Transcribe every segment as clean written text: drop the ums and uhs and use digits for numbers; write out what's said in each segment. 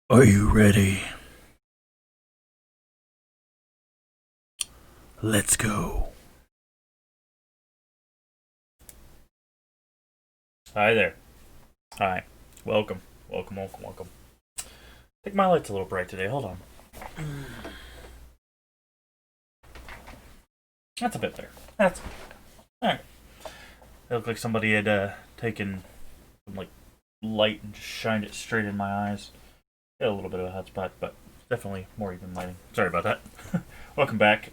Are you ready? Let's go. Hi there. Hi. Welcome. Welcome. I think my light's a little bright today. Hold on. That's a bit there. That's alright. It looked like somebody had taken some like light and just shined it straight in my eyes. Got a little bit of a hot spot, but definitely more even lighting. Sorry about that. Welcome back.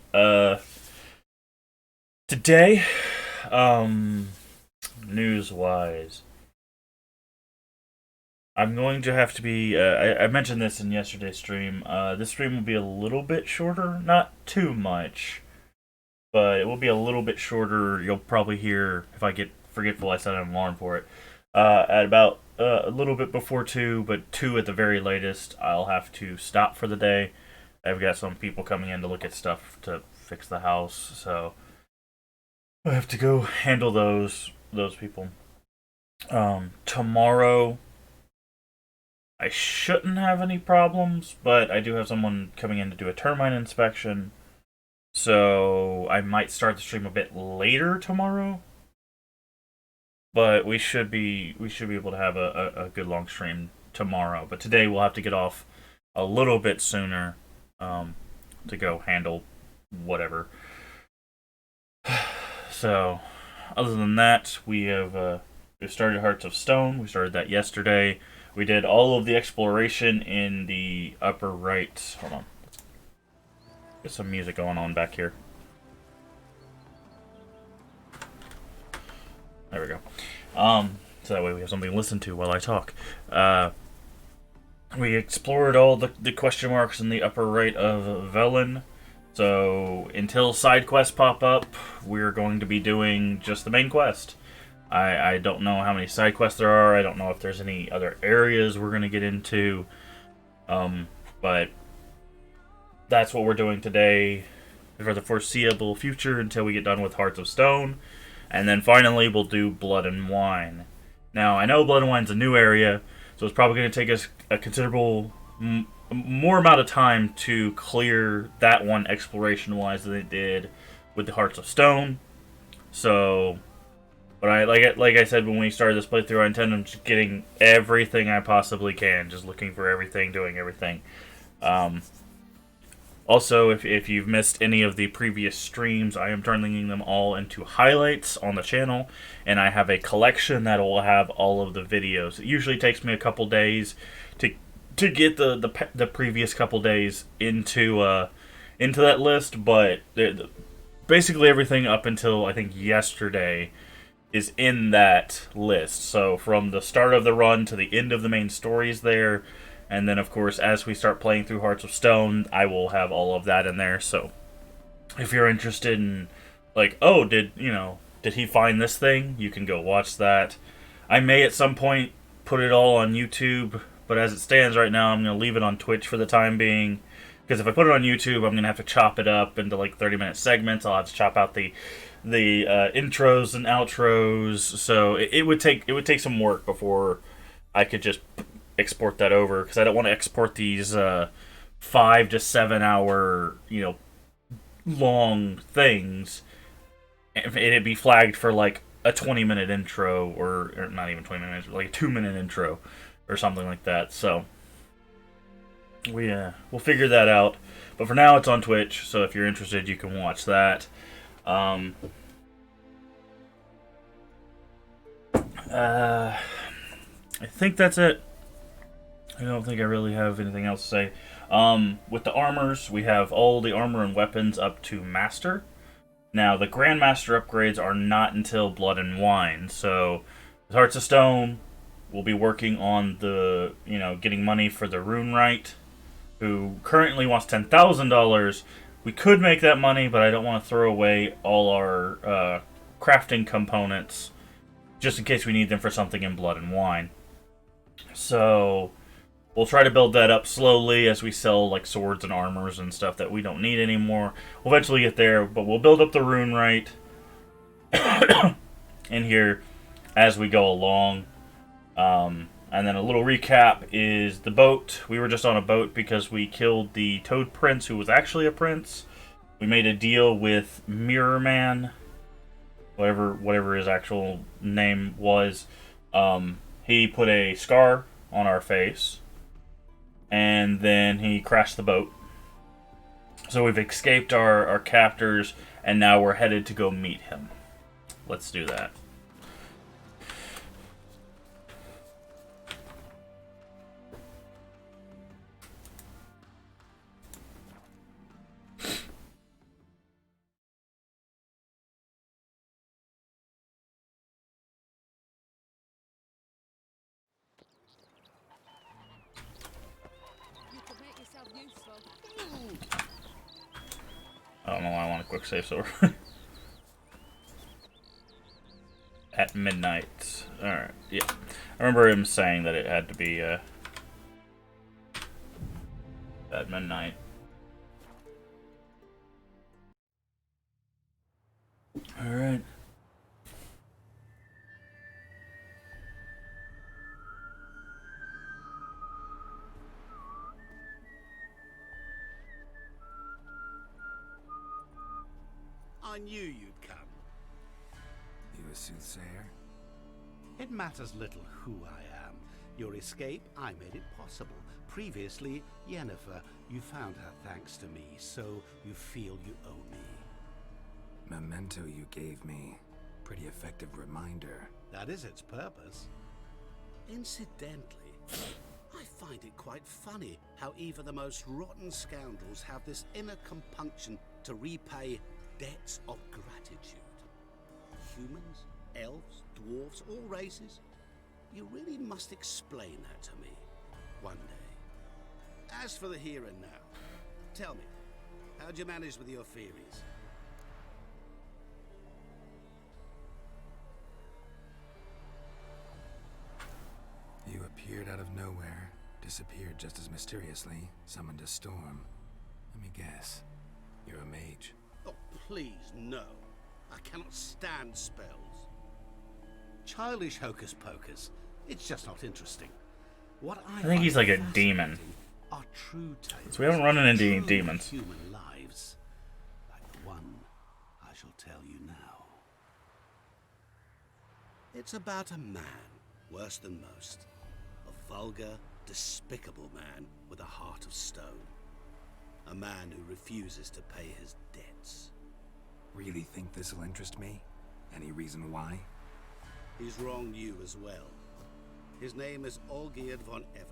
Today, news wise, I'm going to have to be. I mentioned this in yesterday's stream. This stream will be a little bit shorter, not too much, but it will be a little bit shorter. You'll probably hear if I get forgetful. I set an alarm for it at about a little bit before 2, but 2 at the very latest. I'll have to stop for the day. I've got some people coming in to look at stuff to fix the house, so I have to go handle those people. Tomorrow I shouldn't have any problems, but I do have someone coming in to do a termite inspection, so I might start the stream a bit later tomorrow. But we should be able to have a good long stream tomorrow. But today we'll have to get off a little bit sooner to go handle whatever. So, other than that, we started Hearts of Stone. We started that yesterday. We did all of the exploration in the upper right. Hold on. Get some music going on back here. There we go. So that way we have something to listen to while I talk. We explored all the question marks in the upper right of Velen. So until side quests pop up, we're going to be doing just the main quest. I don't know how many side quests there are. I don't know if there's any other areas we're going to get into. But that's what we're doing today for the foreseeable future until we get done with Hearts of Stone. And then finally, we'll do Blood and Wine. Now, I know Blood and Wine's a new area, so it's probably going to take us a considerable more amount of time to clear that one exploration-wise than it did with the Hearts of Stone. So, but like I said when we started this playthrough, I intend on just getting everything I possibly can, just looking for everything, doing everything. Also, if you've missed any of the previous streams, I am turning them all into highlights on the channel, and I have a collection that will have all of the videos. It usually takes me a couple days to get the previous couple days into that list, but basically everything up until I think yesterday is in that list. So from the start of the run to the end of the main stories there. And then, of course, as we start playing through Hearts of Stone, I will have all of that in there. So, if you're interested in, like, oh, did he find this thing? You can go watch that. I may at some point put it all on YouTube, but as it stands right now, I'm going to leave it on Twitch for the time being. Because if I put it on YouTube, I'm going to have to chop it up into, like, 30-minute segments. I'll have to chop out the intros and outros. So, it would take some work before I could just export that over, because I don't want to export these 5 to 7 hour long things and it'd be flagged for like a 20-minute intro, or not even 20 minutes, like a 2-minute intro or something like that. So we'll figure that out, but for now it's on Twitch, so if you're interested you can watch that. I think that's it. I don't think I really have anything else to say. With the armors, we have all the armor and weapons up to Master. Now, the Grandmaster upgrades are not until Blood and Wine. So, with Hearts of Stone, we'll be working on getting money for the Runewright, who currently wants $10,000. We could make that money, but I don't want to throw away all our crafting components, just in case we need them for something in Blood and Wine. So we'll try to build that up slowly as we sell like swords and armors and stuff that we don't need anymore. We'll eventually get there, but we'll build up the Runewright in here as we go along. I And then a little recap is the boat. We were just on a boat because we killed the Toad Prince, who was actually a prince. We made a deal with Mirror Man, whatever his actual name was. He put a scar on our face, and then he crashed the boat. So we've escaped our captors, and now we're headed to go meet him. Let's do that. I don't know why I want a quick save sword. At midnight. Alright, yeah. I remember him saying that it had to be at midnight. Alright. I knew you'd come. You a soothsayer? It matters little who I am. Your escape, I made it possible. Previously, Yennefer, you found her thanks to me, so you feel you owe me. Memento you gave me. Pretty effective reminder. That is its purpose. Incidentally, I find it quite funny how even the most rotten scoundrels have this inner compunction to repay debts of gratitude. Humans, elves, dwarves, all races. You really must explain that to me one day. As for the here and now, tell me, how'd you manage with your theories? You appeared out of nowhere, disappeared just as mysteriously, summoned a storm. Let me guess. You're a mage. Oh, please, no. I cannot stand spells. Childish hocus pocus. It's just not interesting. What I think he's like a find demon. fascinating are true tales. So we haven't run into any True demons. Human lives, like the one I shall tell you now. It's about a man, worse than most. A vulgar, despicable man with a heart of stone. A man who refuses to pay his debts. Really think this'll interest me? Any reason why? He's wronged you as well. His name is Olgierd von Everick.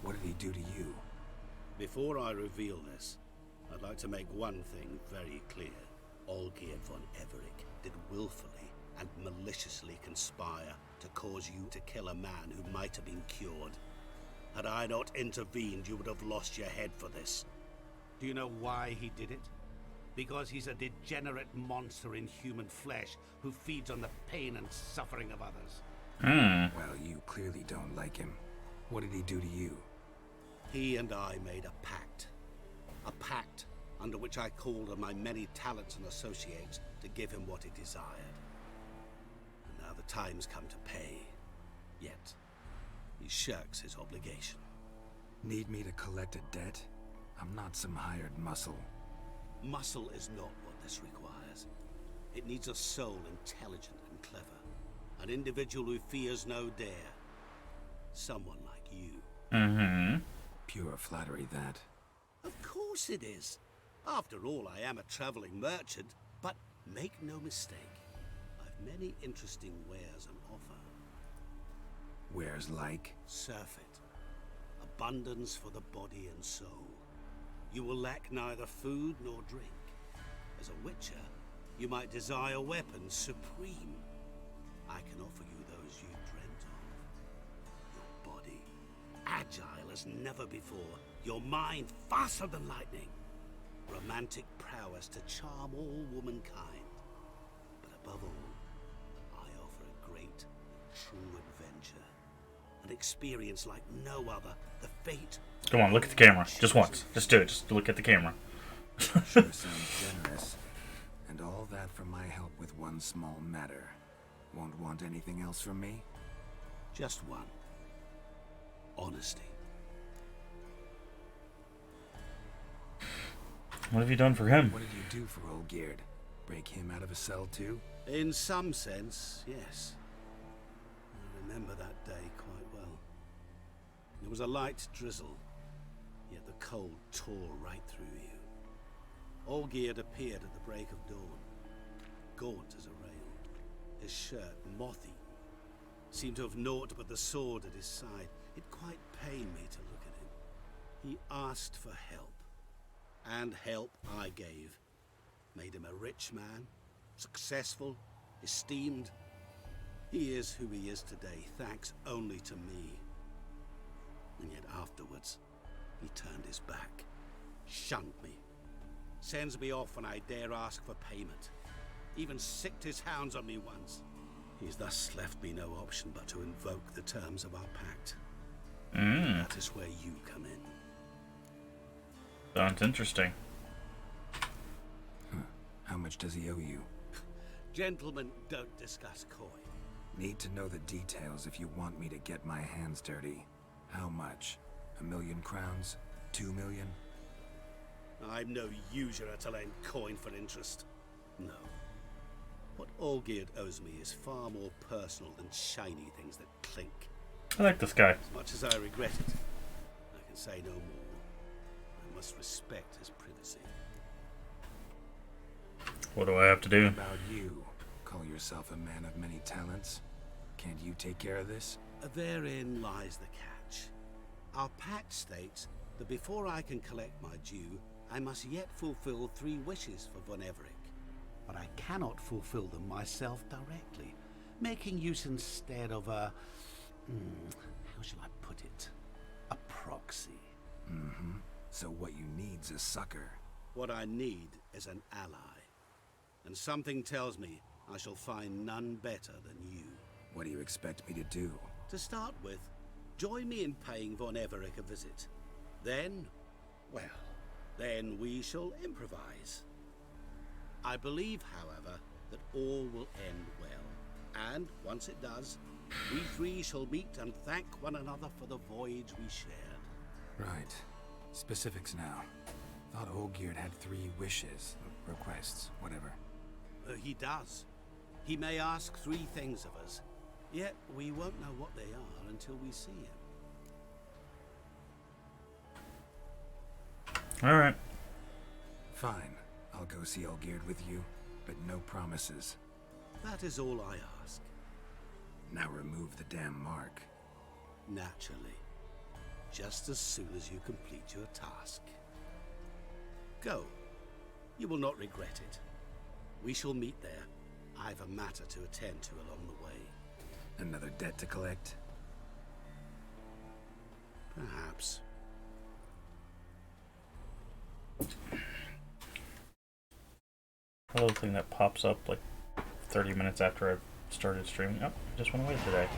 What did he do to you? Before I reveal this, I'd like to make one thing very clear. Olgierd von Everick did willfully and maliciously conspire to cause you to kill a man who might have been cured. Had I not intervened, you would have lost your head for this. Do you know why he did it? Because he's a degenerate monster in human flesh who feeds on the pain and suffering of others. Well, you clearly don't like him. What did he do to you? He and I made a pact. A pact under which I called on my many talents and associates to give him what he desired. And now the time's come to pay. Yet, he shirks his obligation. Need me to collect a debt? I'm not some hired muscle. Muscle is not what this requires. It needs a soul intelligent and clever. An individual who fears no dare. Someone like you. Pure flattery, that. Of course it is. After all, I am a traveling merchant. But make no mistake, I've many interesting wares on offer. Wares like? Surfeit. Abundance for the body and soul. You will lack neither food nor drink. As a witcher, you might desire weapons supreme. I can offer you those you dreamt of. Your body, agile as never before. Your mind, faster than lightning. Romantic prowess to charm all womankind. But above all, I offer a great, true adventure. An experience like no other. The fate. Come on, look at the camera. Just once. Just do it. Just look at the camera. Sure sounds generous. And all that for my help with one small matter. Won't want anything else from me? Just one. Honesty. What have you done for him? What did you do for old Geard? Break him out of a cell too? In some sense, yes. I remember that day quite well. There was a light drizzle, yet the cold tore right through you. Olgierd appeared at the break of dawn, gaunt as a rail, his shirt moth-eaten. Seemed to have naught but the sword at his side. It quite pained me to look at him. He asked for help, and help I gave. Made him a rich man, successful, esteemed. He is who he is today, thanks only to me. And yet afterwards, he turned his back, shunned me, sends me off when I dare ask for payment. Even sicked his hounds on me once. He's thus left me no option but to invoke the terms of our pact. That is where you come in. Sounds interesting. How much does he owe you? Gentlemen don't discuss coin. Need to know the details if you want me to get my hands dirty. How much? 1,000,000 crowns? 2 million? I'm no usurer to lend coin for interest. No. What Olgierd owes me is far more personal than shiny things that clink. I like this guy. As much as I regret it, I can say no more. I must respect his privacy. What do I have to do? About you. Call yourself a man of many talents. Can't you take care of this? Therein lies the catch. Our pact states that before I can collect my due, I must yet fulfill 3 wishes for Von Everec. But I cannot fulfill them myself directly, making use instead of a... how shall I put it? A proxy. So what you need's a sucker. What I need is an ally. And something tells me I shall find none better than you. What do you expect me to do? To start with, join me in paying Von Everec a visit. Then, well, then we shall improvise. I believe, however, that all will end well. And once it does, we 3 shall meet and thank one another for the voyage we shared. Right. Specifics now. Thought Olgierd had 3 wishes, requests, whatever. He does. He may ask 3 things of us, yet we won't know what they are until we see him. Alright. Fine. I'll go see Olgierd with you, but no promises. That is all I ask. Now remove the damn mark. Naturally. Just as soon as you complete your task. Go. You will not regret it. We shall meet there. I've a matter to attend to along the way. Another debt to collect? Perhaps. Hello thing that pops up like 30 minutes after I've started streaming. Oh, just went away today.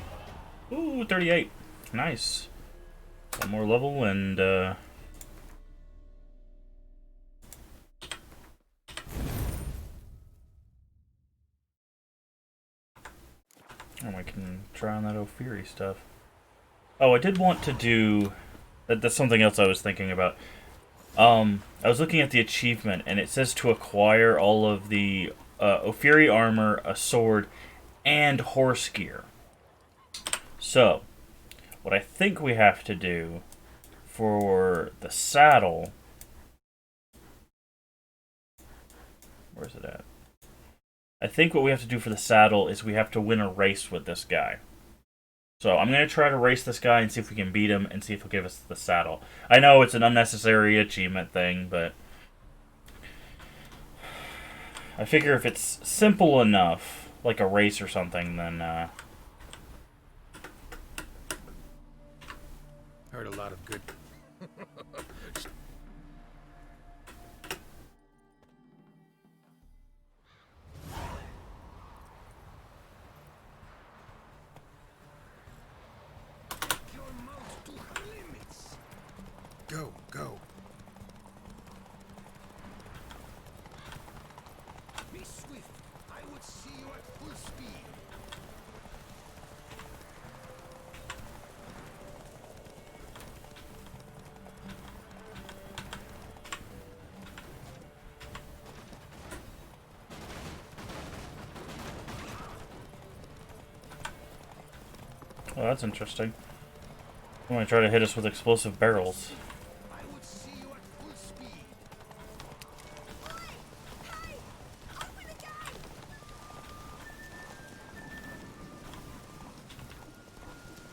Ooh, 38. Nice. One more level and oh, I can try on that Ophiri stuff. Oh, I did want to do... That's something else I was thinking about. I was looking at the achievement, and it says to acquire all of the Ophiri armor, a sword, and horse gear. So, what I think we have to do for the saddle... Where's it at? I think what we have to do for the saddle is we have to win a race with this guy. So I'm going to try to race this guy and see if we can beat him and see if he'll give us the saddle. I know it's an unnecessary achievement thing, but I figure if it's simple enough, like a race or something, then Heard a lot of good... Go, go. Be Well, that's interesting. I'm gonna try to hit us with explosive barrels. I would see you at full speed.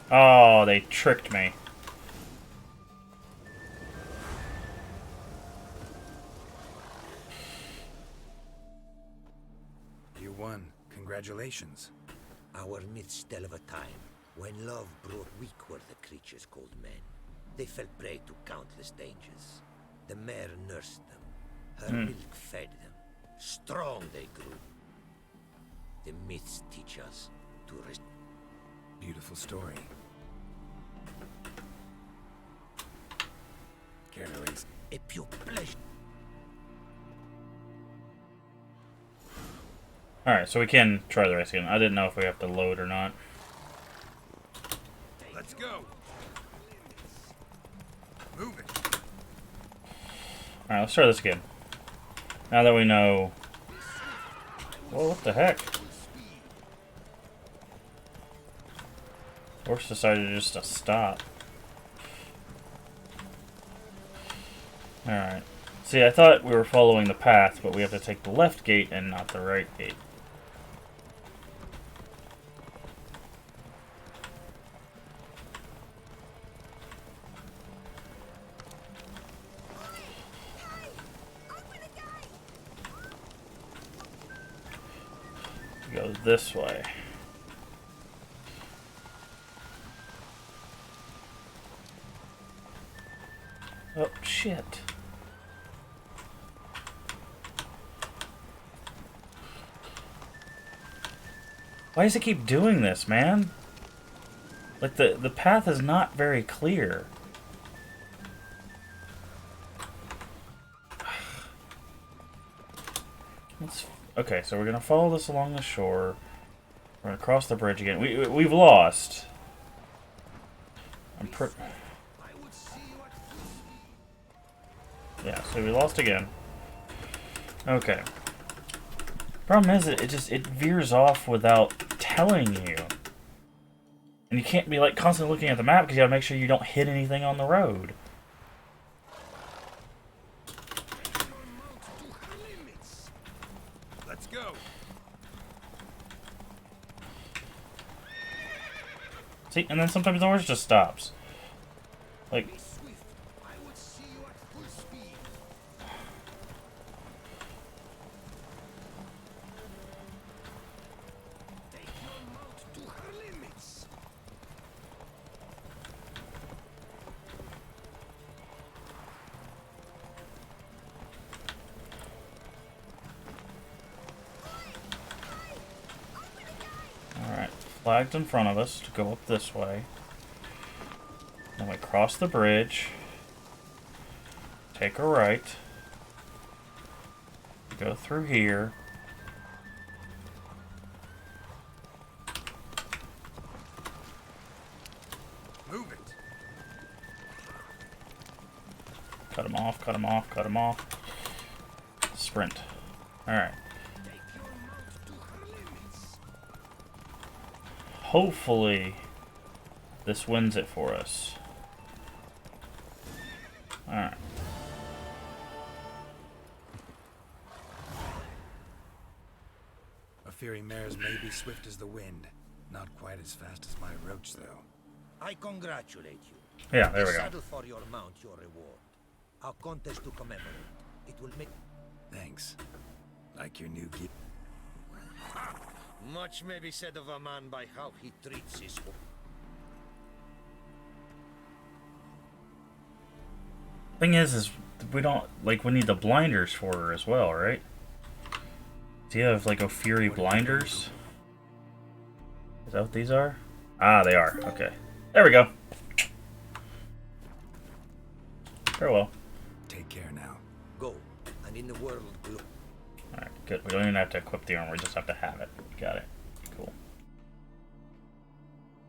Oh, they tricked me. You won. Congratulations. Our midst still of a time, when love brought weak were the creatures called men. They fell prey to countless dangers. The mare nursed them. Her milk fed them. Strong they grew. The myths teach us to rest. Beautiful story. Care to raise? A pure pleasure. Alright, so we can try the race again. I didn't know if we have to load or not. Let's go. Move it. Alright, let's try this again. Now that we know... Whoa, what the heck? Horse decided just to stop. Alright. See, I thought we were following the path, but we have to take the left gate and not the right gate. Go this way. Oh, shit. Why does it keep doing this, man? Like, the path is not very clear. Okay, so we're gonna follow this along the shore. We're gonna cross the bridge again. We've lost. Yeah, so we lost again. Okay. Problem is, it veers off without telling you. And you can't be like constantly looking at the map because you gotta make sure you don't hit anything on the road. Let's go. See, and then sometimes the horse just stops. Like, flagged in front of us to go up this way. Then we cross the bridge. Take a right. Go through here. Move it. Cut him off, cut him off, cut him off. Sprint. Alright. Hopefully, this wins it for us. Alright. A fearing mares may be swift as the wind. Not quite as fast as my roach, though. I congratulate you. Yeah, there we go. Saddle for your mount your reward. A contest to commemorate. It will make... Thanks. Like your new gear. Much may be said of a man by how he treats his... Thing is we don't, like, we need the blinders for her as well, right? Do you have, like, O'Fury blinders? Is that what these are? Ah, they are. Okay. There we go. Very well. Take care now. Go, and in the world... Alright, good. We don't even have to equip the armor, we just have to have it. Got it. Cool.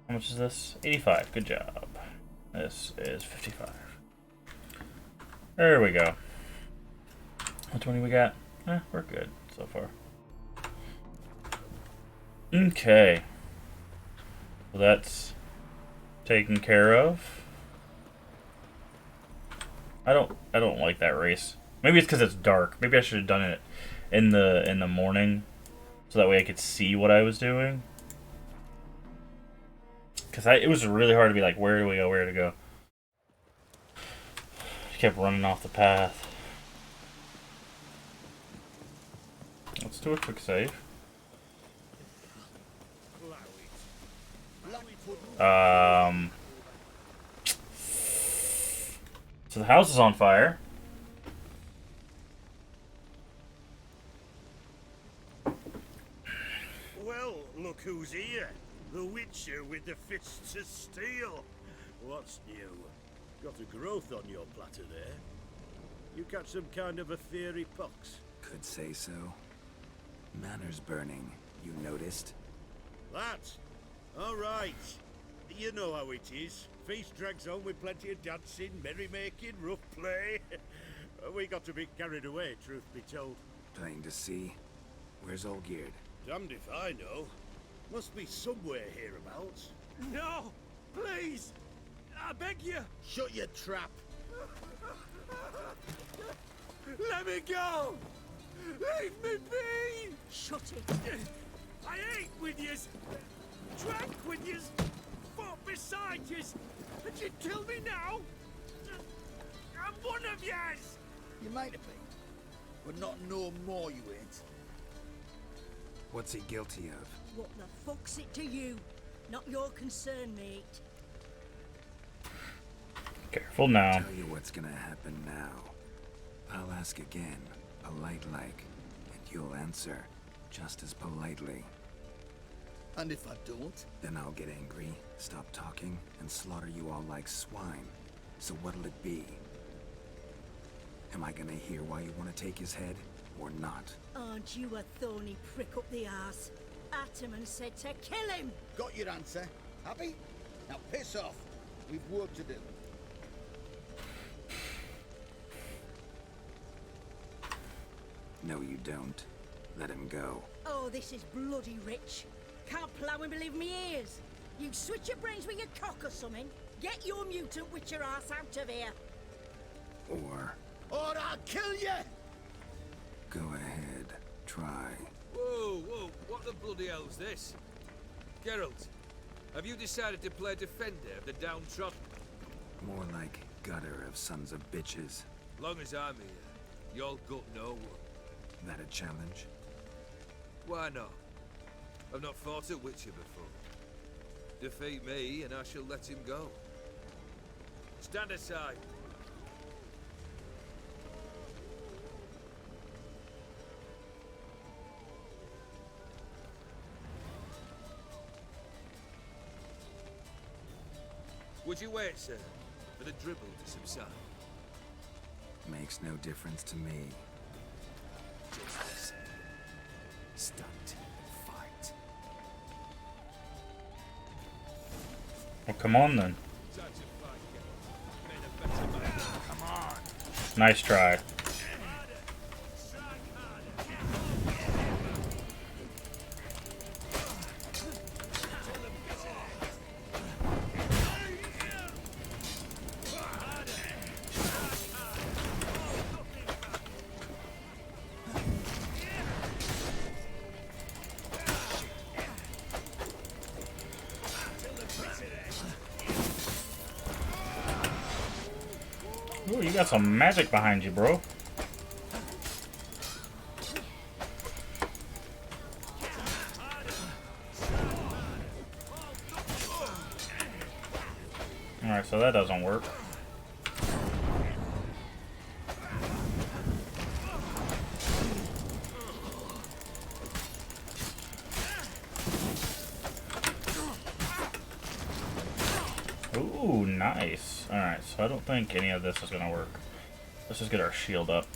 How much is this? 85. Good job. This is 55. There we go. How 20 we got? We're good so far. Okay. Well, that's taken care of. I don't like that race. Maybe it's because it's dark. Maybe I should have done it in the morning, so that way I could see what I was doing. Because it was really hard to be like, where do we go, where to go. I kept running off the path. Let's do a quick save. So the house is on fire. Well, look who's here. The Witcher with the fists of steel. What's new? Got a growth on your platter there. You catch some kind of a fiery pox? Could say so. Manor's burning, you noticed? That? All right. You know how it is. Feast drags on with plenty of dancing, merrymaking, rough play. We got a bit carried away, truth be told. Plain to see. Where's Olgierd? Damned if I know. Must be somewhere hereabouts. No! Please! I beg you! Shut your trap! Let me go! Leave me be! Shut it! I ate with yous! Drank with yous! Fought beside yous! And you kill me now? I'm one of yous! You might have been, but not no more you ain't. What's he guilty of? What the fuck's it to you? Not your concern, mate. Careful now. Tell you what's gonna happen now. I'll ask again, polite like, and you'll answer just as politely. And if I don't? Then I'll get angry, stop talking, and slaughter you all like swine. So what'll it be? Am I gonna hear why you want to take his head, or not? Aren't you a thorny prick up the arse? Ataman said to kill him! Got your answer. Happy? Now piss off. We've work to do. No, you don't. Let him go. Oh, this is bloody rich. Can't plough and believe me ears. You switch your brains with your cock or something. Get your mutant witcher ass out of here. Or I'll kill you! go ahead, try. Whoa, whoa, what the bloody hell's this? Geralt, have you decided to play defender of the downtrodden? More like gutter of sons of bitches. Long as I'm here, you'll gut no one. That a challenge? Why not? I've not fought a Witcher before. Defeat me and I shall let him go. Stand aside. Would you wait, sir, for the dribble to subside? Makes no difference to me. Just listen. Stunt. Fight. Well, come on then. Time to fight, Geralt. Made a better man. Come on. Nice try. Ooh, you got some magic behind you, bro. Alright, so that doesn't work. Ooh, nice. Alright, so I don't think any of this is gonna work. Let's just get our shield up.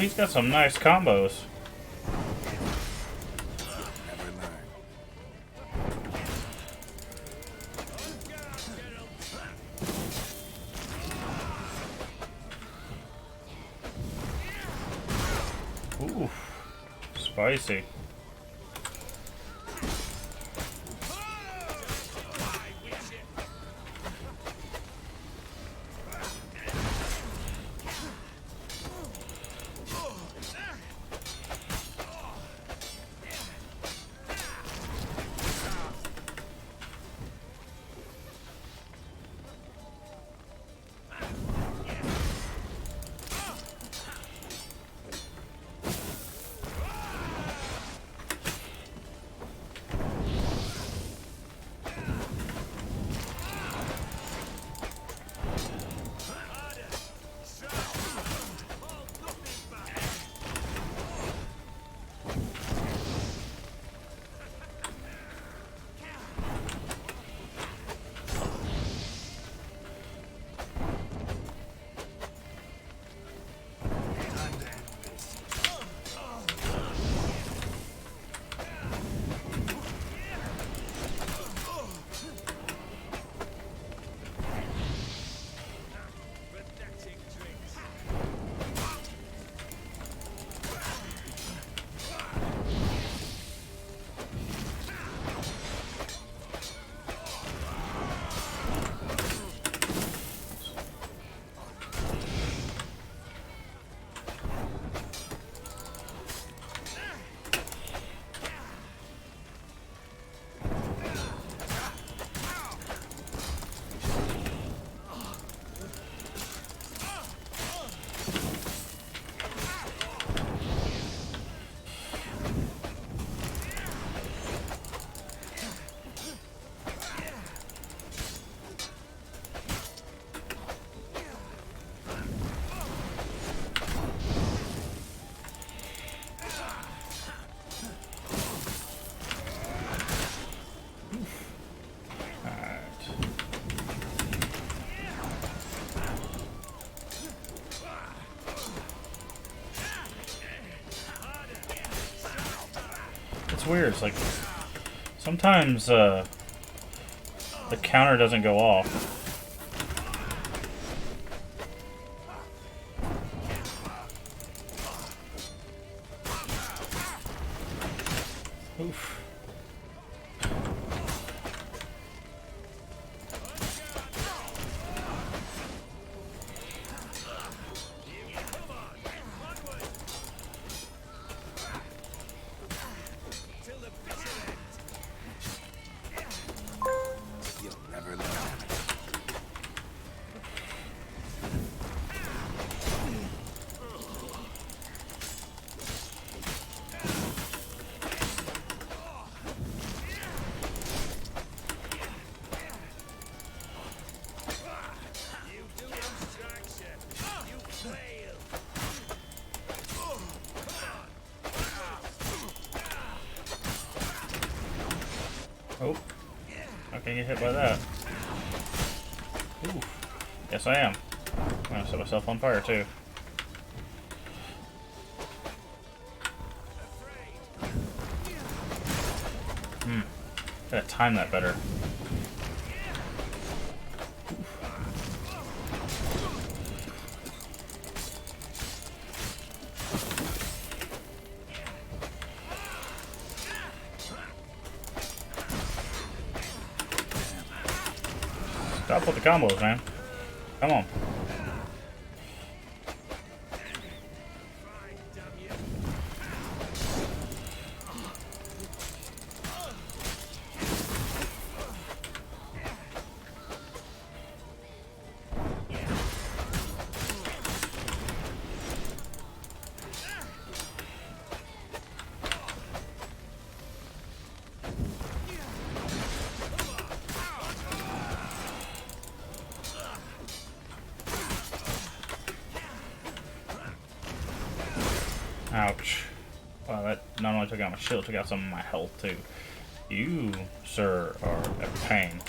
he's got some nice combos. Never learn. Ooh, spicy. It's weird. It's like sometimes the counter doesn't go off. Oof. You'll never learn. Oh, I can get hit by that. Ooh. Yes, I am. I'm gonna set myself on fire too. Gotta time that better. Stop with the combos, man. Come on. Ouch. Wow, that not only took out my shield, took out some of my health too. You, sir, are a pain.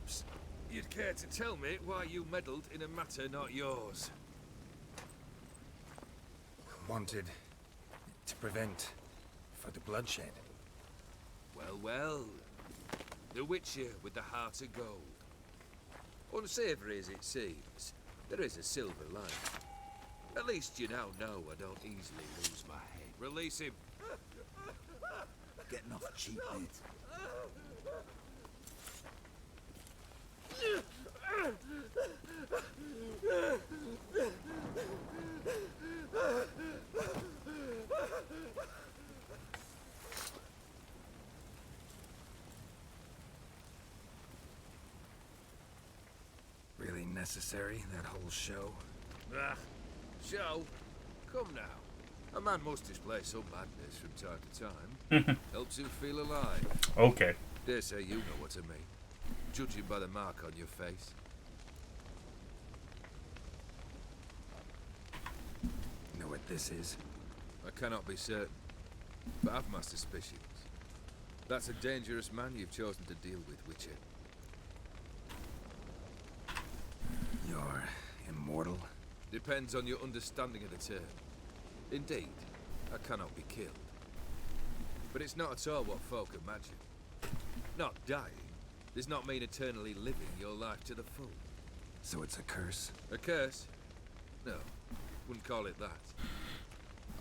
Perhaps you'd care to tell me why you meddled in a matter not yours. Wanted to prevent for the bloodshed. Well, well. The Witcher with the heart of gold. Unsavory as it seems, there is a silver lining. At least you now know I don't easily lose my head. Release him. Getting off cheap, mate. Really necessary, that whole show? Ah, show? Come now. A man must display some madness from time to time. Helps him feel alive. Okay. Dare say you know what I mean. Judging by the mark on your face. Know what this is? I cannot be certain, but I've my suspicions. That's a dangerous man you've chosen to deal with, Witcher. You're immortal? Depends on your understanding of the term. Indeed, I cannot be killed. But it's not at all what folk imagine. Not dying does not mean eternally living your life to the full. So it's a curse? A curse? No, wouldn't call it that.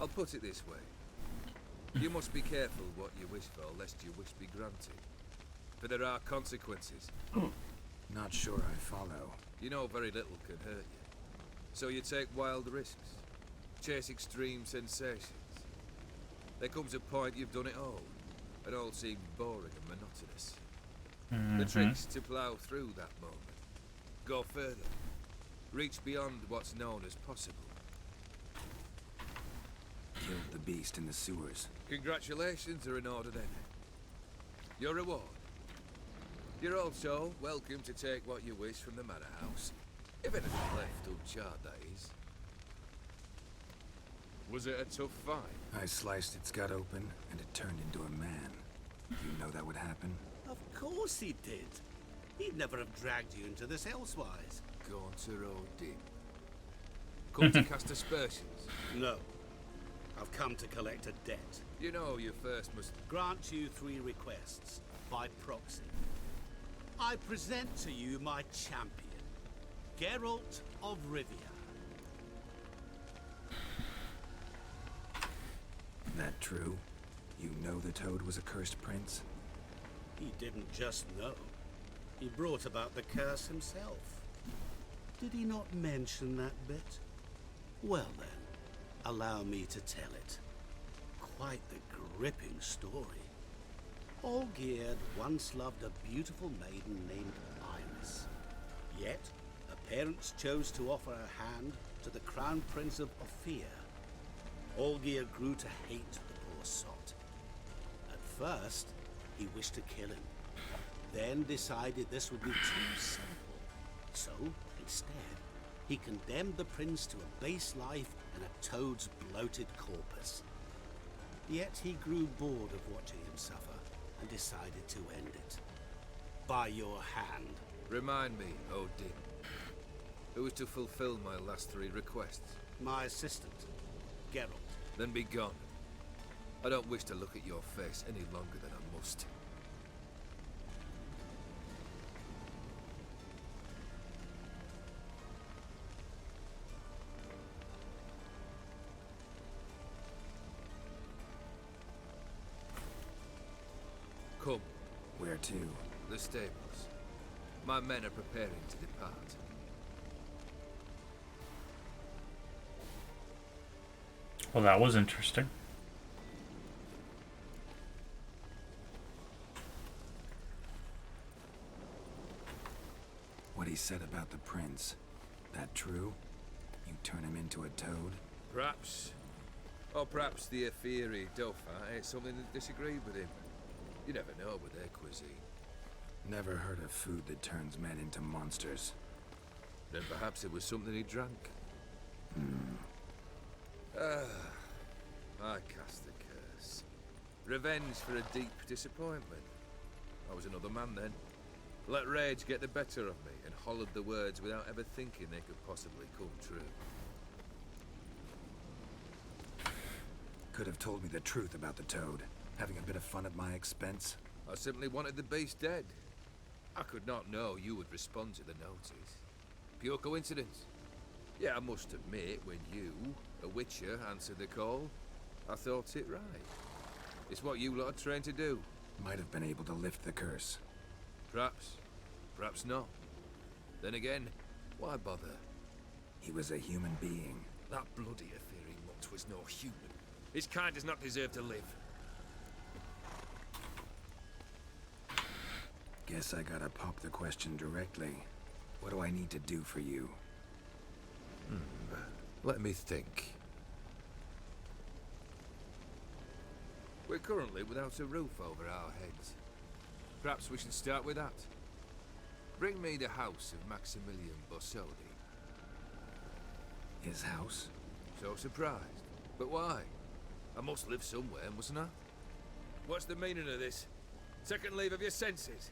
I'll put it this way. You must be careful what you wish for, lest your wish be granted. For there are consequences. Not sure I follow. You know very little can hurt you. So you take wild risks. Chase extreme sensations. There comes a point you've done it all. It all seems boring and monotonous. The trick's to plough through that moment. Go further. Reach beyond what's known as possible. Killed the beast in the sewers. Congratulations are in order then. Your reward. You're also welcome to take what you wish from the manor house. If anything left uncharred, that is. Was it a tough fight? I sliced its gut open, and it turned into a man. You know that would happen? Of course he did. He'd never have dragged you into this elsewise. Gaunter Odin. Come to cast aspersions. No. I've come to collect a debt. You know you first must... Grant you 3 requests, by proxy. I present to you my champion, Geralt of Rivia. That true? You know the Toad was a cursed prince? He didn't just know. He brought about the curse himself. Did he not mention that bit? Well then, allow me to tell it. Quite the gripping story. Olgierd once loved a beautiful maiden named Iris. Yet, her parents chose to offer her hand to the Crown Prince of Ophir. Olgierd grew to hate the poor sot. At first, he wished to kill him. Then decided this would be too simple. So, instead, he condemned the prince to a base life in a toad's bloated corpus. Yet he grew bored of watching him suffer and decided to end it. By your hand. Remind me, Odin. Who is to fulfill my last 3 requests? My assistant, Geralt. Then be gone. I don't wish to look at your face any longer than I must. Come. Where to? The stables. My men are preparing to depart. Well, that was interesting. What he said about the prince. That true? You turn him into a toad? Perhaps. Or perhaps the Ephiri Dauphin ate something that disagreed with him. You never know with their cuisine. Never heard of food that turns men into monsters. Then perhaps it was something he drank. I cast the curse. Revenge for a deep disappointment. I was another man then. Let rage get the better of me and hollered the words without ever thinking they could possibly come true. Could have told me the truth about the toad, having a bit of fun at my expense. I simply wanted the beast dead. I could not know you would respond to the notice. Pure coincidence. Yeah, I must admit, when you, a witcher, answered the call, I thought it right. It's what you lot are trained to do. Might have been able to lift the curse. Perhaps. Perhaps not. Then again, why bother? He was a human being. That bloody Aetheri mutt was no human. His kind does not deserve to live. Guess I gotta pop the question directly. What do I need to do for you? Let me think. We're currently without a roof over our heads. Perhaps we should start with that. Bring me the house of Maximilian Borsodi. His house? So surprised. But why? I must live somewhere, mustn't I? What's the meaning of this? Second leave of your senses?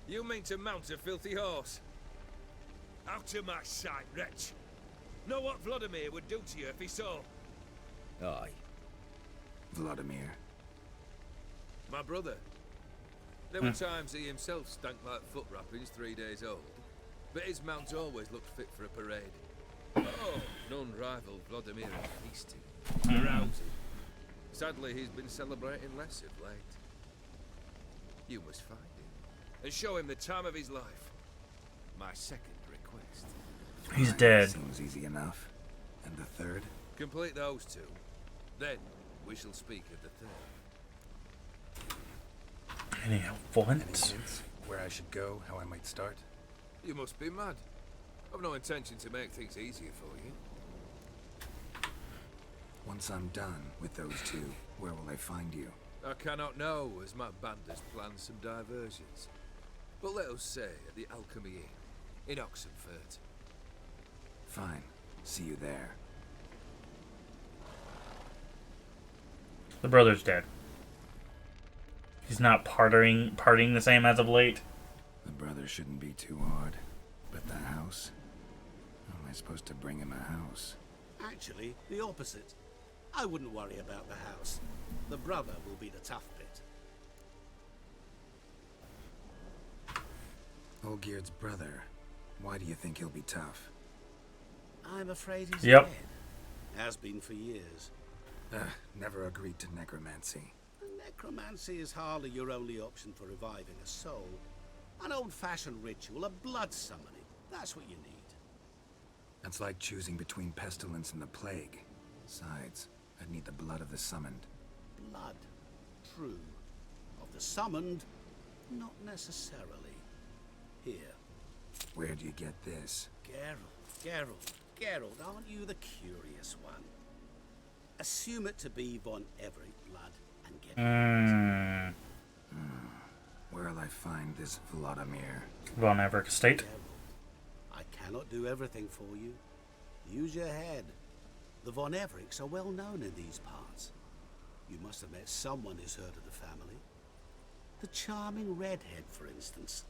You mean to mount a filthy horse? Out of my sight, wretch! Know what Vladimir would do to you if he saw? Aye. Vladimir. My brother. There were times he himself stank like foot wrappings 3 days old, but his mount always looked fit for a parade. Oh, none rival Vladimir in feasting, carousing. Sadly, he's been celebrating less of late. You must find him and show him the time of his life. My second request. He's dead. Seems easy enough. And the third? Complete those two. Then we shall speak of the third. Any helpful Any hints? hints? Where I should go, how I might start? You must be mad. I've no intention to make things easier for you. Once I'm done with those two, where will I find you? I cannot know, as my band has planned some diversions. But let us say at the Alchemy Inn, in Oxenfurt. Fine. See you there. The brother's dead. He's not partying the same as of late. The brother shouldn't be too hard. But the house? How am I supposed to bring him a house? Actually, the opposite. I wouldn't worry about the house. The brother will be the tough bit. Olgierd's brother. Why do you think he'll be tough? I'm afraid he's Yep. dead. Has been for years. Never agreed to necromancy. Necromancy is hardly your only option for reviving a soul. An old-fashioned ritual, a blood summoning. That's what you need. That's like choosing between pestilence and the plague. Besides, I'd need the blood of the summoned. Blood. True. Of the summoned, not necessarily. Here. Where do you get this? Geralt, aren't you the curious one? Assume it to be Von Everett blood and get it. Where'll I find this Vladimir? Von Everett Estate. Geralt, I cannot do everything for you. Use your head. The Von Evericks are well known in these parts. You must have met someone who's heard of the family. The charming redhead, for instance.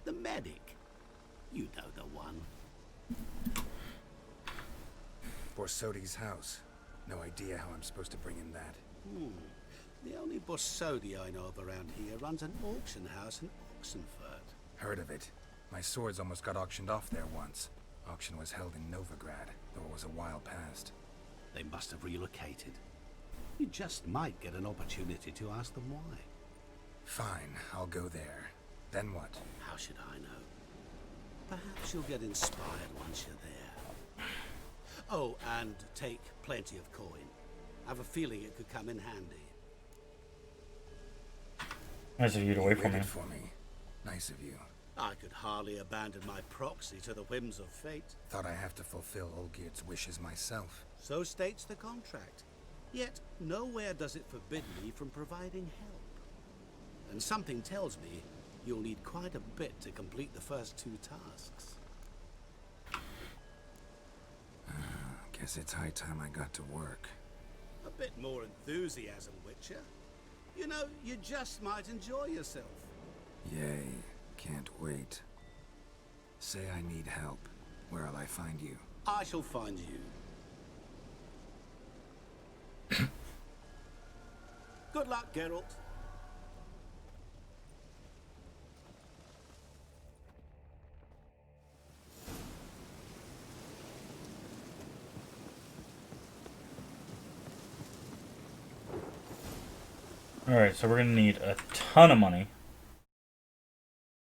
The medic. You know the one. Borsodi's house. No idea how I'm supposed to bring in that. The only Borsodi I know of around here runs an auction house in Oxenfurt. Heard of it. My swords almost got auctioned off there once. Auction was held in Novigrad, though it was a while past. They must have relocated. You just might get an opportunity to ask them why. Fine, I'll go there. Then what? How should I know? Perhaps you'll get inspired once you're there. Oh, and take plenty of coin. I have a feeling it could come in handy. Nice of you to wait for me. Waited for me. Nice of you. I could hardly abandon my proxy to the whims of fate. Thought I have to fulfill Olgierd's wishes myself. So states the contract. Yet, nowhere does it forbid me from providing help. And something tells me you'll need quite a bit to complete the first two tasks. Guess it's high time I got to work. A bit more enthusiasm, Witcher. You know, you just might enjoy yourself. Yay. Can't wait. Say I need help. Where'll I find you? I shall find you. Good luck, Geralt. Alright, so we're gonna need a ton of money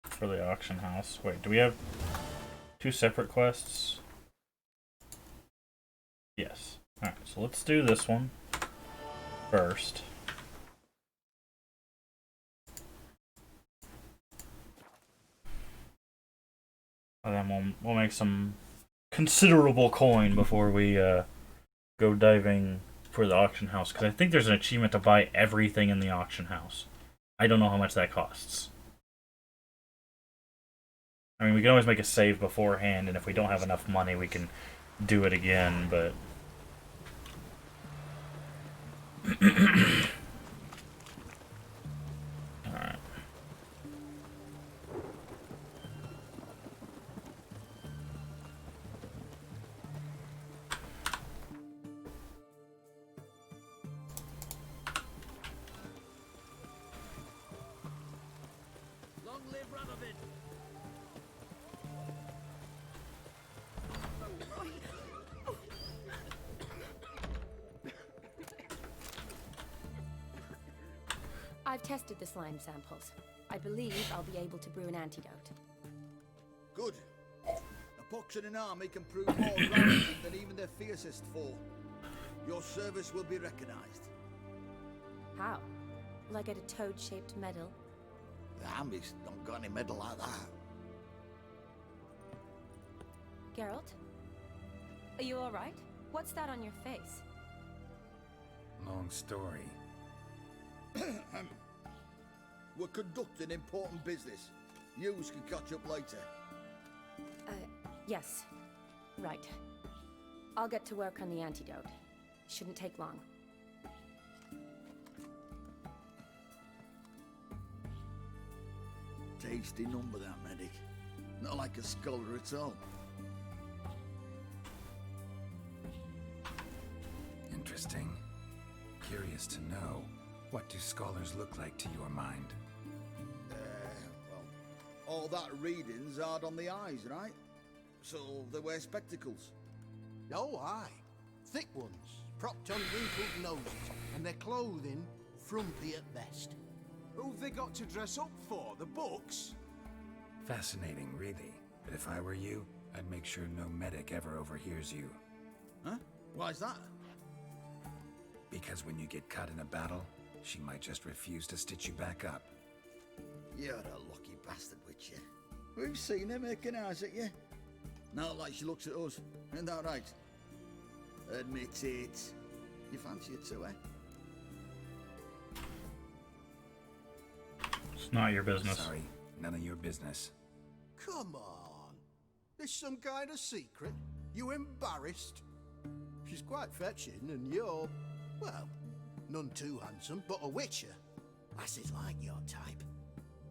for the auction house. Wait, do we have 2 separate quests? Yes. Alright, so let's do this one first. And then we'll make some considerable coin before we go diving for the auction house, because I think there's an achievement to buy everything in the auction house. I don't know how much that costs. I mean, we can always make a save beforehand, and if we don't have enough money, we can do it again, but... Alright. Long live Radovid! I've tested the slime samples. I believe I'll be able to brew an antidote. Good. A pox in an army can prove more ravaging than even their fiercest foe. Your service will be recognized. How? Will I get a toad-shaped medal? The army's don't got any medal like that. Geralt? Are you alright? What's that on your face? Long story. We're conducting important business. Yous can catch up later. Yes. Right. I'll get to work on the antidote. Shouldn't take long. Tasty number, that medic. Not like a scholar at all. Interesting. Curious to know, what do scholars look like to your mind? Well, all that reading's hard on the eyes, right? So they wear spectacles. Oh, aye. Thick ones, propped on wrinkled noses, and their clothing frumpy at best. Who've they got to dress up for? The books? Fascinating, really. But if I were you, I'd make sure no medic ever overhears you. Huh? Why's that? Because when you get caught in a battle, she might just refuse to stitch you back up. You're a lucky bastard, Witcher. We've seen her making eyes at you. Not like she looks at us. Ain't that right? Admit it. You fancy it too, eh? It's not your business. Sorry, none of your business. Come on. This some kind of secret? You embarrassed? She's quite fetching, and you're, well, none too handsome, but a witcher. Lasses like your type.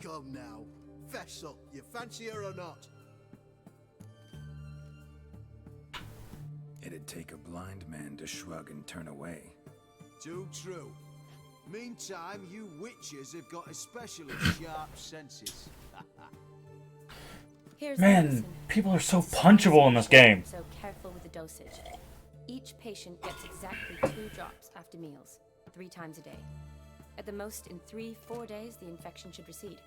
Come now, fess up. You fancy her or not? It'd take a blind man to shrug and turn away. Too true. Meantime, you witches have got especially sharp senses. Here's Man, the medicine. people are so punchable in this game. So careful with the dosage. Each patient gets exactly 2 drops after meals, 3 times a day. At the most, in 3-4 days, the infection should recede.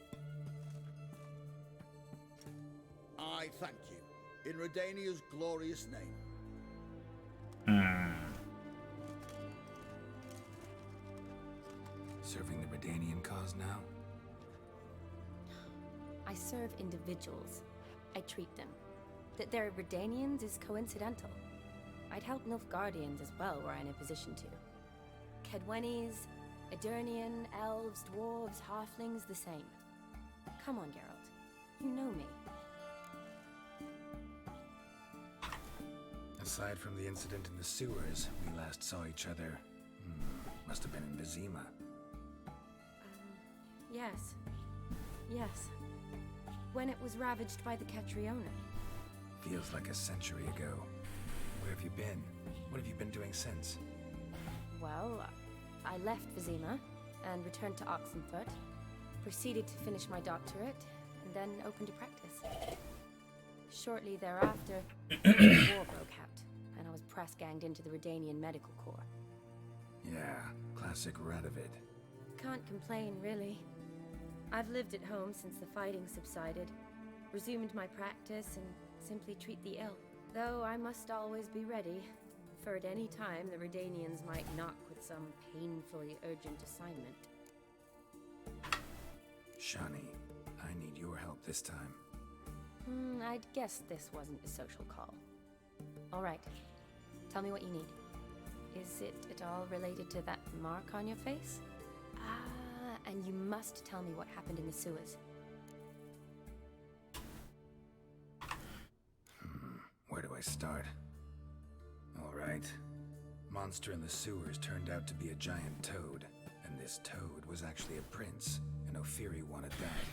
I thank you. In Redania's glorious name. Serving the Redanian cause now? I serve individuals. I treat them. That they're Redanians is coincidental. I'd help Nilfgaardians as well were I in a position to. Kedwenis, Edirnian, elves, dwarves, halflings, the same. Come on, Geralt. You know me. Aside from the incident in the sewers, we last saw each other. Must have been in Vizima. Yes. Yes. when it was ravaged by the Catriona. Feels like a century ago. Where have you been? What have you been doing since? Well, I left Vizima and returned to Oxenfoot, proceeded to finish my doctorate, and then opened a practice. Shortly thereafter, the war broke out, and I was press-ganged into the Redanian Medical Corps. Yeah, classic Radovid. Can't complain, really. I've lived at home since the fighting subsided, resumed my practice, and simply treat the ill. Though I must always be ready, for at any time the Redanians might knock with some painfully urgent assignment. Shani, I need your help this time. I'd guessed this wasn't a social call. All right. Tell me what you need. Is it at all related to that mark on your face? Ah, and you must tell me what happened in the sewers. Where do I start? All right. Monster in the sewers turned out to be a giant toad, and this toad was actually a prince, and Ophiri wanted that.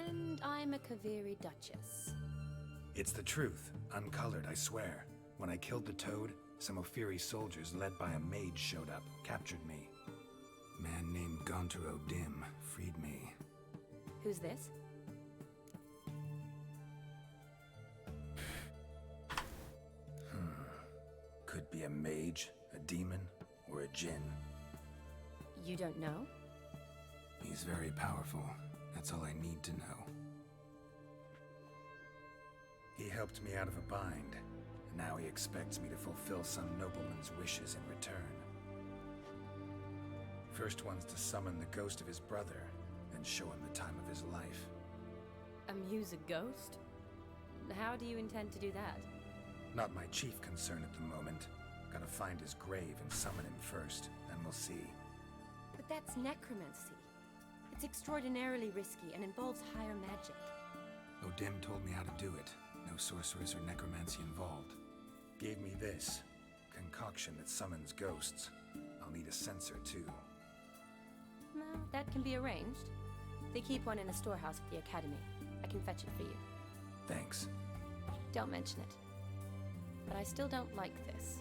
And I'm a Kaviri Duchess. It's the truth, uncolored, I swear. When I killed the toad, some Ophiri soldiers led by a mage showed up, captured me. A man named Gontaro Dim freed me. Who's this? Could be a mage, a demon, or a djinn. You don't know? He's very powerful. That's all I need to know. He helped me out of a bind, and now he expects me to fulfill some nobleman's wishes in return. First one's to summon the ghost of his brother, and show him the time of his life. Amuse a ghost? How do you intend to do that? Not my chief concern at the moment. Gotta find his grave and summon him first, then we'll see. But that's necromancy. It's extraordinarily risky and involves higher magic. Odim told me how to do it. No sorcerers or necromancy involved. Gave me this concoction that summons ghosts. I'll need a censer too. No, that can be arranged. They keep one in a storehouse at the academy. I can fetch it for you. Thanks. Don't mention it. But I still don't like this.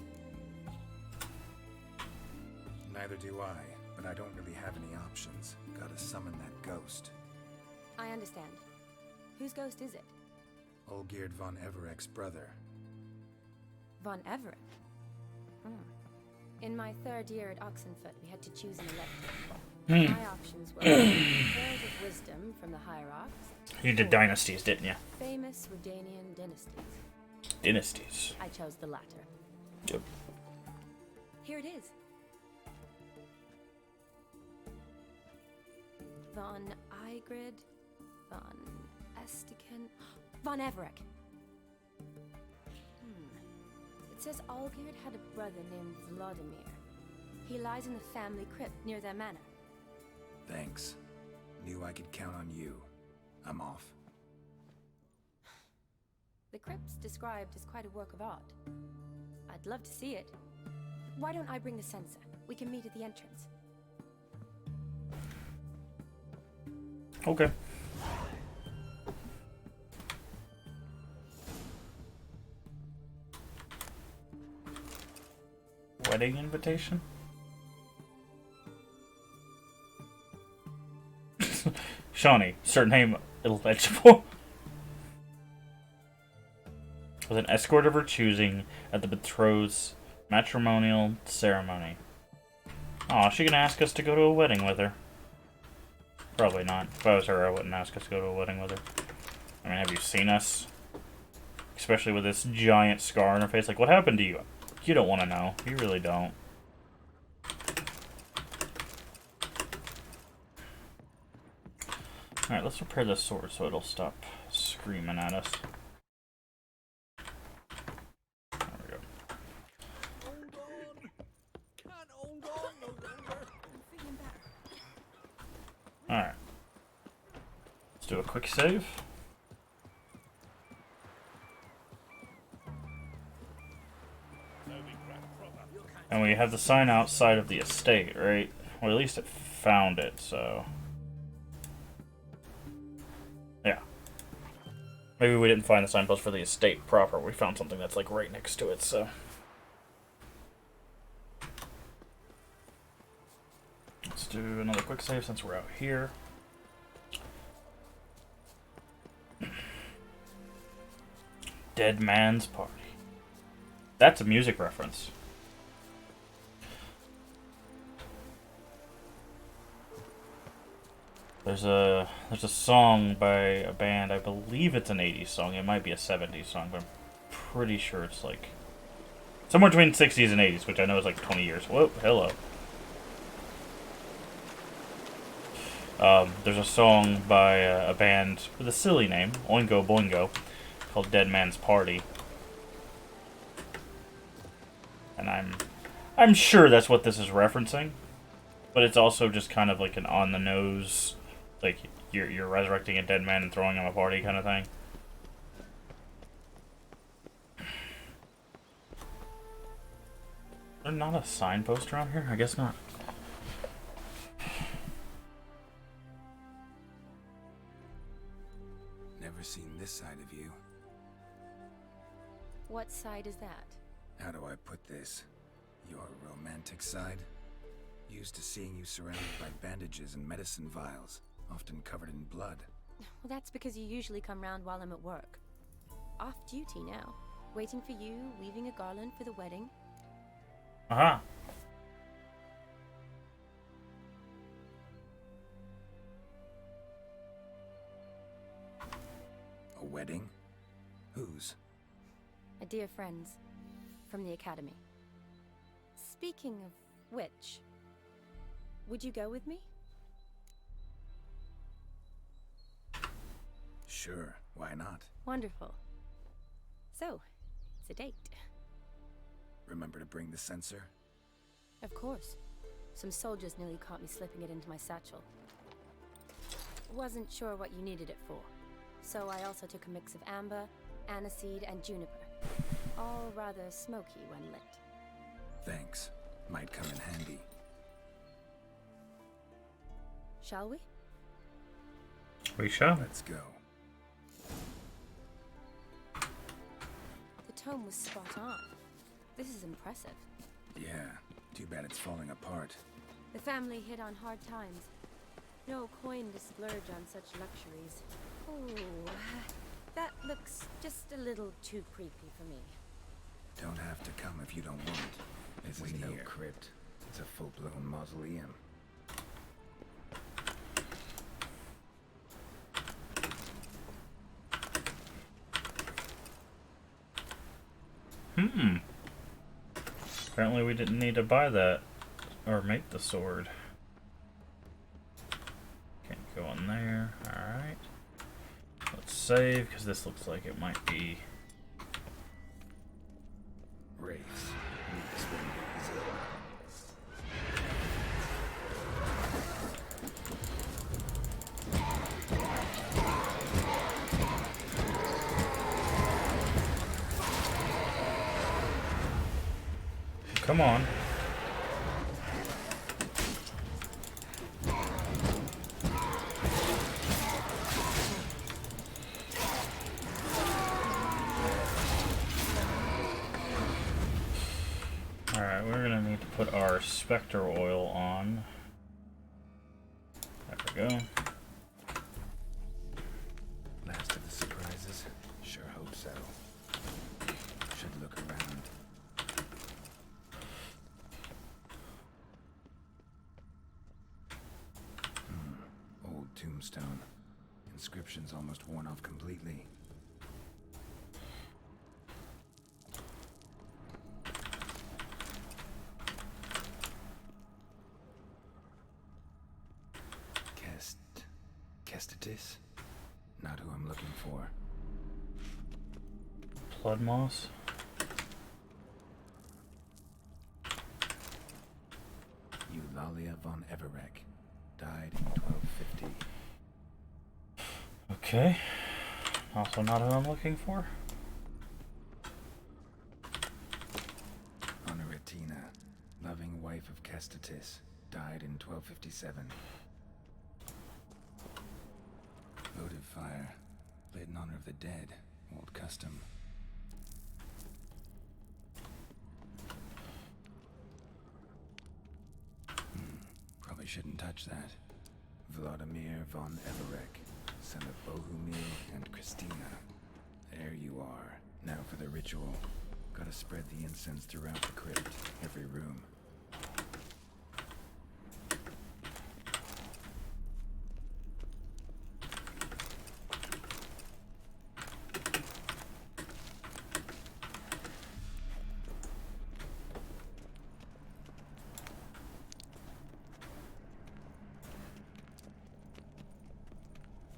Neither do I, but I don't really have any options. Gotta summon that ghost. I understand. Whose ghost is it? Olgierd von Everek's brother. Von Everett? In my third year at Oxenfoot, we had to choose an elective. My options were Pearls of Wisdom from the Hierarchs. You did dynasties, didn't you? Famous Redanian dynasties. Dynasties. I chose the latter. Yep. Here it is. Von Igrid, Von Estiken, Von Everek. It says Olgierd had a brother named Vladimir. He lies in the family crypt near their manor. Thanks. Knew I could count on you. I'm off. The crypt's described as quite a work of art. I'd love to see it. Why don't I bring the censer? We can meet at the entrance. Okay. Wedding invitation? Shawnee, surname illegible. With an escort of her choosing at the betrothed's matrimonial ceremony. Aw, is she gonna ask us to go to a wedding with her? Probably not. If I was her, I wouldn't ask us to go to a wedding with her. I mean, have you seen us? Especially with this giant scar on her face. Like, what happened to you? You don't want to know. You really don't. Alright, let's repair this sword so it'll stop screaming at us. There we go. Alright. Let's do a quick save. And we have the sign outside of the estate, right? Or at least it found it, so... Maybe we didn't find the signpost for the estate proper. We found something that's like right next to it, so. Let's do another quick save since we're out here. Dead Man's Party. That's a music reference. There's a song by a band, I believe it's an 80s song. It might be a 70s song, but I'm pretty sure it's like somewhere between 60s and 80s, which I know is like 20 years. Whoa, hello. There's a song by a band with a silly name, Oingo Boingo, called Dead Man's Party. And I'm sure that's what this is referencing, but it's also just kind of like an on the nose, like you're resurrecting a dead man and throwing him a party kind of thing. There's not a signpost around here? I guess not. Never seen this side of you. What side is that? How do I put this? Your romantic side? Used to seeing you surrounded by bandages and medicine vials, often covered in blood. Well, that's because you usually come round while I'm at work. Off duty now. Waiting for you, weaving a garland for the wedding. Uh-huh. A wedding? Whose? A dear friend's. From the academy. Speaking of which, would you go with me? Sure, why not? Wonderful. So, it's a date. Remember to bring the sensor? Of course. Some soldiers nearly caught me slipping it into my satchel. Wasn't sure what you needed it for, so I also took a mix of amber, aniseed, and juniper. All rather smoky when lit. Thanks. Might come in handy. Shall we? We shall. Let's go. The tome was spot on. This is impressive. Yeah, too bad it's falling apart. The family hit on hard times. No coin to splurge on such luxuries. Oh, that looks just a little too creepy for me. Don't have to come if you don't want. This is no crypt. It's a full-blown mausoleum. Apparently we didn't need to buy that or make the sword. Can't go in there. Alright. Let's save, because this looks like it might be... Wraiths. This wouldn't be easy. Come on. Alright, we're gonna need to put our Spectre oil on. There we go. Last of the surprises? Sure hope so. Should look around. Old tombstone. Inscription's almost worn off completely. Kestatis? Not who I'm looking for. Blood moss. Eulalia von Everek. Died in 1250. Okay. Also not who I'm looking for. Honoratina. Loving wife of Kestatis. Died in 1257. Votive fire. Lit in honor of the dead. Old custom. Probably shouldn't touch that. Vladimir von Everek, son of Bohumil and Christina. There you are. Now for the ritual. Gotta spread the incense throughout the crypt, every room.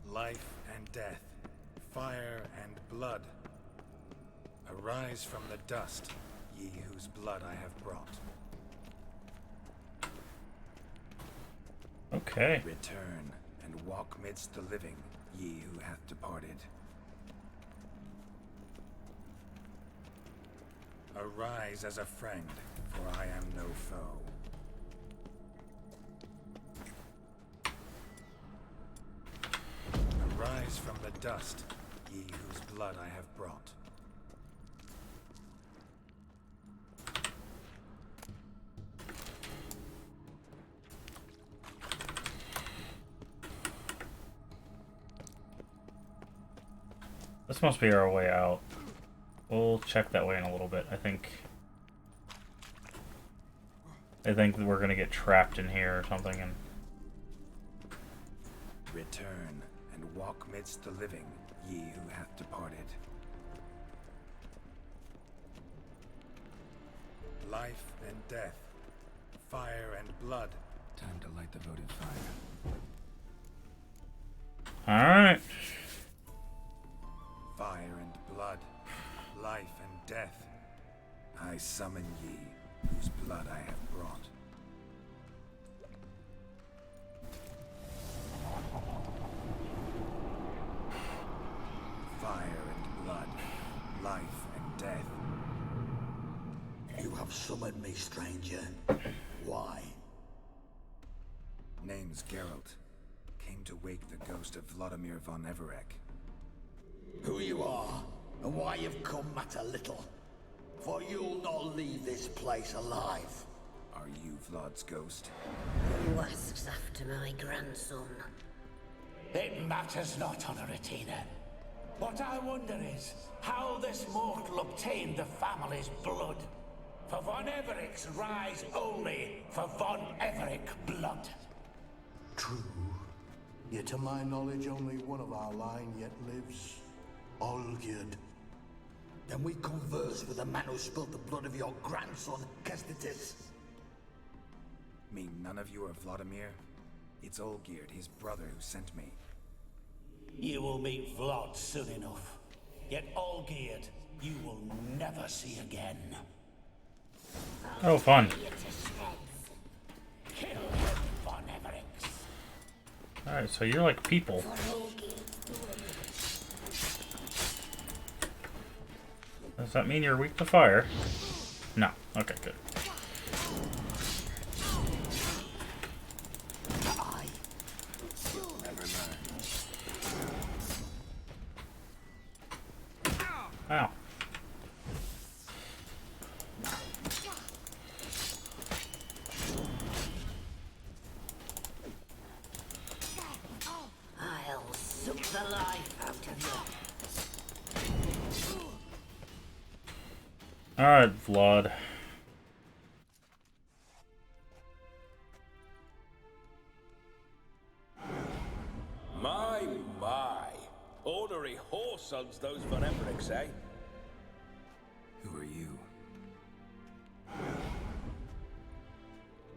Life and death, fire and blood. Arise from the dust, ye whose blood I have brought. Okay. Return and walk midst the living, ye who hath departed. Arise as a friend, for I am no foe. Arise from the dust, ye whose blood I have brought. This must be our way out. We'll check that way in a little bit. I think we're gonna get trapped in here or something. And Return and walk midst the living, ye who hath departed. Life and death, fire and blood. Time to light the votive fire. all right. Fire and blood, life and death. I summon ye, whose blood I have brought. Fire and blood, life and death. You have summoned me, stranger. Why? Name's Geralt. Came to wake the ghost of Vladimir von Everek. Who you are, and why you've come matter little. For you'll not leave this place alive. Are you Vlad's ghost? Who asks after my grandson? It matters not, Honoratina. What I wonder is how this mortal obtained the family's blood. For von Everek's rise only for von Everek blood. True. Yet to my knowledge, only one of our line yet lives. Olgierd. Then we converse with the man who spilled the blood of your grandson, Kestitis. Mean none of you are Vladimir? It's Olgierd, his brother, who sent me. You will meet Vlad soon enough. Yet Olgierd, you will never see again. Oh, fun. Kill him, von Everek. All right, so you're like people. Does that mean you're weak to fire? No. Okay, good. Ow. I'll suck the life out of you. Alright, Vlad. My. Ornery whoresons those von Evereks, eh? Who are you?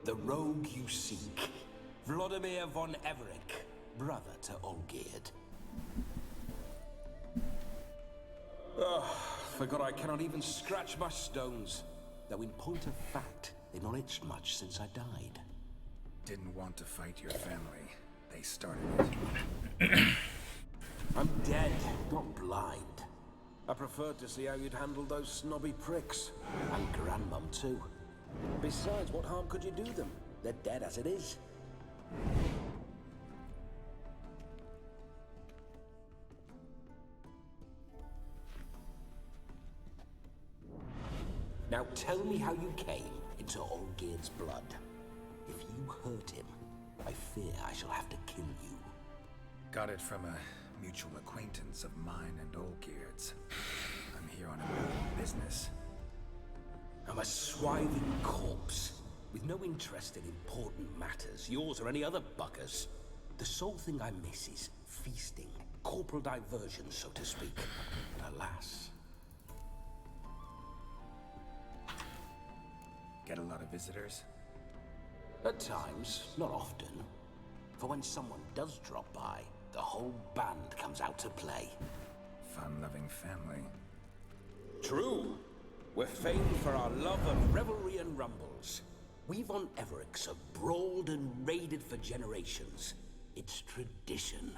The rogue you seek. Vladimir von Everek, brother to Olgierd. Forgot I cannot even scratch my stones. Though in point of fact, they've not itched much since I died. Didn't want to fight your family. They started it. I'm dead, not blind. I preferred to see how you'd handle those snobby pricks. And Grandmum, too. Besides, what harm could you do them? They're dead as it is. Now tell me how you came into Olgierd's blood. If you hurt him, I fear I shall have to kill you. Got it from a mutual acquaintance of mine and Olgierd's. I'm here on a business. I'm a swiving corpse, with no interest in important matters, yours or any other buggers. The sole thing I miss is feasting, corporal diversion, so to speak. But alas... Get a lot of visitors? At times, not often. For when someone does drop by, the whole band comes out to play. Fun-loving family. True. We're famed for our love of revelry and rumbles. We von Evericks have brawled and raided for generations. It's tradition.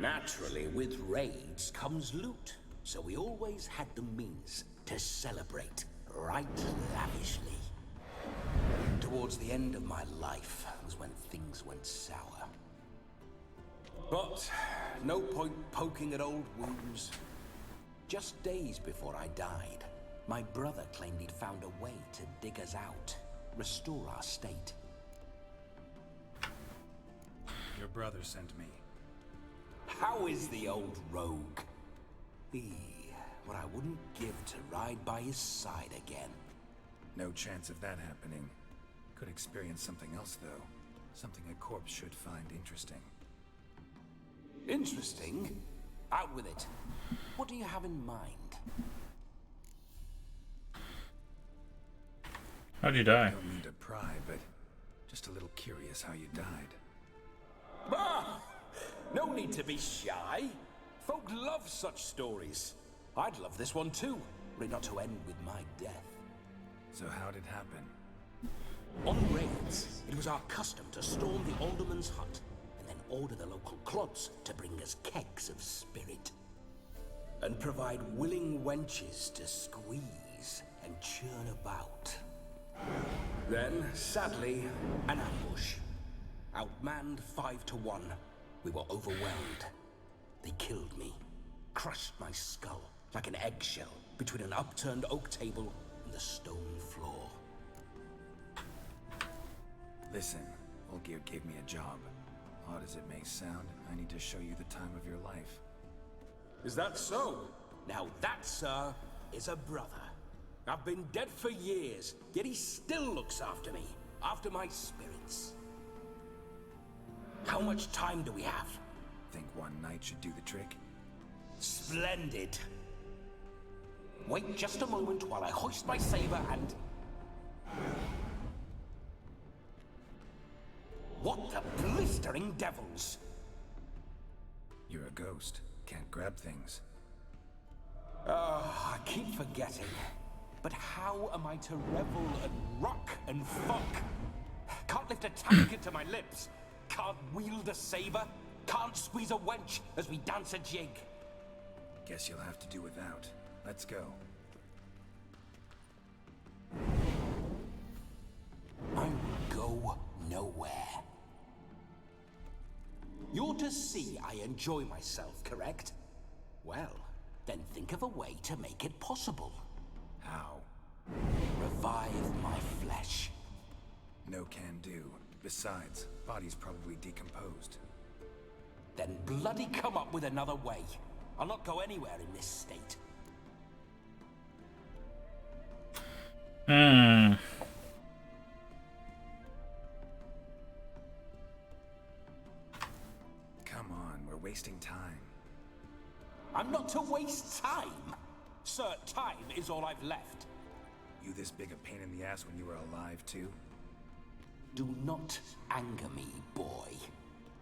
Naturally, with raids comes loot, so we always had the means to celebrate right lavishly. Towards the end of my life was when things went sour. But no point poking at old wounds. Just days before I died, my brother claimed he'd found a way to dig us out, restore our state. Your brother sent me. How is the old rogue? What I wouldn't give to ride by his side again. No chance of that happening. Could experience something else, though. Something a corpse should find interesting. Interesting? Out with it. What do you have in mind? How'd you die? I don't mean to pry, but just a little curious how you died. Ah! No need to be shy. Folk love such stories. I'd love this one too, were it not to end with my death. So how did it happen? On raids, it was our custom to storm the alderman's hut and then order the local clods to bring us kegs of spirit. And provide willing wenches to squeeze and churn about. Then, sadly, an ambush. Outmanned 5 to 1, we were overwhelmed. They killed me, crushed my skull like an eggshell between an upturned oak table and the stone floor. Listen, Olgierd gave me a job. Odd as it may sound, I need to show you the time of your life. Is that so? Now that, sir, is a brother. I've been dead for years, yet he still looks after me, after my spirits. How much time do we have? Think one night should do the trick? Splendid. Wait just a moment while I hoist my saber and... What the blistering devils? You're a ghost. Can't grab things. I keep forgetting. But how am I to revel and rock and fuck? Can't lift a tank into my lips. Can't wield a saber. Can't squeeze a wench as we dance a jig. Guess you'll have to do without. Let's go. I will go nowhere. You're to see I enjoy myself, correct? Well, then think of a way to make it possible. How? Revive my flesh. No can do. Besides, body's probably decomposed. Then bloody come up with another way. I'll not go anywhere in this state. Come on, we're wasting time. I'm not to waste time. Sir, time is all I've left. You this big a pain in the ass when you were alive, too? Do not anger me, boy.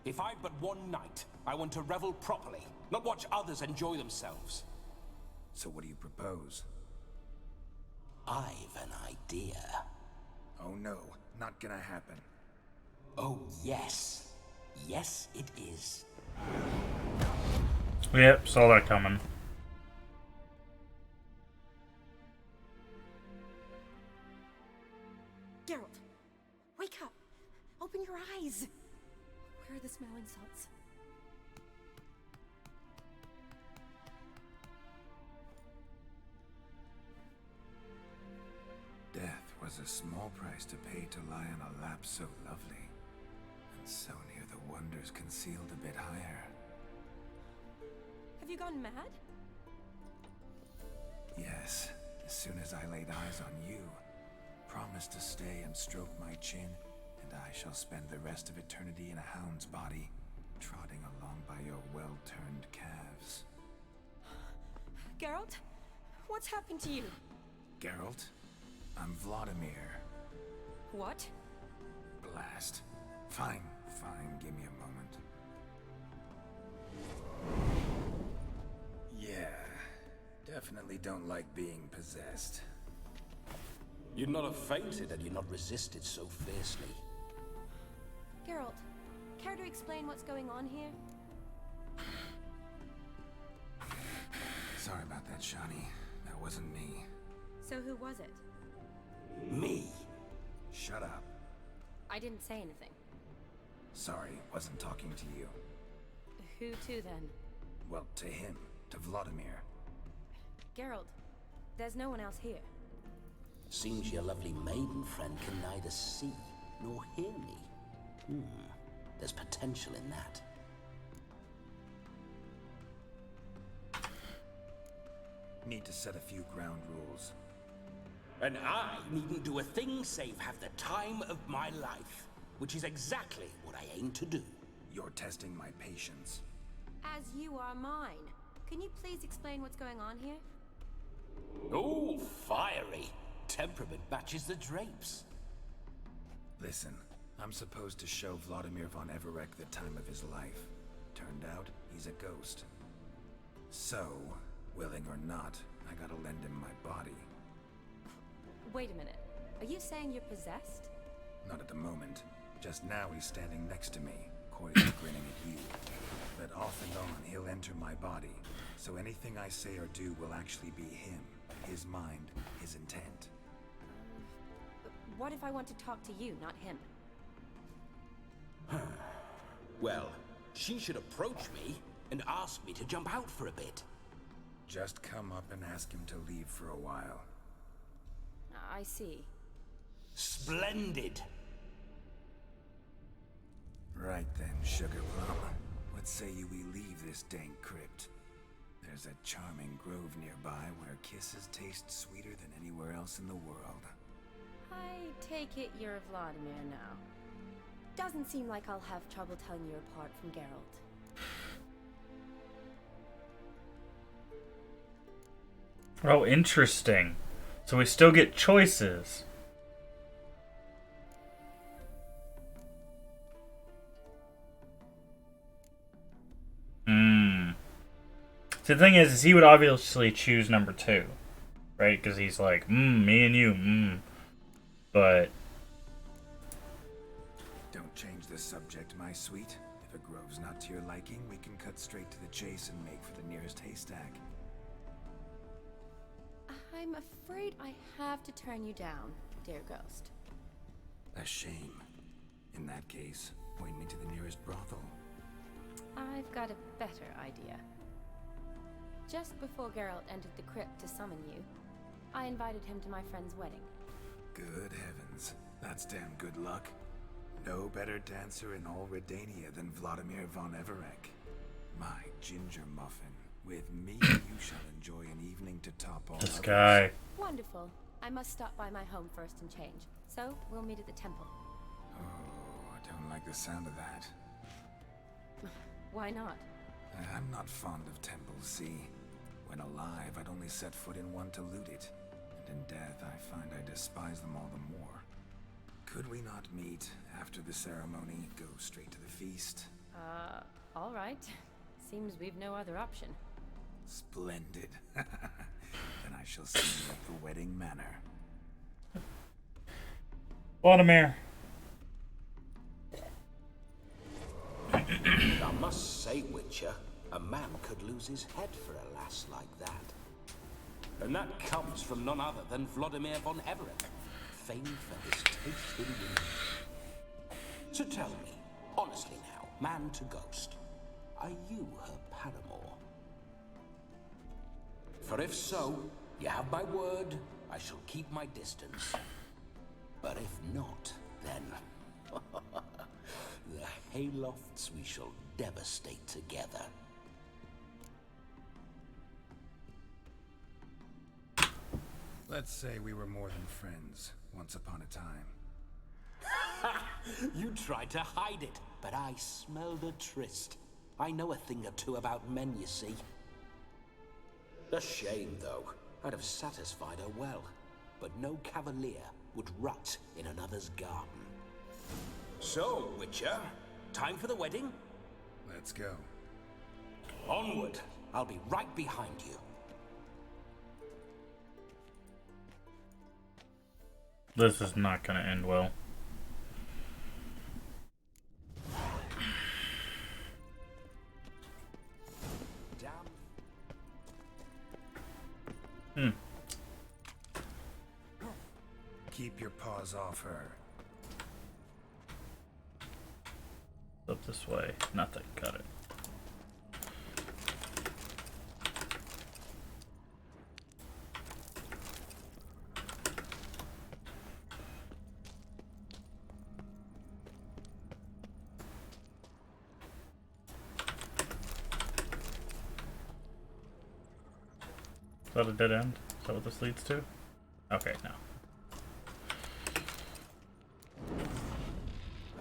If I've but one night, I want to revel properly, not watch others enjoy themselves. So what do you propose? I've an idea. Oh no, not gonna happen. Oh yes. Yes, it is. Yep, saw that coming. Geralt, wake up. Open your eyes. Where are the smelling salts? 'Twas a small price to pay to lie on a lap so lovely, and so near the wonders concealed a bit higher. Have you gone mad? Yes, as soon as I laid eyes on you, promised to stay and stroke my chin, and I shall spend the rest of eternity in a hound's body, trotting along by your well-turned calves. Geralt? What's happened to you? Geralt? I'm Vladimir. What? Blast. Fine, give me a moment. Yeah, definitely don't like being possessed. You'd not have fainted had you not resisted so fiercely. Geralt, care to explain what's going on here? Sorry about that, Shani. That wasn't me. So who was it? Me? Shut up. I didn't say anything. Sorry, wasn't talking to you. Who to then? Well, to him. To Vladimir. Geralt, there's no one else here. Seems your lovely maiden friend can neither see nor hear me. There's potential in that. Need to set a few ground rules. And I needn't do a thing save have the time of my life, which is exactly what I aim to do. You're testing my patience. As you are mine. Can you please explain what's going on here? Oh, fiery. Temperament matches the drapes. Listen, I'm supposed to show Vladimir von Everec the time of his life. Turned out, he's a ghost. So, willing or not, I gotta lend him my body. Wait a minute. Are you saying you're possessed? Not at the moment. Just now he's standing next to me, coyly grinning at you. But off and on, he'll enter my body. So anything I say or do will actually be him. His mind, his intent. What if I want to talk to you, not him? Well, she should approach me and ask me to jump out for a bit. Just come up and ask him to leave for a while. I see. Splendid! Right then, Sugar Plum. What say we leave this dank crypt? There's a charming grove nearby where kisses taste sweeter than anywhere else in the world. I take it you're Vladimir now. Doesn't seem like I'll have trouble telling you apart from Geralt. Oh, interesting. So we still get choices. So the thing is he would obviously choose number 2. Right? Because he's like, me and you, But... Don't change the subject, my sweet. If a grove's not to your liking, we can cut straight to the chase and make for the nearest haystack. I'm afraid I have to turn you down, dear ghost. A shame. In that case, point me to the nearest brothel. I've got a better idea. Just before Geralt entered the crypt to summon you, I invited him to my friend's wedding. Good heavens. That's damn good luck. No better dancer in all Redania than Vladimir von Everec. My ginger muffin. With me, you shall enjoy an evening to top all This others. guy. Wonderful. I must stop by my home first and change. So, we'll meet at the temple. Oh, I don't like the sound of that. Why not? I'm not fond of temples, see? When alive, I'd only set foot in one to loot it. And in death, I find I despise them all the more. Could we not meet after the ceremony, go straight to the feast? All right. Seems we've no other option. Splendid. Then I shall see you at the wedding manor. Vladimir. I must say, Witcher, a man could lose his head for a lass like that. And that comes from none other than Vladimir von Everec, famed for his taste in women. So tell me, honestly now, man to ghost, are you her paramour? For if so, you have my word, I shall keep my distance. But if not, then the Haylofts we shall devastate together. Let's say we were more than friends once upon a time. You tried to hide it, but I smelled a tryst. I know a thing or two about men, you see. A shame, though. I'd have satisfied her well. But no cavalier would rot in another's garden. So, Witcher, time for the wedding? Let's go. Onward. I'll be right behind you. This is not going to end well. Keep your paws off her. Up this way. Nothing. Got it. Is that a dead end? Is that what this leads to? Okay, no.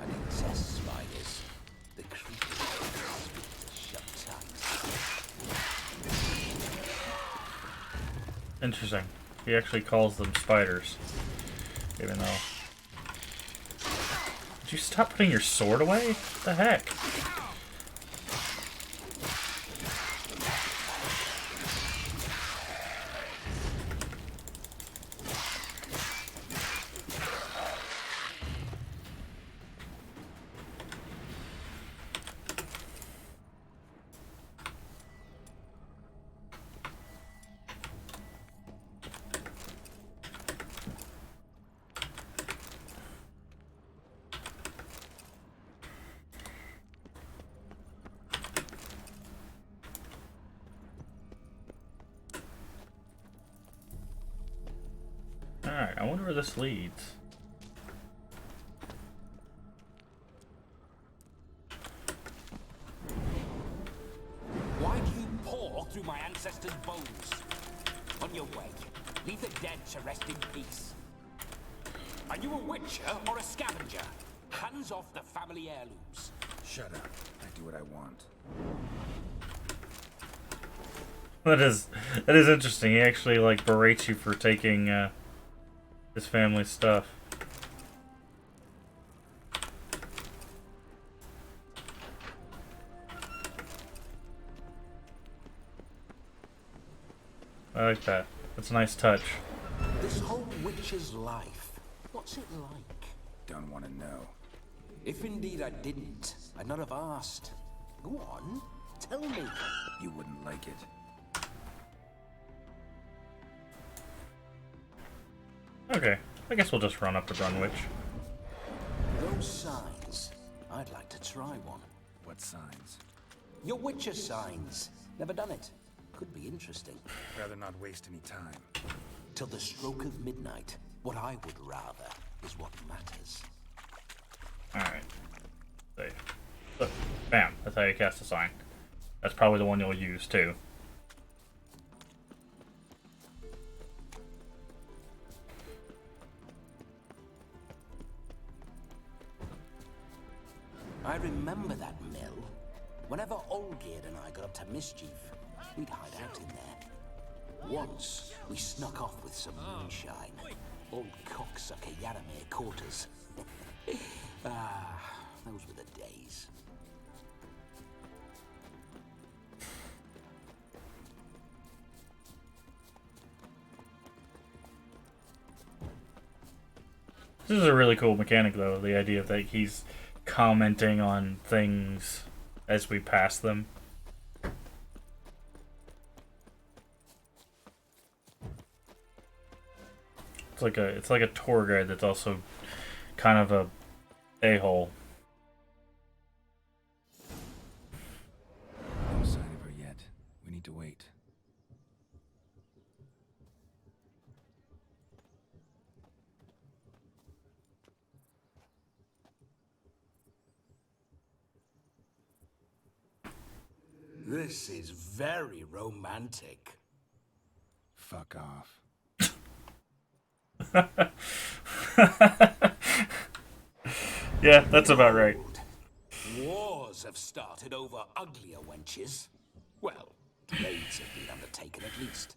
I detest spiders. The creatures shut tight. Interesting. He actually calls them spiders. Even though... Did you stop putting your sword away? What the heck? Alright, I wonder where this leads. Why do you pour through my ancestors' bones? On your way, leave the dead to rest in peace. Are you a witcher or a scavenger? Hands off the family heirlooms. Shut up. I do what I want. That is interesting. He actually like berates you for taking his family's stuff. I like that. That's a nice touch. This whole witcher's life, what's it like? Don't want to know. If indeed I didn't, I'd not have asked. Go on, tell me. You wouldn't like it. Okay, I guess we'll just run up to Brunwich. Those signs, I'd like to try one. What signs? Your witcher signs. Never done it. Could be interesting. Rather not waste any time. Till the stroke of midnight, what I would rather is what matters. Alright. See. Look, bam, that's how you cast a sign. That's probably the one you'll use too. I remember that mill. Whenever Olgierd and I got up to mischief, we'd hide out in there. Once, we snuck off with some moonshine. Old cocksucker Yaramir caught us. Those were the days. This is a really cool mechanic though, the idea that he's commenting on things as we pass them. It's like a tour guide that's also kind of a-hole. No sign of her yet. We need to wait. This is very romantic. Fuck off. Yeah, that's about right. Wars have started over uglier wenches. Well, raids have been undertaken at least.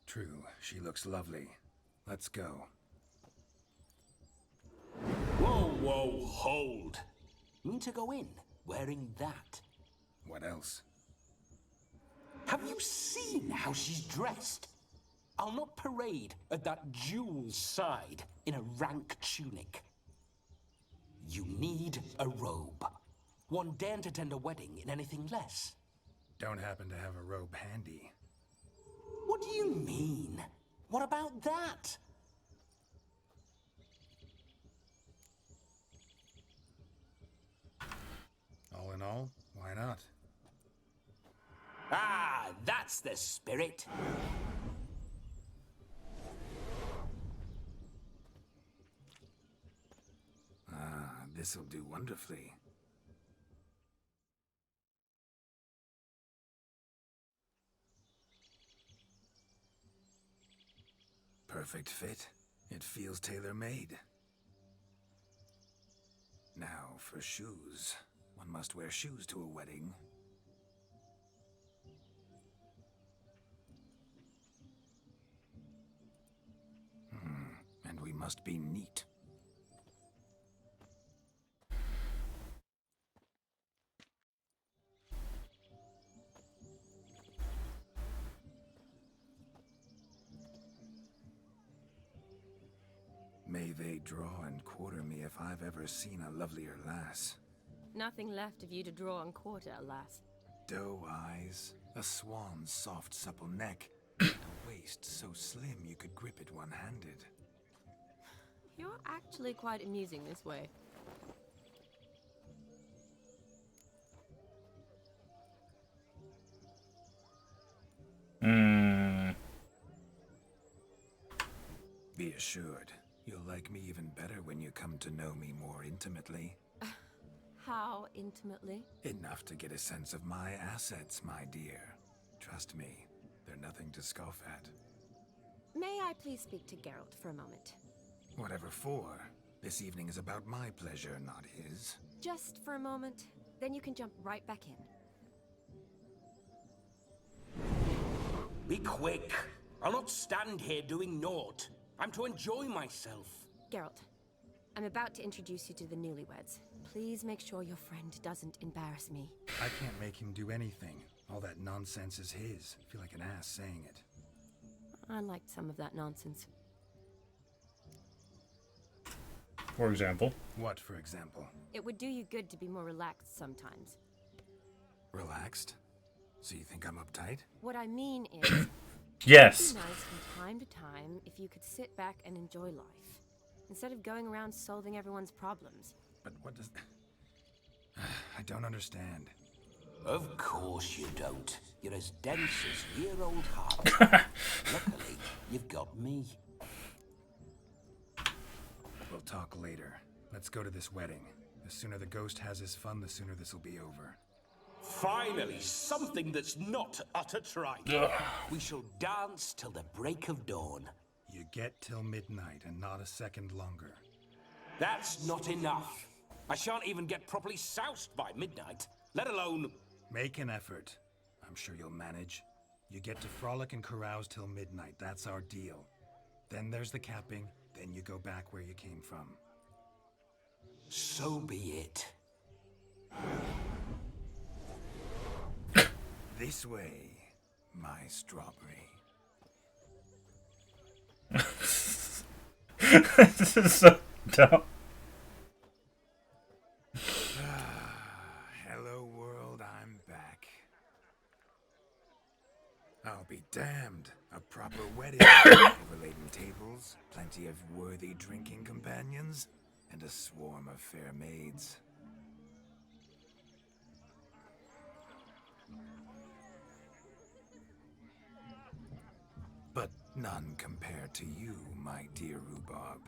True, she looks lovely. Let's go. Whoa, whoa, hold. Mean to go in wearing that? What else? Have you seen how she's dressed? I'll not parade at that jewel's side in a rank tunic. You need a robe. One daren't attend a wedding in anything less. Don't happen to have a robe handy. What do you mean? What about that? All in all, why not? Ah, that's the spirit. Ah, this'll do wonderfully. Perfect fit. It feels tailor-made. Now for shoes. One must wear shoes to a wedding. And we must be neat. May they draw and quarter me if I've ever seen a lovelier lass. Nothing left of you to draw and quarter, alas. Doe eyes, a swan's soft supple neck, and a waist so slim you could grip it one-handed. You're actually quite amusing this way. Be assured, you'll like me even better when you come to know me more intimately. How intimately? Enough to get a sense of my assets, my dear. Trust me, they're nothing to scoff at. May I please speak to Geralt for a moment? Whatever for. This evening is about my pleasure, not his. Just for a moment, then you can jump right back in. Be quick. I'll not stand here doing naught. I'm to enjoy myself. Geralt, I'm about to introduce you to the newlyweds. Please make sure your friend doesn't embarrass me. I can't make him do anything. All that nonsense is his. I feel like an ass saying it. I liked some of that nonsense. For example? What, for example? It would do you good to be more relaxed sometimes. Relaxed? So you think I'm uptight? What I mean is... Yes. It'd be nice from time to time if you could sit back and enjoy life, instead of going around solving everyone's problems. But what does... I don't understand. Of course you don't. You're as dense as year-old heart. Luckily, you've got me. We'll talk later. Let's go to this wedding. The sooner the ghost has his fun, the sooner this'll be over. Finally, something that's not utter tripe. We shall dance till the break of dawn. You get till midnight and not a second longer. That's not enough. I shan't even get properly soused by midnight, let alone... Make an effort. I'm sure you'll manage. You get to frolic and carouse till midnight. That's our deal. Then there's the capping. Then you go back where you came from. So be it. This way, my strawberry. This is so dumb. Hello world, I'm back. I'll be damned. A proper wedding. Overladen tables, plenty of worthy drinking companions, and a swarm of fair maids. But none compared to you, my dear rhubarb.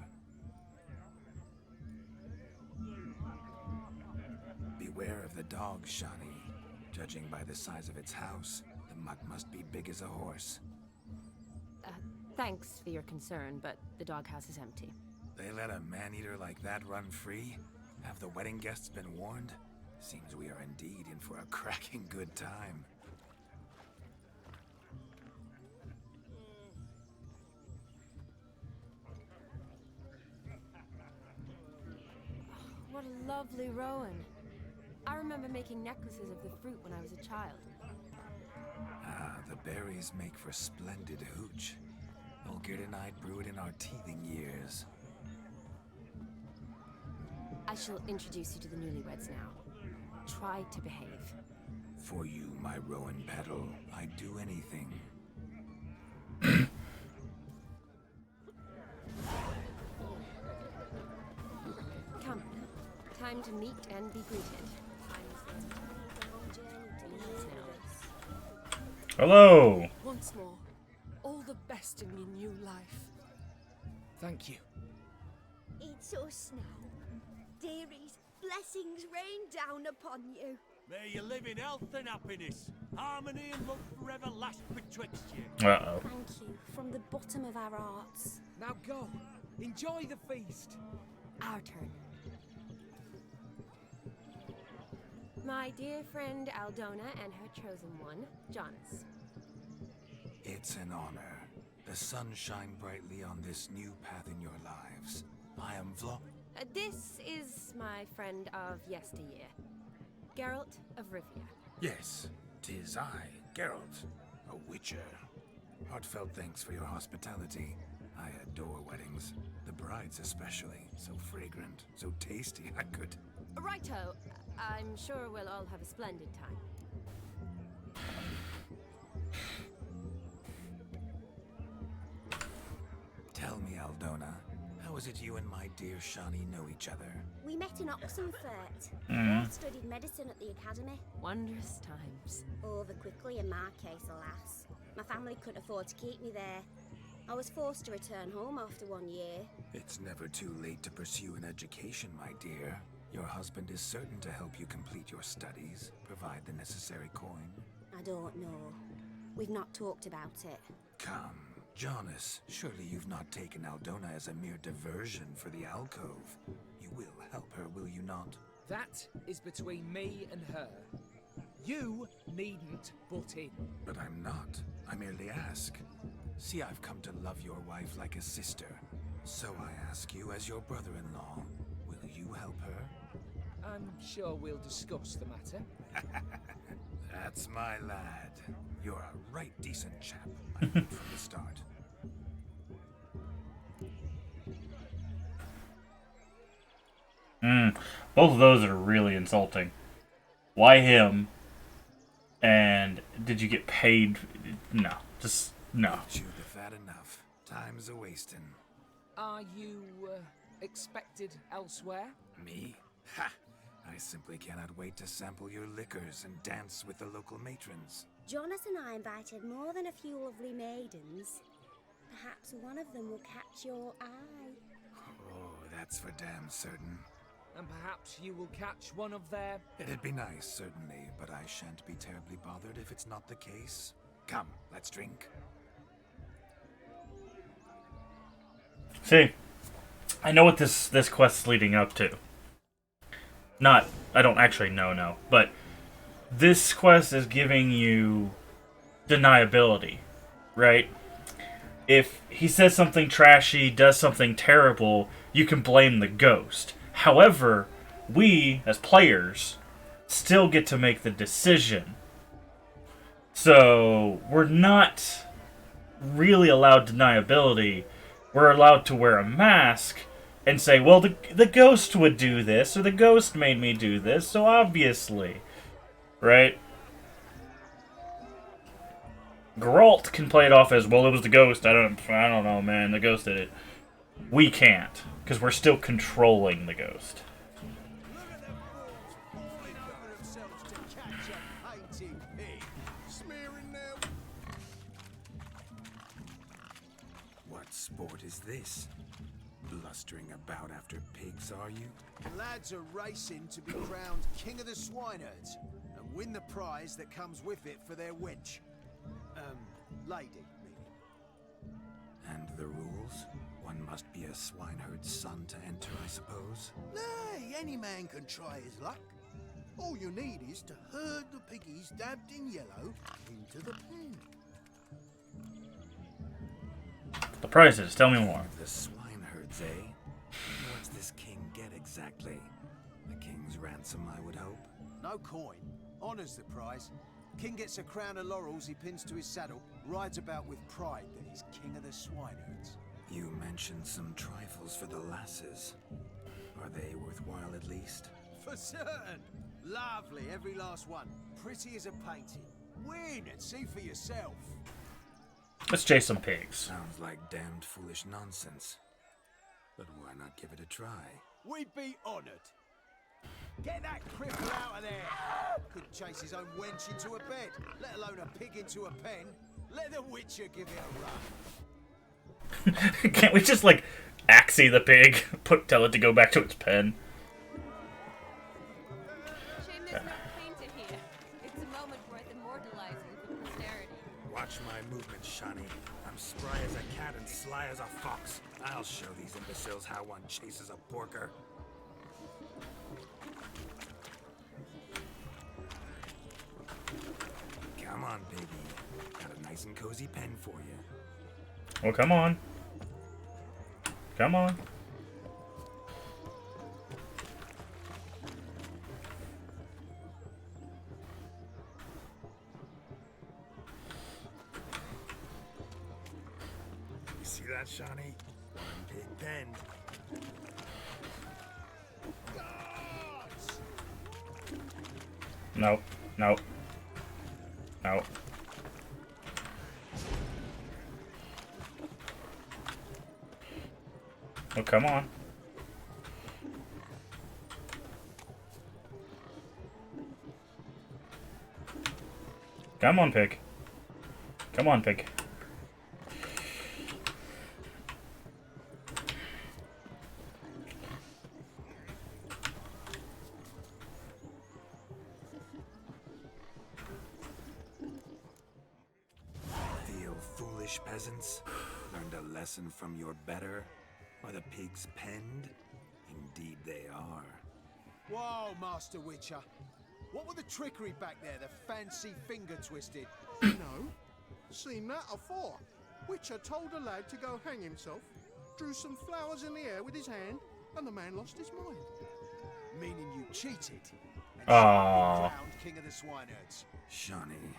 Beware of the dog, Shani. Judging by the size of its house, the mutt must be big as a horse. Thanks for your concern, but the doghouse is empty. They let a man-eater like that run free? Have the wedding guests been warned? Seems we are indeed in for a cracking good time. What a lovely rowan. I remember making necklaces of the fruit when I was a child. Ah, the berries make for splendid hooch. Olgerd and I brewed in our teething years. I shall introduce you to the newlyweds now. Try to behave. For you, my rowan petal, I'd do anything. Come. Time to meet and be greeted. Hello. Once more, all the best in your new life. Thank you. It's us now. Dearies, blessings rain down upon you. May you live in health and happiness. Harmony and love forever last betwixt you. Uh-oh. Thank you from the bottom of our hearts. Now go. Enjoy the feast. Our turn. My dear friend Aldona and her chosen one, Jonas. It's an honor. The sun shine brightly on this new path in your lives. I am This is my friend of yesteryear, Geralt of Rivia. Yes, 'tis I, Geralt, a witcher. Heartfelt thanks for your hospitality. I adore weddings. The brides especially. So fragrant, so tasty, I could... Righto. I'm sure we'll all have a splendid time. Tell me, Aldona, how is it you and my dear Shani know each other? We met in Oxenfurt. Both studied medicine at the academy. Wondrous times. Over quickly in my case, alas. My family couldn't afford to keep me there. I was forced to return home after 1 year. It's never too late to pursue an education, my dear. Your husband is certain to help you complete your studies, provide the necessary coin. I don't know. We've not talked about it. Come, Jonas, surely you've not taken Aldona as a mere diversion for the alcove. You will help her, will you not? That is between me and her. You needn't butt in. But I'm not. I merely ask. See, I've come to love your wife like a sister. So I ask you as your brother-in-law, will you help her? I'm sure we'll discuss the matter. That's my lad. You're a right decent chap. I knew from the start. Both of those are really insulting. Why him? And did you get paid? No. Just, no. Chewed the fat enough. Time's a-wasting. Are you, expected elsewhere? Me? Ha! I simply cannot wait to sample your liquors and dance with the local matrons. Jonas and I invited more than a few lovely maidens. Perhaps one of them will catch your eye. Oh, that's for damn certain. And perhaps you will catch one of their... It'd be nice, certainly, but I shan't be terribly bothered if it's not the case. Come, let's drink. See, I know what this quest's leading up to. Not, I don't actually know, no, but this quest is giving you deniability, right? If he says something trashy, does something terrible, you can blame the ghost. However, we, as players, still get to make the decision. So, we're not really allowed deniability. We're allowed to wear a mask and say, well, the ghost would do this, or the ghost made me do this, so obviously. Right? Geralt can play it off as, well, it was the ghost. I don't know, man. The ghost did it. We can't, because we're still controlling the ghost. What sport is this? Blustering about after pigs, are you? Lads are racing to be crowned King of the Swineherds, and win the prize that comes with it for their wench. Lady, meaning. And the rules? One must be a swineherd's son to enter, I suppose? Nay, any man can try his luck. All you need is to herd the piggies dabbed in yellow into the pen. The prizes, tell me more. The swineherds, eh? What's this king get exactly? The king's ransom, I would hope. No coin. Honours the prize. King gets a crown of laurels he pins to his saddle, rides about with pride that he's king of the swineherds. You mentioned some trifles for the lasses. Are they worthwhile at least? For certain. Lovely, every last one. Pretty as a painting. Win and see for yourself. Let's chase some pigs. Sounds like damned foolish nonsense. But why not give it a try? We'd be honoured. Get that cripple out of there! Couldn't chase his own wench into a bed, let alone a pig into a pen. Let the Witcher give it a run. Can't we just, like, axie the pig? Tell it to go back to its pen. Shame there's no painter here. It's a moment worth immortalizing for posterity. Watch my movements, Shani. I'm spry as a cat and sly as a fox. I'll show these imbeciles how one chases a porker. Come on, baby. Got a nice and cozy pen for you. Well, come on. Come on. You see that, Shani? One big pen. Nope. Nope. Nope. Oh, come on. Come on, pig. Come on, pig. Peasants, learned a lesson from your better? Are the pigs penned? Indeed they are. Whoa, Master Witcher. What were the trickery back there, the fancy finger twisted? No, seen that afore. Witcher told a lad to go hang himself, drew some flowers in the air with his hand, and the man lost his mind. Meaning you cheated and crowned king of the swineherds. Shani,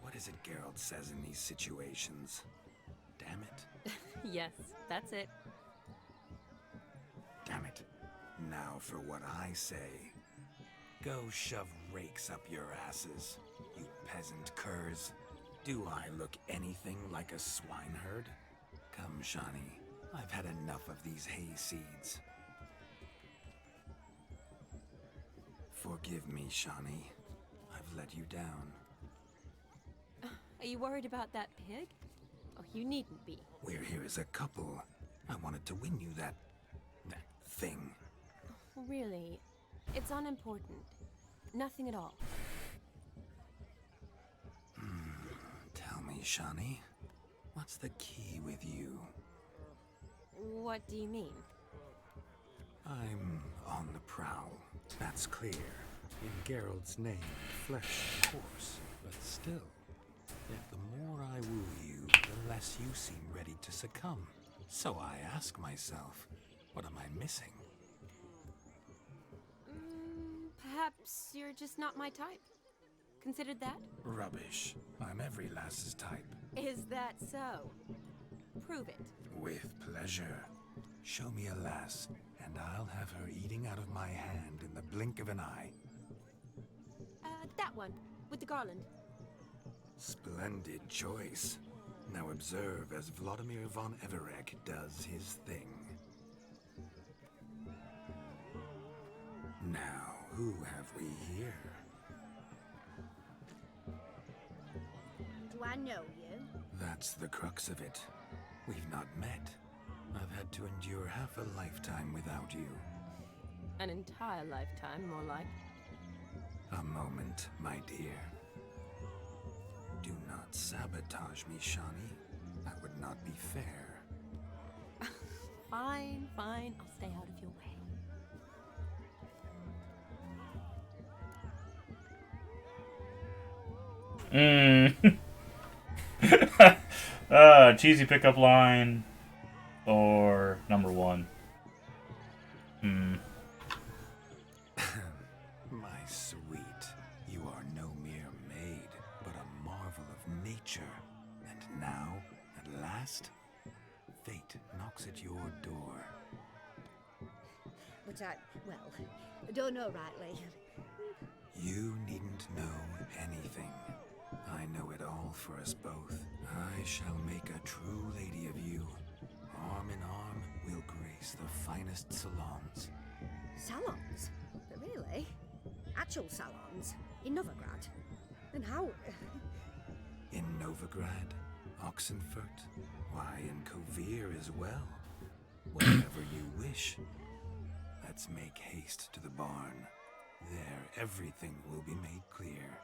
what is it Geralt says in these situations? Damn it. Yes, that's it. Damn it. Now for what I say. Go shove rakes up your asses, you peasant curs. Do I look anything like a swineherd? Come, Shani. I've had enough of these hayseeds. Forgive me, Shani. I've let you down. Are you worried about that pig? Oh, you needn't be. We're here as a couple. I wanted to win you that thing. Really? It's unimportant. Nothing at all. Tell me, Shani, what's the key with you? What do you mean? I'm on the prowl. That's clear. In Geralt's name, flesh, of course, but still. Yet the more I woo you, the less you seem ready to succumb. So I ask myself, what am I missing? Perhaps you're just not my type. Considered that? Rubbish. I'm every lass's type. Is that so? Prove it. With pleasure. Show me a lass, and I'll have her eating out of my hand in the blink of an eye. That one, with the garland. Splendid choice. Now observe as Vladimir von Everek does his thing. Now, who have we here? Do I know you? That's the crux of it. We've not met. I've had to endure half a lifetime without you. An entire lifetime, more like. A moment, my dear. Do not sabotage me, Shawnee. That would not be fair. Fine, fine. I'll stay out of your way. Cheesy pickup line or number one. My sweet, you are no mere maid, but a marvel of nature. And now, at last, fate knocks at your door. But I don't know rightly. You needn't know anything. I know it all for us both. I shall make a true lady of you. Arm in arm, we'll grace the finest salons. Salons? But really? Actual salons? In Novigrad? And how? In Novigrad, Oxenfurt, why, in Kovir as well. Whatever you wish. Let's make haste to the barn. There, everything will be made clear.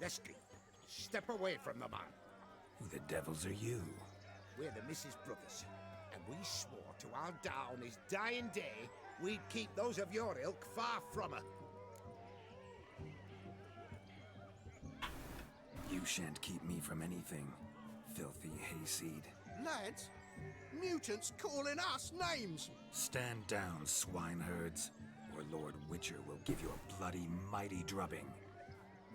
Lesky, step away from the man. Who the devils are you? We're the Mrs. Brothers, and we swore to our Da on his dying day we'd keep those of your ilk far from her. You shan't keep me from anything, filthy hayseed. Lads, mutants calling us names. Stand down, swineherds, or Lord Witcher will give you a bloody mighty drubbing.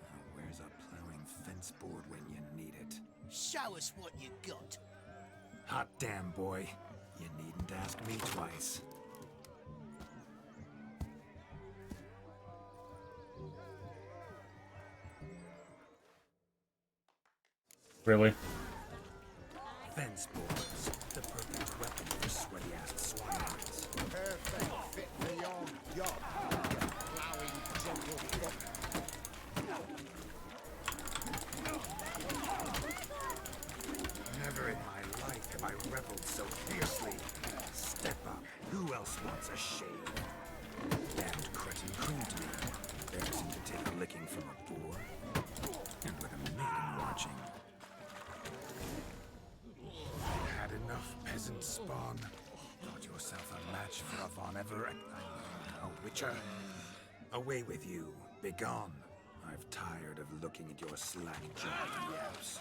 Now, where's a plowing fence board when you need it? Show us what you got. Hot damn, boy. You needn't ask me twice. Really? Fence boards, the perfect weapon for sweaty-ass swineherds. Perfect fit for your job, you plowing gentlefolk. Never in my life have I reveled so fiercely. Step up. Who else wants a shave? Damned cretin creamed me. Better seem to take a licking from a boar. And with a maiden watching. Had enough, peasant spawn. Thought yourself a match for a Von Everett. A Witcher. Away with you. Begone. I've tired of looking at your slack-jawed yaps.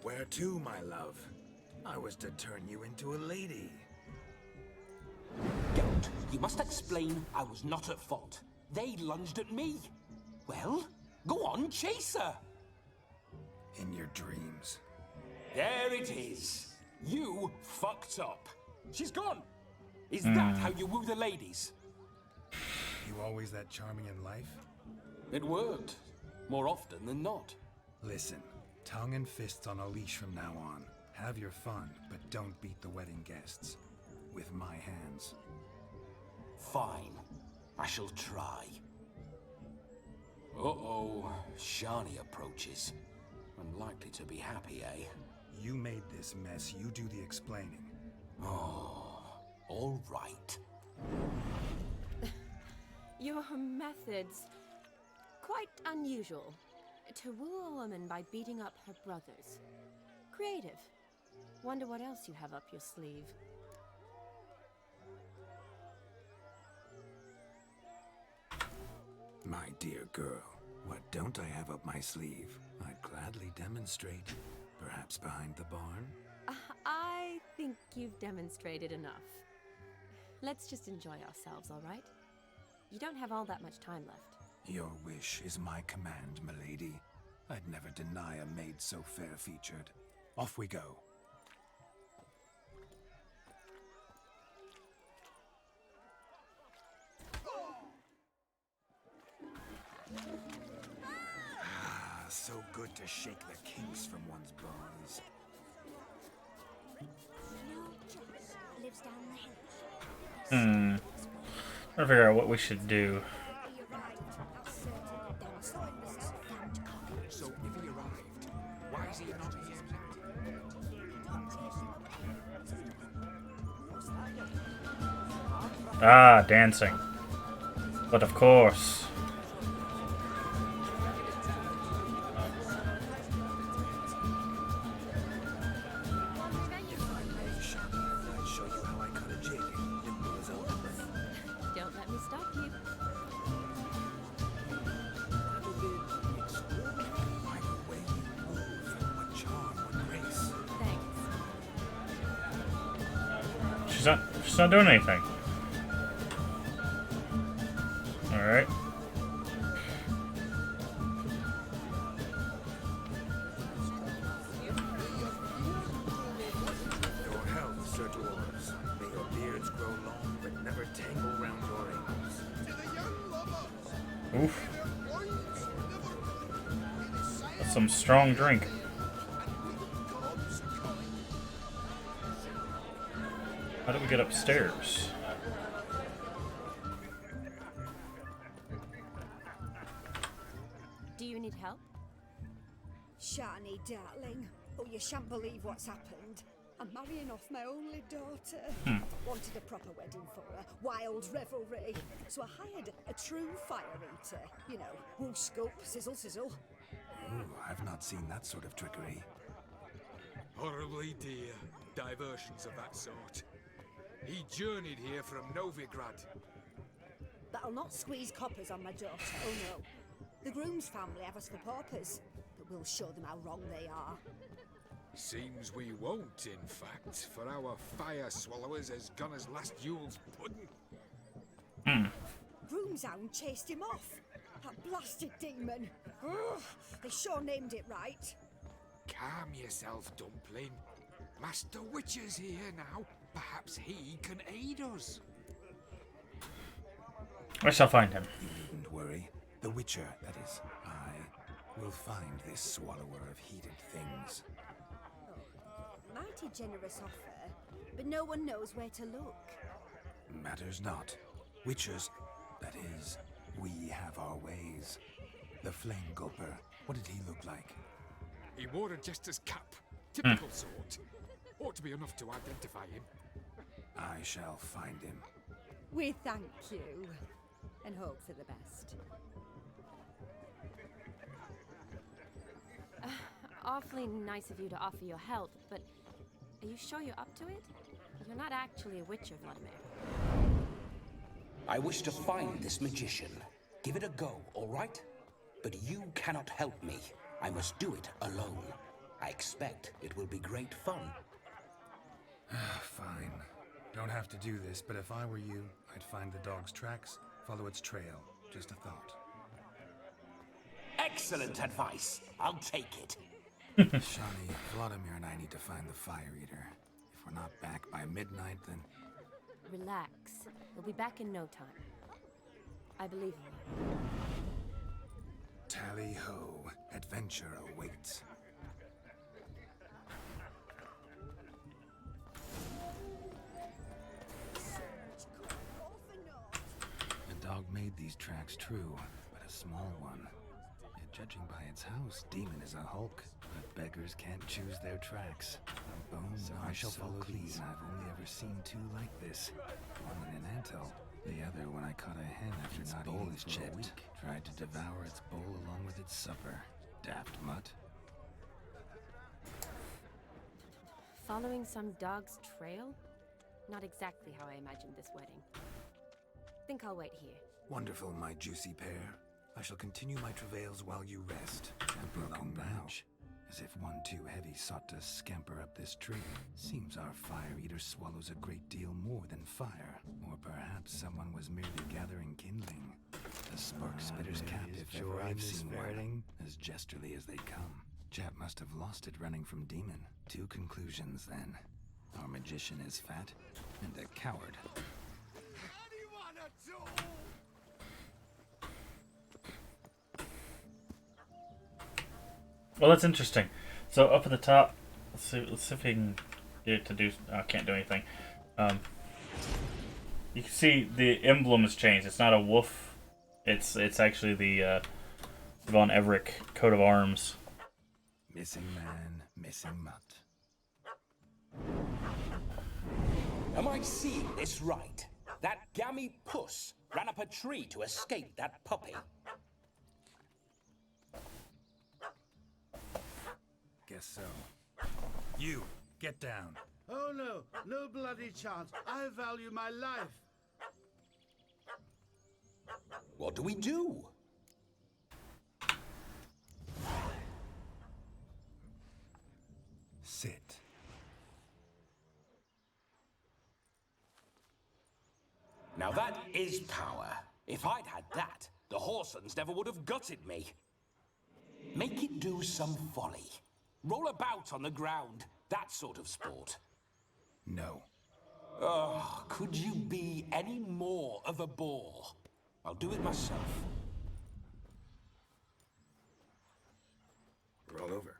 Where to, my love? I was to turn you into a lady. Don't. You must explain I was not at fault. They lunged at me. Well, go on, chase her. In your dreams. There it is. You fucked up. She's gone. Is that how you woo the ladies? You always that charming in life? It worked. More often than not. Listen, tongue and fists on a leash from now on. Have your fun, but don't beat the wedding guests. With my hands. Fine. I shall try. Uh-oh. Shani approaches. Unlikely to be happy, eh? You made this mess. You do the explaining. Oh, all right. Your methods, quite unusual. To woo a woman by beating up her brothers. Creative. Wonder what else you have up your sleeve. My dear girl, what don't I have up my sleeve? I'd gladly demonstrate. Perhaps behind the barn? I think you've demonstrated enough. Let's just enjoy ourselves, all right? You don't have all that much time left. Your wish is my command, milady. I'd never deny a maid so fair-featured. Off we go. Ah, so good to shake the kinks from one's bones. Lives down the hill. Trying to figure out what we should do. So if he arrived, why is he not here? Ah, dancing. But of course. Don't let me stop you. She's not doing anything. Alright. Your health, Sir Dwarves. May your beards grow long, but never tangle round your ankles. Oof. That's some strong drink. How do we get upstairs? Do you need help? Shani, darling. Oh, you shan't believe what's happened. I'm marrying off my only daughter. Wanted a proper wedding for her, wild revelry. So I hired a true fire eater. You know, woo scoop, sizzle, sizzle. Ooh, I've not seen that sort of trickery. Horribly dear diversions of that sort. He journeyed here from Novigrad. That'll not squeeze coppers on my daughter, oh no. The groom's family have us for paupers, but we'll show them how wrong they are. Seems we won't, in fact, for our fire swallowers has gone as last Yule's pudding. Groom's hound chased him off. That blasted demon. Ugh, they sure named it right. Calm yourself, Dumpling. Master Witcher's here now. Perhaps he can aid us. I shall find him. You needn't worry. The Witcher, that is, I will find this swallower of heated things. Mighty generous offer, but no one knows where to look. Matters not. Witchers, that is, we have our ways. The Flame Gulper, what did he look like? He wore a jester's cap. Typical sort. Ought to be enough to identify him. I shall find him. We thank you, and hope for the best. Awfully nice of you to offer your help, but are you sure you're up to it? You're not actually a witcher, Vladimir. I wish to find this magician. Give it a go, all right? But you cannot help me. I must do it alone. I expect it will be great fun. Fine. Don't have to do this, but if I were you, I'd find the dog's tracks, follow its trail. Just a thought. Excellent advice. I'll take it. Shani, Vladimir and I need to find the Fire Eater. If we're not back by midnight, then... Relax. We'll be back in no time. I believe in you. Tally-ho. Adventure awaits. The dog made these tracks true, but a small one. Yet judging by its house, Demon is a hulk. But beggars can't choose their tracks. A bone so I shall follow these. I've only ever seen two like this. One in an anthill. The other when I caught a hen after its not eating for a week. Tried to devour its bowl along with its supper. Daft mutt. Following some dog's trail? Not exactly how I imagined this wedding. Think I'll wait here. Wonderful, my juicy pair. I shall continue my travails while you rest. A broken branch. As if one too heavy sought to scamper up this tree. Seems our Fire Eater swallows a great deal more than fire. Or perhaps someone was merely gathering kindling. The spark spitter's cap, if ever I've seen one, as jesterly as they come. Chap must have lost it running from Demon. Two conclusions, then. Our magician is fat, and a coward. Well, that's interesting. So up at the top, let's see if we can get it to do. Can't do anything. You can see the emblem has changed. It's not a wolf. It's actually the Von Everett coat of arms. Missing man, missing mutt. Am I seeing this right? That gammy puss ran up a tree to escape that puppy. Guess so. You, get down. Oh no, no bloody chance. I value my life. What do we do? Sit. Now that is power. If I'd had that, the Horsons never would have gutted me. Make it do some folly. Roll about on the ground. That sort of sport. No. Oh, could you be any more of a bore? I'll do it myself. Roll over.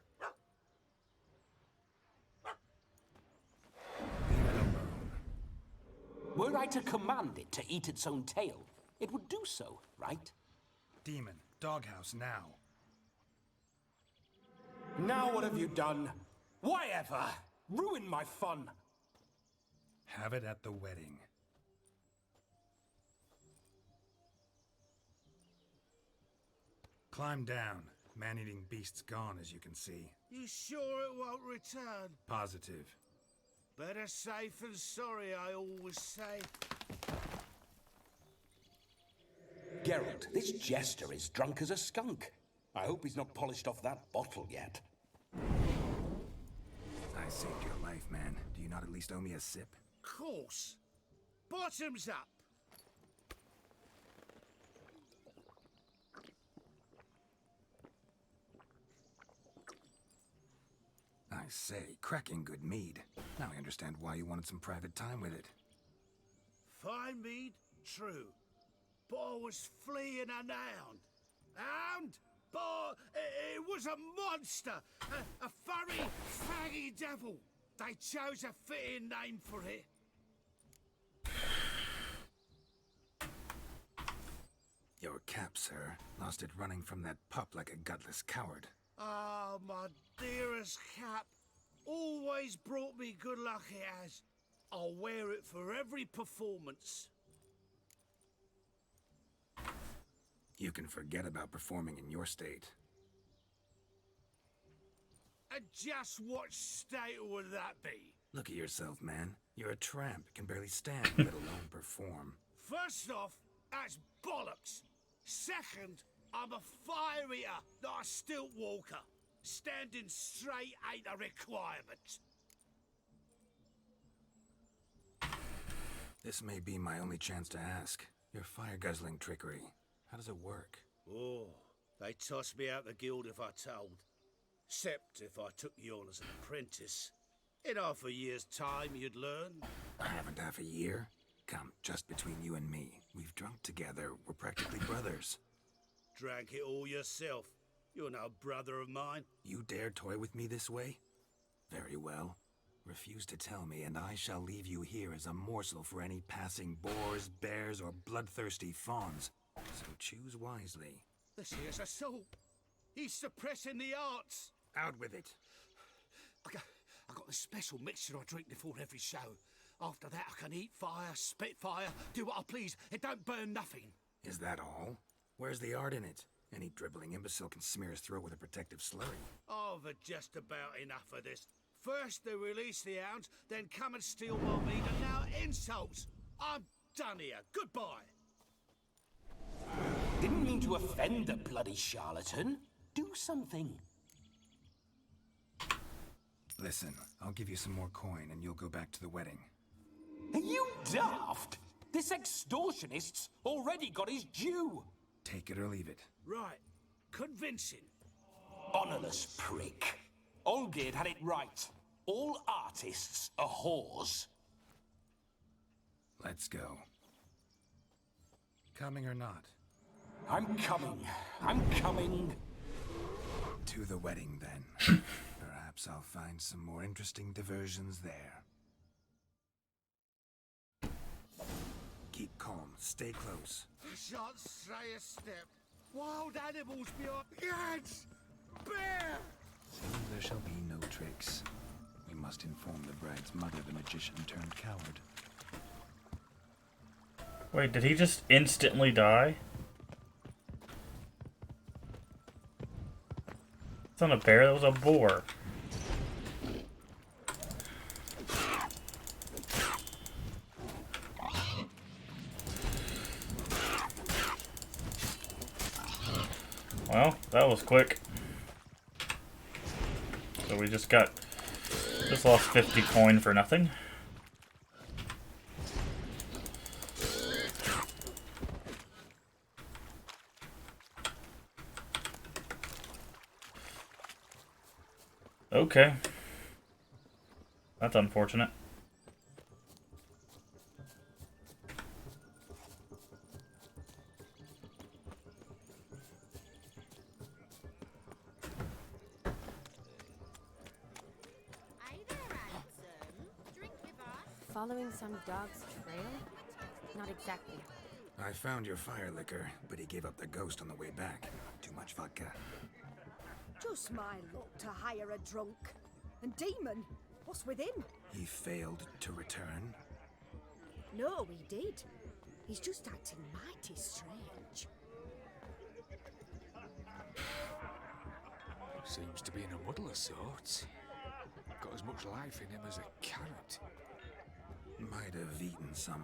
Were I to command it to eat its own tail, it would do so, right? Demon, doghouse now. Now what have you done? Why ever? Ruin my fun. Have it at the wedding. Climb down. Man-eating beast's gone, as you can see. You sure it won't return? Positive. Better safe than sorry, I always say. Geralt, this jester is drunk as a skunk. I hope he's not polished off that bottle yet. I saved your life, man. Do you not at least owe me a sip? Course. Bottoms up. I say, cracking good mead. Now I understand why you wanted some private time with it. Fine mead, true. But I was fleeing an hound. Hound? But it was a monster. A furry, faggy devil. They chose a fitting name for it. Your cap, sir. Lost it running from that pup like a gutless coward. Ah, my dearest cap. Always brought me good luck it has. I'll wear it for every performance. You can forget about performing in your state. And just what state would that be? Look at yourself, man. You're a tramp, can barely stand, let alone perform. First off, that's bollocks. Second, I'm a fire eater, not a stilt walker. Standing straight ain't a requirement. This may be my only chance to ask. Your fire-guzzling trickery, how does it work? Oh, they toss me out the guild if I told. Except if I took you on as an apprentice. In half a year's time, you'd learn. I haven't half a year. Come, just between you and me. We've drunk together. We're practically brothers. Drank it all yourself. You're no brother of mine. You dare toy with me this way? Very well. Refuse to tell me, and I shall leave you here as a morsel for any passing boars, bears, or bloodthirsty fawns. So choose wisely. This here's assault. He's suppressing the arts. Out with it. I got a special mixture I drink before every show. After that, I can eat fire, spit fire, do what I please. It don't burn nothing. Is that all? Where's the art in it? Any dribbling imbecile can smear his throat with a protective slurry. I've had just about enough of this. First they release the hounds, then come and steal my meat, and now insults. I'm done here. Goodbye. Didn't mean to offend the bloody charlatan. Do something. Listen, I'll give you some more coin and you'll go back to the wedding. Are you daft? This extortionist's already got his due. Take it or leave it. Right. Convincing. Honourless prick. Olgierd had it right. All artists are whores. Let's go. Coming or not? I'm coming. I'm coming. To the wedding, then. Perhaps I'll find some more interesting diversions there. Keep calm. Stay close. I shan't stray a step. Wild animals beyond... Yes! Bear! Seems there shall be no tricks. We must inform the bride's mother the magician turned coward. Wait, did he just instantly die? It's not a bear, that was a boar. Well, that was quick. So we just lost 50 coin for nothing. Okay. That's unfortunate. Following some dog's trail? Not exactly. I found your fire liquor, but he gave up the ghost on the way back. Too much vodka. Just my luck to hire a drunk. And Demon, what's with him? He failed to return. No, he did. He's just acting mighty strange. Seems to be in a muddle of sorts. Got as much life in him as a carrot. Might have eaten some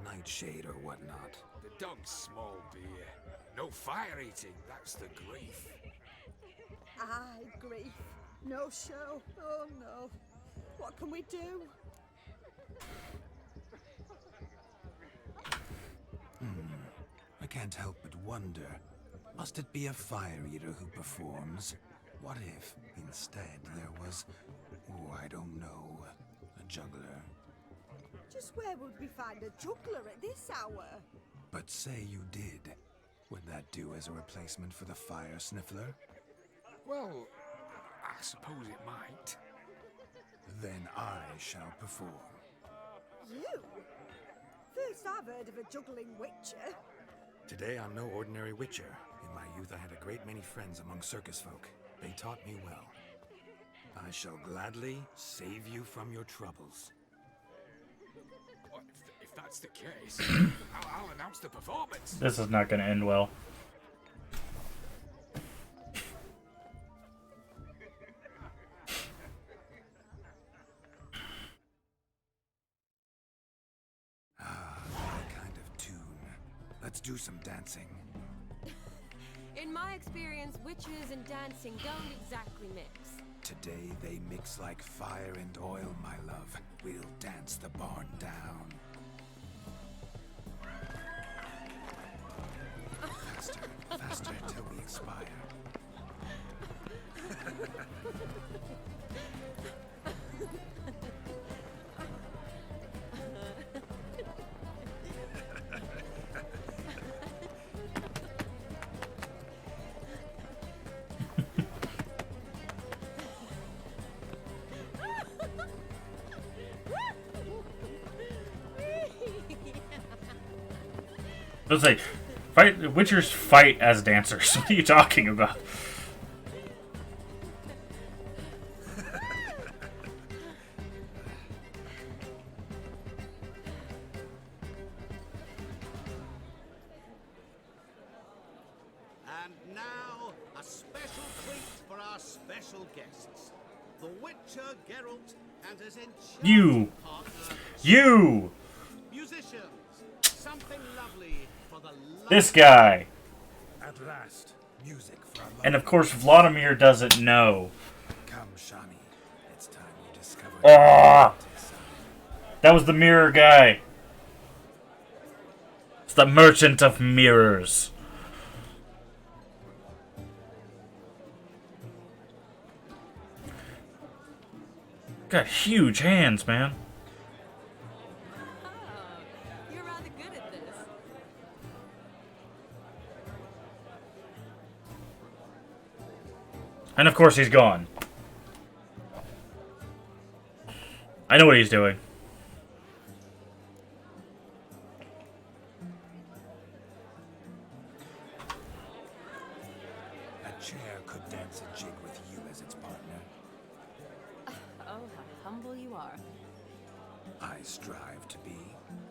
nightshade or whatnot. The dog's small beer. No fire eating, that's the grief. Aye, grief. No show. Oh no. What can we do? I can't help but wonder. Must it be a fire eater who performs? What if, instead, there was... oh, I don't know. A juggler. Just where would we find a juggler at this hour? But say you did. Would that do as a replacement for the fire sniffler? Well, I suppose it might. Then I shall perform. You? First I've heard of a juggling witcher. Today I'm no ordinary witcher. In my youth I had a great many friends among circus folk. They taught me well. I shall gladly save you from your troubles. Well, if that's the case, I'll announce the performance. This is not going to end well. Let's do some dancing. In my experience, witches and dancing don't exactly mix. Today they mix like fire and oil, my love. We'll dance the barn down. Faster, faster till we expire. Let's say, witchers fight as dancers. What are you talking about? And now, a special treat for our special guests. The Witcher Geralt and his enchanted partner... You! Musicians, something lovely for the... This guy. At last, music for our And of course, Vladimir doesn't know. Come, Shani. It's time you discover... Oh! That was the mirror guy. It's the merchant of mirrors. Got huge hands, man. You're rather good at this. And of course he's gone. I know what he's doing. A chair could dance a jig with you as its partner. Oh, how humble you are. I strive to be,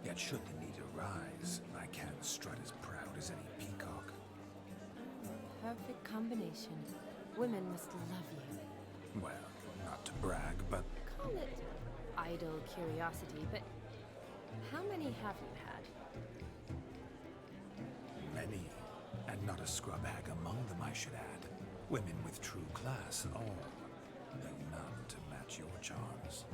yet should the need arise, I can strut as proud as any peacock. Perfect combination. Women must love you. Well, not to brag, but Call it idle curiosity, but how many have you had? many, and not a scrub hag among them, I should add. Women with true class, all, though none to match your charms.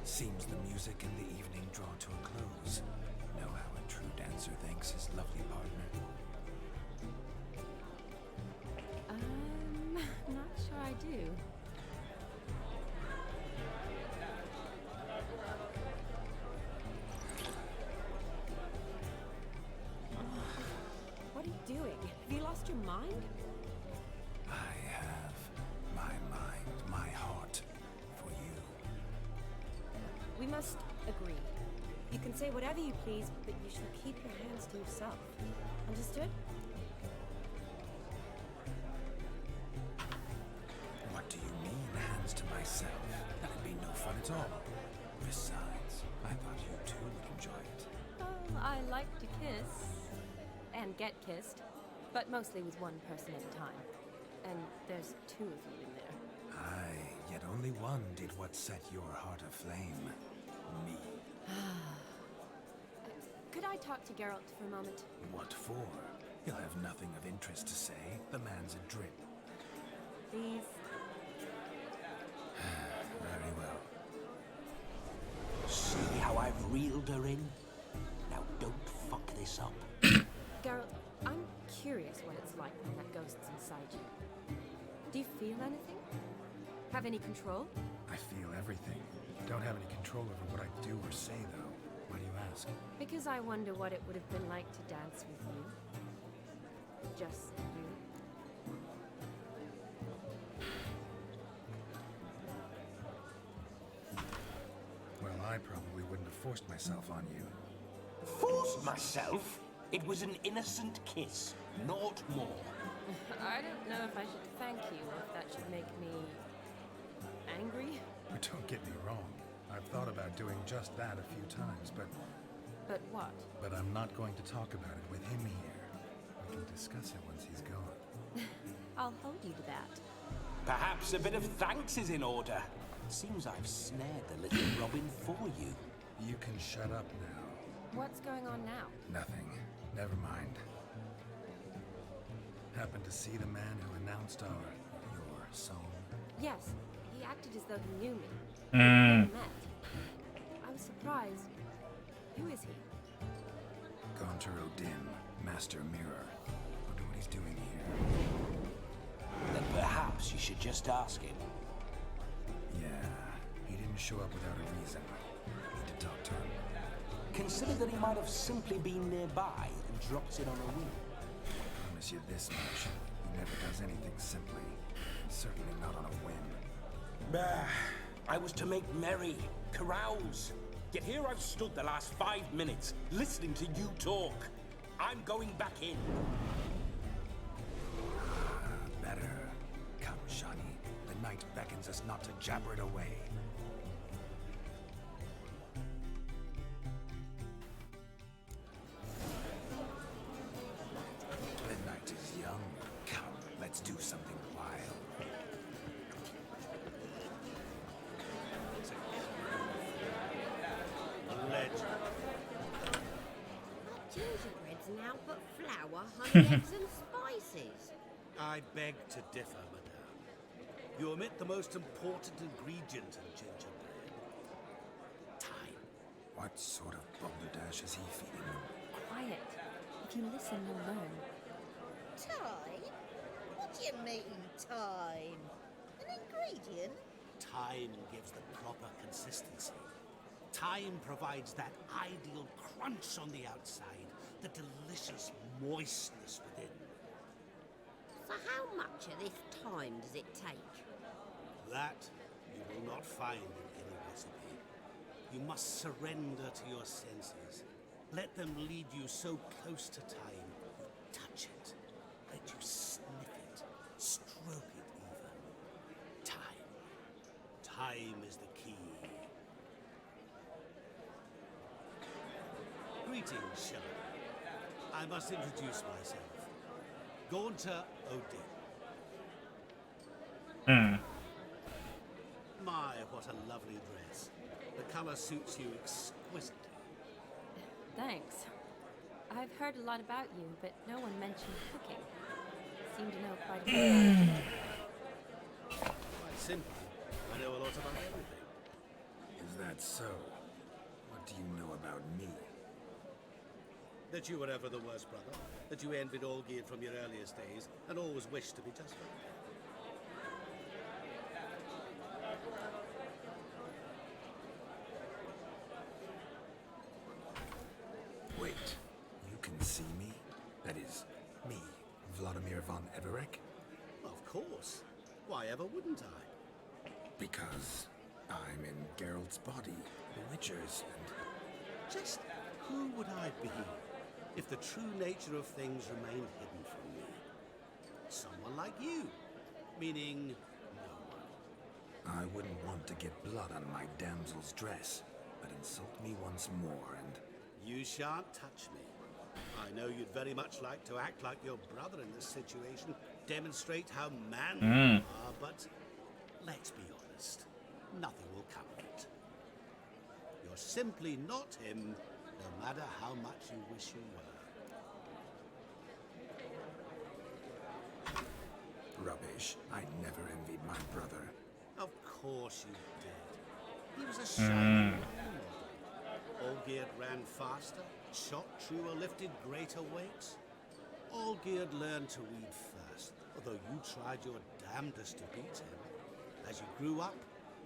Seems the music and the evening draw to a close. Know how a true dancer thanks his lovely partner. Not sure I do. What are you doing? Have you lost your mind? I have my mind, my heart, for you. We must agree. You can say whatever you please, but you shall keep your hands to yourself. Understood? What do you mean, hands to myself? That'd be no fun at all. Besides, I thought you too would enjoy it. Oh, I like to kiss. And get kissed. But mostly with one person at a time. And there's two of you in there. Aye, yet only one did what set your heart aflame. Me. Could I talk to Geralt for a moment? What for? He'll have nothing of interest to say. The man's adrip. Please? Very well. See how I've reeled her in? Now don't fuck this up. Geralt, I'm curious what it's like when that ghost's inside you. Do you feel anything? Have any control? I feel everything. Don't have any control over what I do or say, though. Why do you ask? Because I wonder what it would have been like to dance with you. Just you. Well, I probably wouldn't have forced myself on you. Forced myself? It was an innocent kiss, naught more. I don't know if I should thank you or if that should make me angry. But don't get me wrong. I've thought about doing just that a few times, but But what? But I'm not going to talk about it with him here. We can discuss it once he's gone. I'll hold you to that. Perhaps a bit of thanks is in order. Seems I've snared the little Robin for you. You can shut up now. What's going on now? Nothing. Never mind. Happened to see the man who announced your song? Yes, he acted as though he knew me. Mm. We never met. I was surprised. Who is he? Gaunter O'Dim, Master Mirror. Wonder what he's doing here. Then perhaps you should just ask him. Yeah, he didn't show up without a reason. Need to talk to him. Consider that he might have simply been nearby and dropped in on a whim. I promise you this much. He never does anything simply. Certainly not on a whim. Bah, I was to make merry, carouse. Yet here I've stood the last 5 minutes, listening to you talk. I'm going back in. Better. Come, Shani. The night beckons us not to jabber it away. The night is young. Come, let's do something wild. Not gingerbreads now, but flour, honey, eggs and spices. I beg to differ, madame. You omit the most important ingredient in gingerbread. Time. What sort of balderdash is he feeding them? Quiet. If you listen, you'll learn. Time? What do you mean, time? An ingredient? Time gives the proper consistency. Time provides that ideal crunch on the outside, the delicious moistness within. So how much of this time does it take? That you will not find in any recipe. You must surrender to your senses. Let them lead you so close to time, you Time is the key. Greetings, Shadow. I must introduce myself. Gaunter Odin. My, what a lovely dress. The colour suits you exquisitely. Thanks. I've heard a lot about you, but no one mentioned cooking. Seem to know quite a bit about it. Quite simply, I know a lot about everything. Is that so? What do you know about me? That you were ever the worst brother, that you envied Olgierd from your earliest days, and always wished to be just like him. Wait, you can see me? That is, me, Vladimir von Everek? Of course. Why ever wouldn't I? Because I'm in Geralt's body, the Witcher's, and... Just who would I be if the true nature of things remained hidden from me? Someone like you, meaning no one. I wouldn't want to get blood on my damsel's dress, but insult me once more and... You shan't touch me. I know you'd very much like to act like your brother in this situation, demonstrate how manly you are, but let's be honest, nothing will come of it. You're simply not him, no matter how much you wish you were. Rubbish. I never envied my brother. Of course you did. He was a shining role model. Olgierd ran faster, shot truer, lifted greater weights. Olgierd learned to read first, although you tried your damnedest to beat him. As you grew up,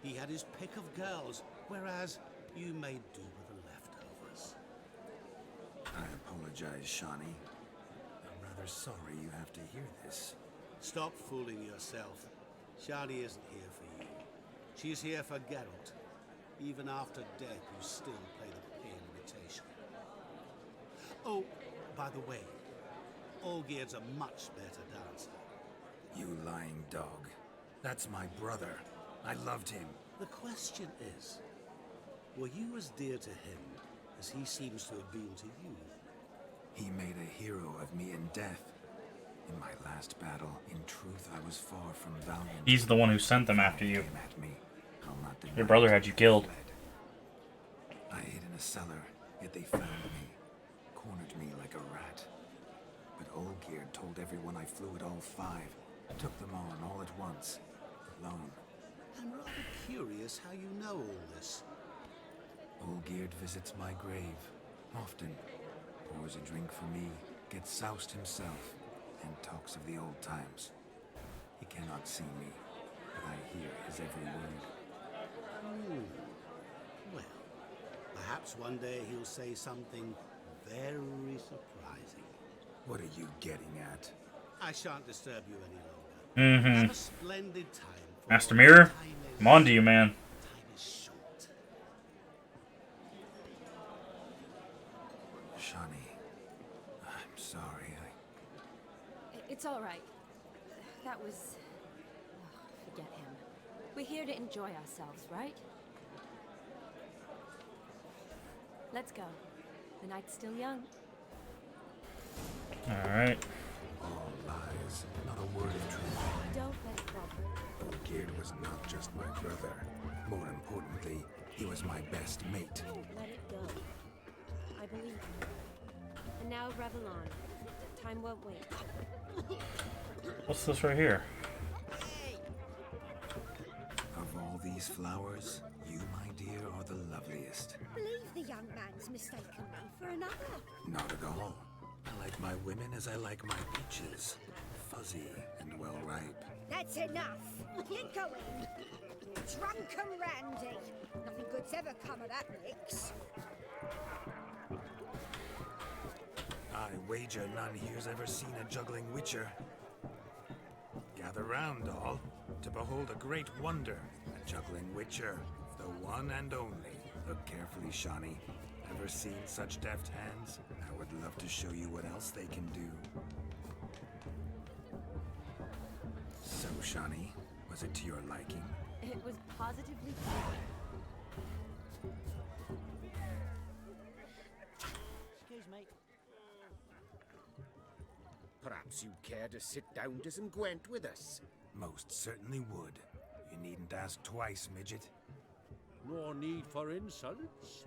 he had his pick of girls, whereas you made do with the leftovers. I apologize, Shawnee. I'm rather sorry you have to hear this. Stop fooling yourself. Shani isn't here for you. She's here for Geralt. Even after death, you still play the pale imitation. Oh, by the way, Olgierd's a much better dancer. You lying dog. That's my brother. I loved him. The question is, were you as dear to him as he seems to have been to you? He made a hero of me in death. In my last battle, in truth, I was far from valiant. He's the one who sent them after you. Came at me. I'll not deny Your brother had you killed. I hid in a cellar, yet they found me, cornered me like a rat. But Olgierd told everyone I flew at all five, took them on all at once, alone. I'm rather curious how you know all this. Olgierd visits my grave, often, pours a drink for me, gets soused himself, and talks of the old times. He cannot see me, but I hear his every word. Well, perhaps one day he'll say something very surprising. What are you getting at? I shan't disturb you any longer. Have a splendid time. Master Mirror, I'm on to you, man. Time is short. Shawnee, I'm sorry. It's all right. That was... forget him. We're here to enjoy ourselves, right? Let's go. The night's still young. Alright. All lies, not a word of truth. Don't let it bother. Olgierd was not just my brother. More importantly, he was my best mate. Let it go. I believe you. And now revel on. Time won't wait. What's this right here? Of all these flowers, you, my dear, are the loveliest. Believe the young man's mistaken me for another. Not at all. I like my women as I like my peaches. Fuzzy and well ripe. That's enough. Get going. Drunken Randy. Nothing good's ever come of that mix. I wager none here's ever seen a juggling witcher. Gather round, all, to behold a great wonder, a juggling witcher, the one and only. Look carefully, Shawnee. Ever seen such deft hands? I would love to show you what else they can do. So, Shawnee, was it to your liking? It was positively beautiful. Excuse me. Perhaps you'd care to sit down to some Gwent with us? Most certainly would. You needn't ask twice, midget. No need for insults.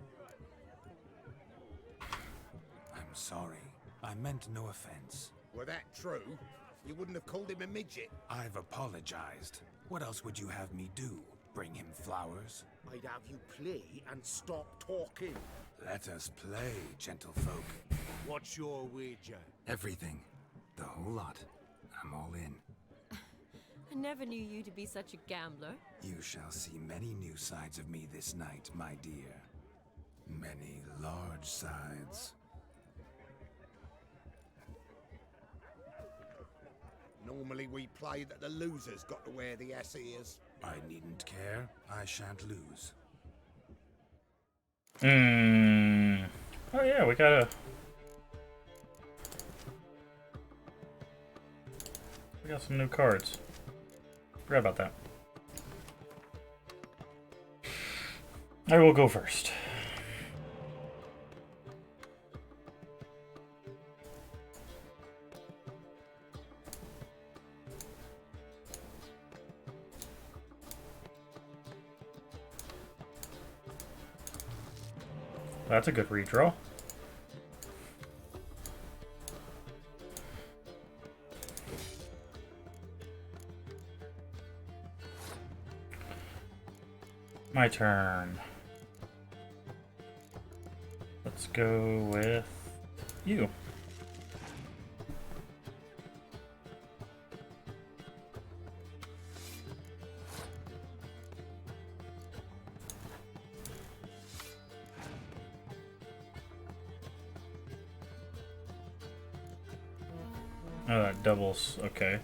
I'm sorry. I meant no offense. Were that true, you wouldn't have called him a midget. I've apologized. What else would you have me do? Bring him flowers? I'd have you play and stop talking. Let us play, gentlefolk. What's your wager? Everything. The whole lot. I'm all in. I never knew you to be such a gambler. You shall see many new sides of me this night, my dear. Many large sides. Normally we play that the loser's got to wear the ears. I needn't care. I shan't lose. Oh yeah, we got some new cards. Forgot about that. I will go first. That's a good redraw. My turn. Let's go with you. Oh, that doubles. Okay.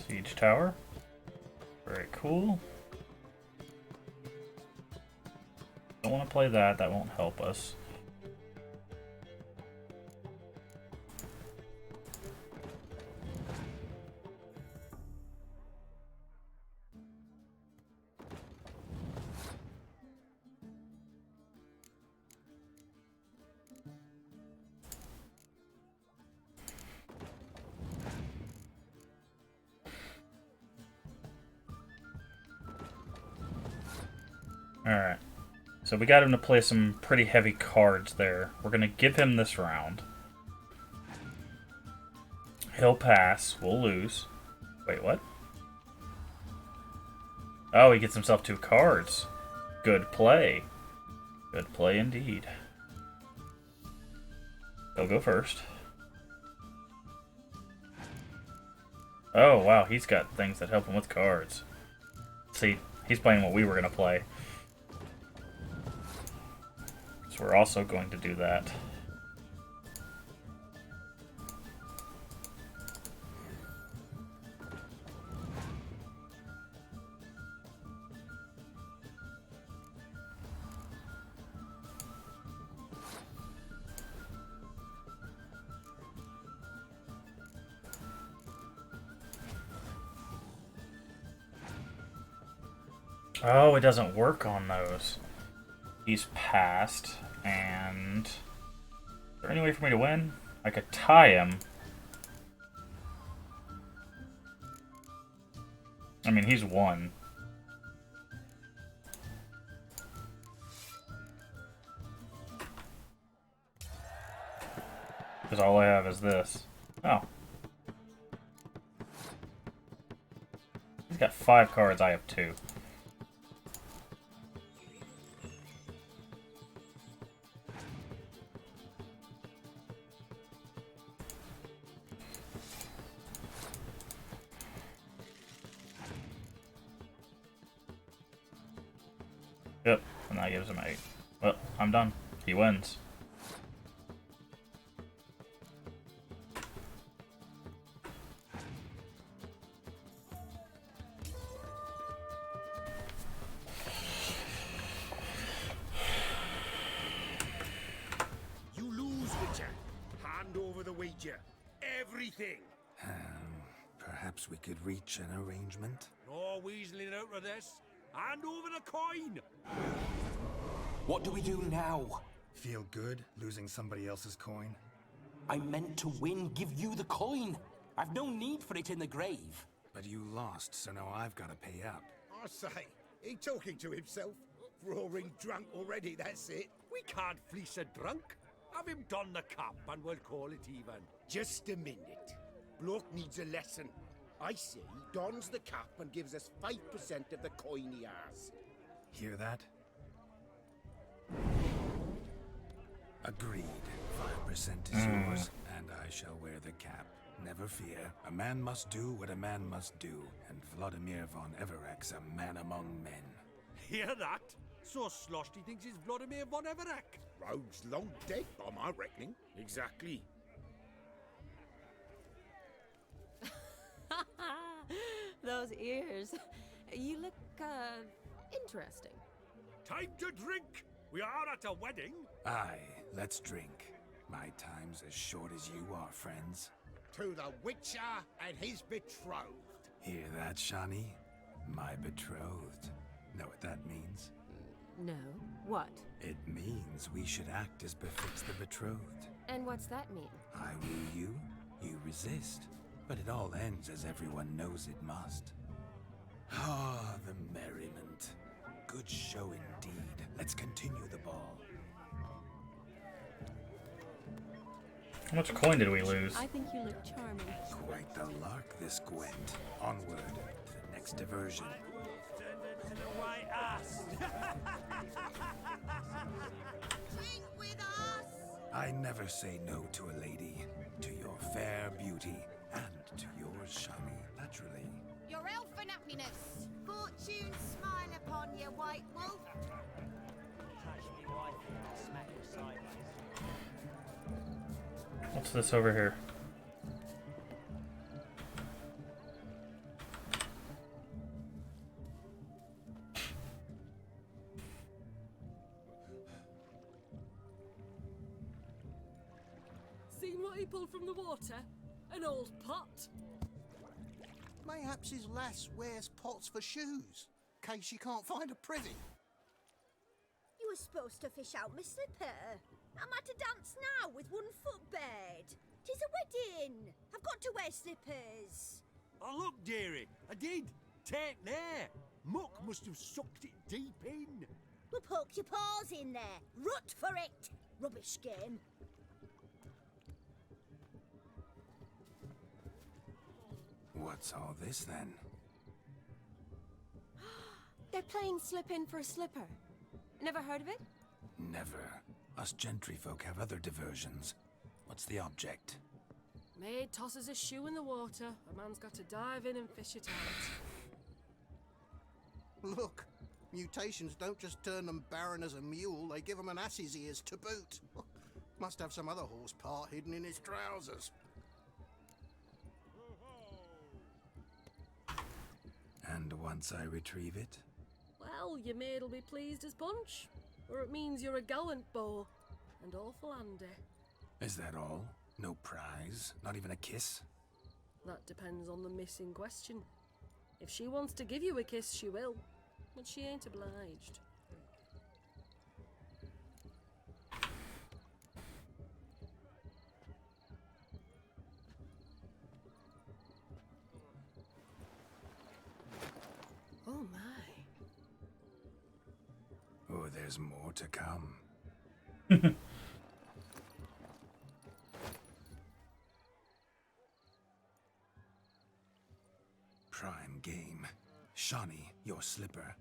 Siege tower. Very cool. Don't want to play that. That won't help us. Alright, so we got him to play some pretty heavy cards there. We're going to give him this round. He'll pass. We'll lose. Wait, what? Oh, he gets himself 2 cards. Good play. Good play indeed. He'll go first. Oh, wow, he's got things that help him with cards. See, he's playing what we were going to play. So we're also going to do that. Oh, it doesn't work on those. He's passed, and... Is there any way for me to win? I could tie him. I mean, he's won. Because all I have is this. Oh. He's got 5 cards, I have 2. Yep, and that gives him 8. Well, I'm done. He wins. everything. Perhaps we could reach an arrangement? No weaseling out of this. Hand over the coin. What do we do now? Feel good losing somebody else's coin? I meant to win, give you the coin. I've no need for it in the grave. But you lost, so now I've got to pay up. I say, he talking to himself. Roaring drunk already, that's it. We can't fleece a drunk. Have him don the cup and we'll call it even. Just a minute. Bloke needs a lesson. I say he dons the cap and gives us 5% of the coin he has. Hear that? Agreed. 5% is yours, and I shall wear the cap. Never fear. A man must do what a man must do, and Vladimir von Everek's a man among men. Hear that? So sloshed he thinks he's Vladimir von Everek. Rogue's long dead by my reckoning. Exactly. Those ears. You look, interesting. Time to drink! We are at a wedding. Aye, let's drink. My time's as short as you are, friends. To the Witcher and his betrothed. Hear that, Shani? My betrothed. Know what that means? No. What? It means we should act as befits the betrothed. And what's that mean? I woo you, you resist. But it all ends as everyone knows it must. Ah, the merriment. Good show indeed. Let's continue the ball. How much coin did we lose? I think you look charming. Quite the lark, this Gwent. Onward to the next diversion. Drink with us! I never say no to a lady. To your fair beauty, and to yours, Shani, naturally. Your elfin happiness! Fortune smile upon you, White Wolf! What's this over here? Seen what he pulled from the water? An old pot. Mayhaps his lass wears pots for shoes, case she can't find a privy. You were supposed to fish out my slipper. I'm at a dance now with one foot bared. 'Tis a wedding. I've got to wear slippers. Oh, look, dearie. I did. Take there. Muck must have sucked it deep in. Well, poke your paws in there. Rut for it. Rubbish game. What's all this then? They're playing slip in for a slipper. Never heard of it? Never. Us gentry folk have other diversions. What's the object? Maid tosses a shoe in the water. A man's got to dive in and fish it out. Look, mutations don't just turn them barren as a mule, they give them an ass's ears to boot. Must have some other horse part hidden in his trousers. And once I retrieve it? Well, your maid'll be pleased as punch. Or it means you're a gallant beau. And awful handy. Is that all? No prize? Not even a kiss? That depends on the miss in question. If she wants to give you a kiss, she will. But she ain't obliged. Oh my. Oh, there's more to come. Prime game. Shani, your slipper.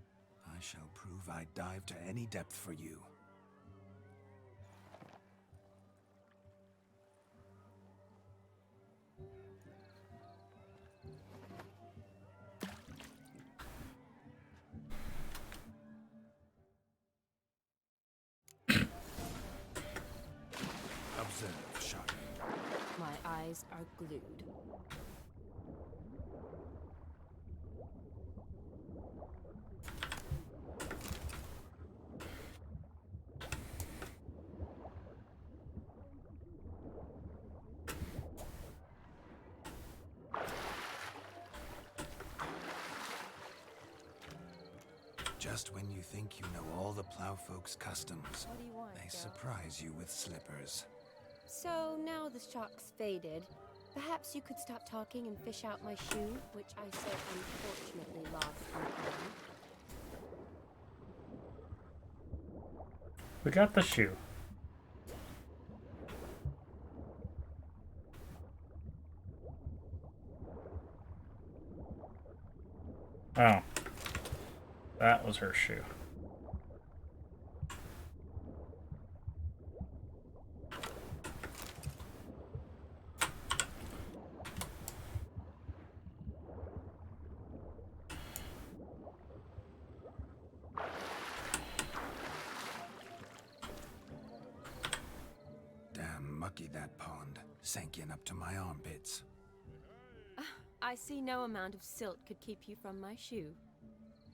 I shall prove I dive to any depth for you. Observe, Shani. My eyes are glued. Just when you think you know all the plowfolk's customs, What do you want, they Geralt? surprise you with slippers. So now the shock's faded. Perhaps you could stop talking and fish out my shoe, which I so unfortunately lost in time. We got the shoe. Oh. That was her shoe. Damn mucky that pond, sank in up to my armpits. I see no amount of silt could keep you from my shoe.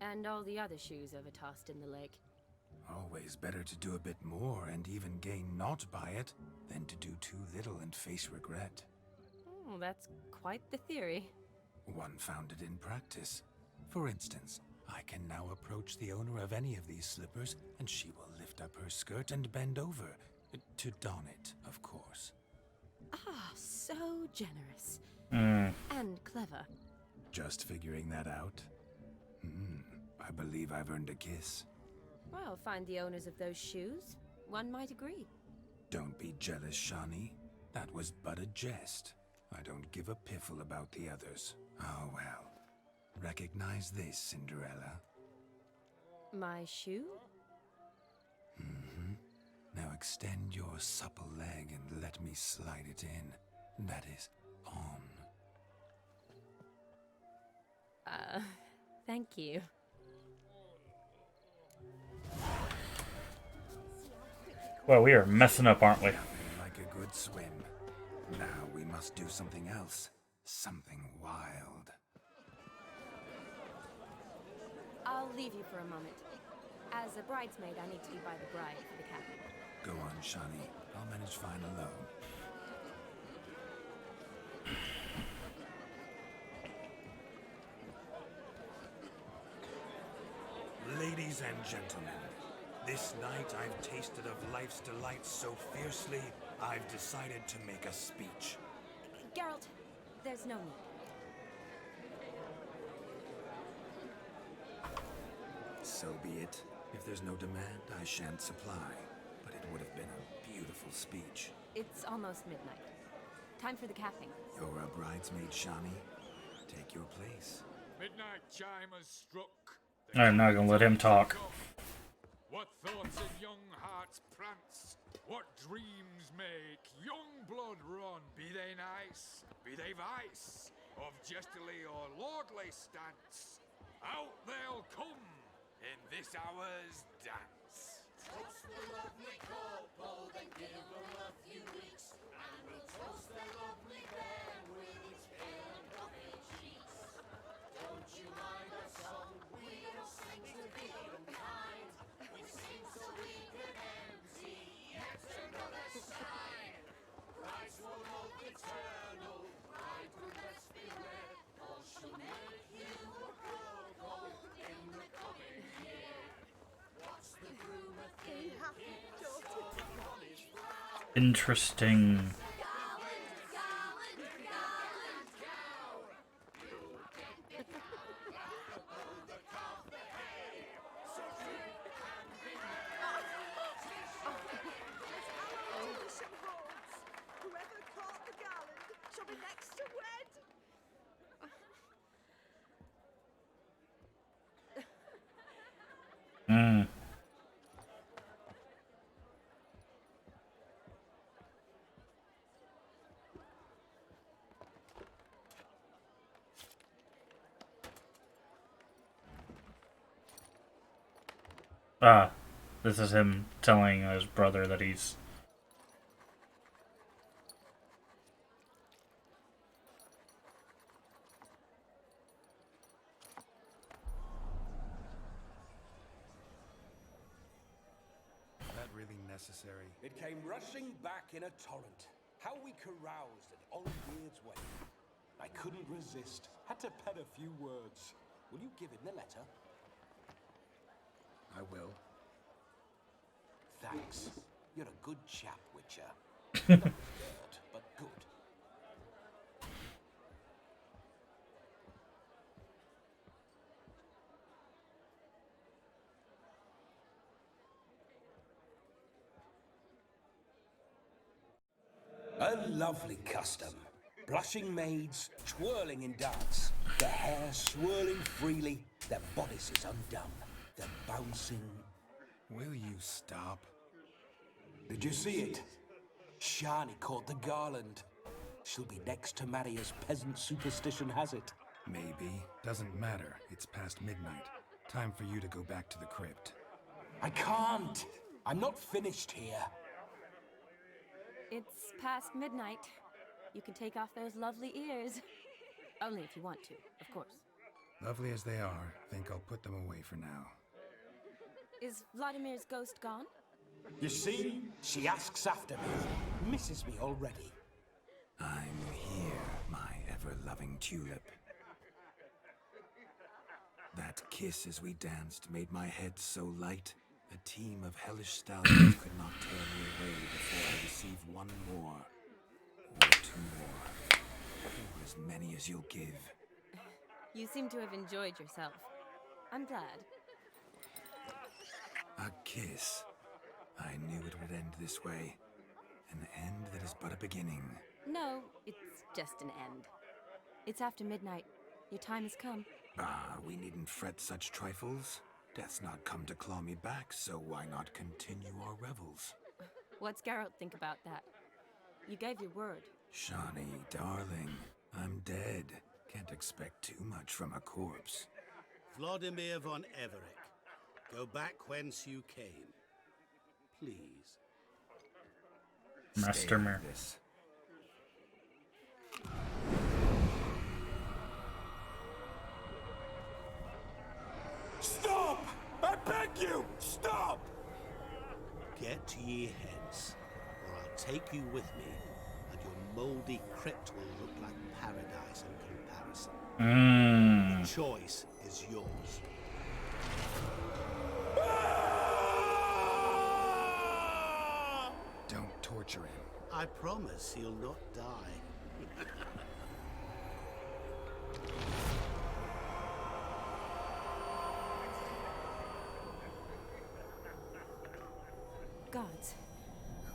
And all the other shoes ever tossed in the lake. Always better to do a bit more and even gain naught by it than to do too little and face regret. Oh, that's quite the theory. One founded in practice. For instance, I can now approach the owner of any of these slippers, and she will lift up her skirt and bend over. To don it, of course. Ah, so generous. Mm. And clever. Just figuring that out? I believe I've earned a kiss. Well, find the owners of those shoes. One might agree. Don't be jealous, Shani. That was but a jest. I don't give a piffle about the others. Oh well. Recognize this, Cinderella. My shoe? Now extend your supple leg and let me slide it in. That is, on. Thank you. Well, we are messing up, aren't we? Like a good swim. Now we must do something else. Something wild. I'll leave you for a moment. As a bridesmaid, I need to be by the bride for the capping. Go on, Shani. I'll manage fine alone. Ladies and gentlemen, this night I've tasted of life's delights so fiercely, I've decided to make a speech. Geralt, there's no need. So be it. If there's no demand, I shan't supply. But it would have been a beautiful speech. It's almost midnight. Time for the capping. You're a bridesmaid, Shani. Take your place. Midnight chime has struck. I'm not gonna let him talk. What thoughts in young hearts prance? What dreams make young blood run? Be they nice, be they vice, of jestily or lordly stance, out they'll come in this hour's dance. Toast the lovely couple, then give them a few weeks, and we'll toast the lovely bear with its pale and puffy cheeks. Don't you mind our song? We don't sing to be unkind. We sing so we can empty yet another sign. Brides will hope eternal, bride will best beware, or she'll make you a broke in the coming year. What's the groom a thinking? Interesting. Whoever caught the garland shall be next to wed. Hmm. This is him telling his brother that he's... That really necessary? It came rushing back in a torrent. How we caroused at Olivier's wedding. I couldn't resist. Had to pen a few words. Will you give him the letter? I will. Thanks. You're a good chap, Witcher. Not good, but good. A lovely custom. Blushing maids, twirling in dance. Their hair swirling freely, their bodices undone. They're bouncing. Will you stop? Did you see it? Shani caught the garland. She'll be next to marry as peasant superstition has it. Maybe. Doesn't matter. It's past midnight. Time for you to go back to the crypt. I can't. I'm not finished here. It's past midnight. You can take off those lovely ears. Only if you want to, of course. Lovely as they are, think I'll put them away for now. Is Vladimir's ghost gone? You see? She asks after me. Misses me already. I'm here, my ever-loving tulip. That kiss as we danced made my head so light, a team of hellish stallions could not tear me away before I receive one more. Or two more. Or as many as you'll give. You seem to have enjoyed yourself. I'm glad. A kiss. I knew it would end this way. An end that is but a beginning. No, it's just an end. It's after midnight. Your time has come. Ah, we needn't fret such trifles. Death's not come to claw me back, so why not continue our revels? What's Geralt think about that? You gave your word. Shani, darling, I'm dead. Can't expect too much from a corpse. Vladimir von Everett, go back whence you came. Please. Master Mir. Stop! I beg you! Stop! Get ye hence, or I'll take you with me, and your mouldy crypt will look like paradise in comparison. The choice is yours. Don't torture him. I promise he'll not die. Gods,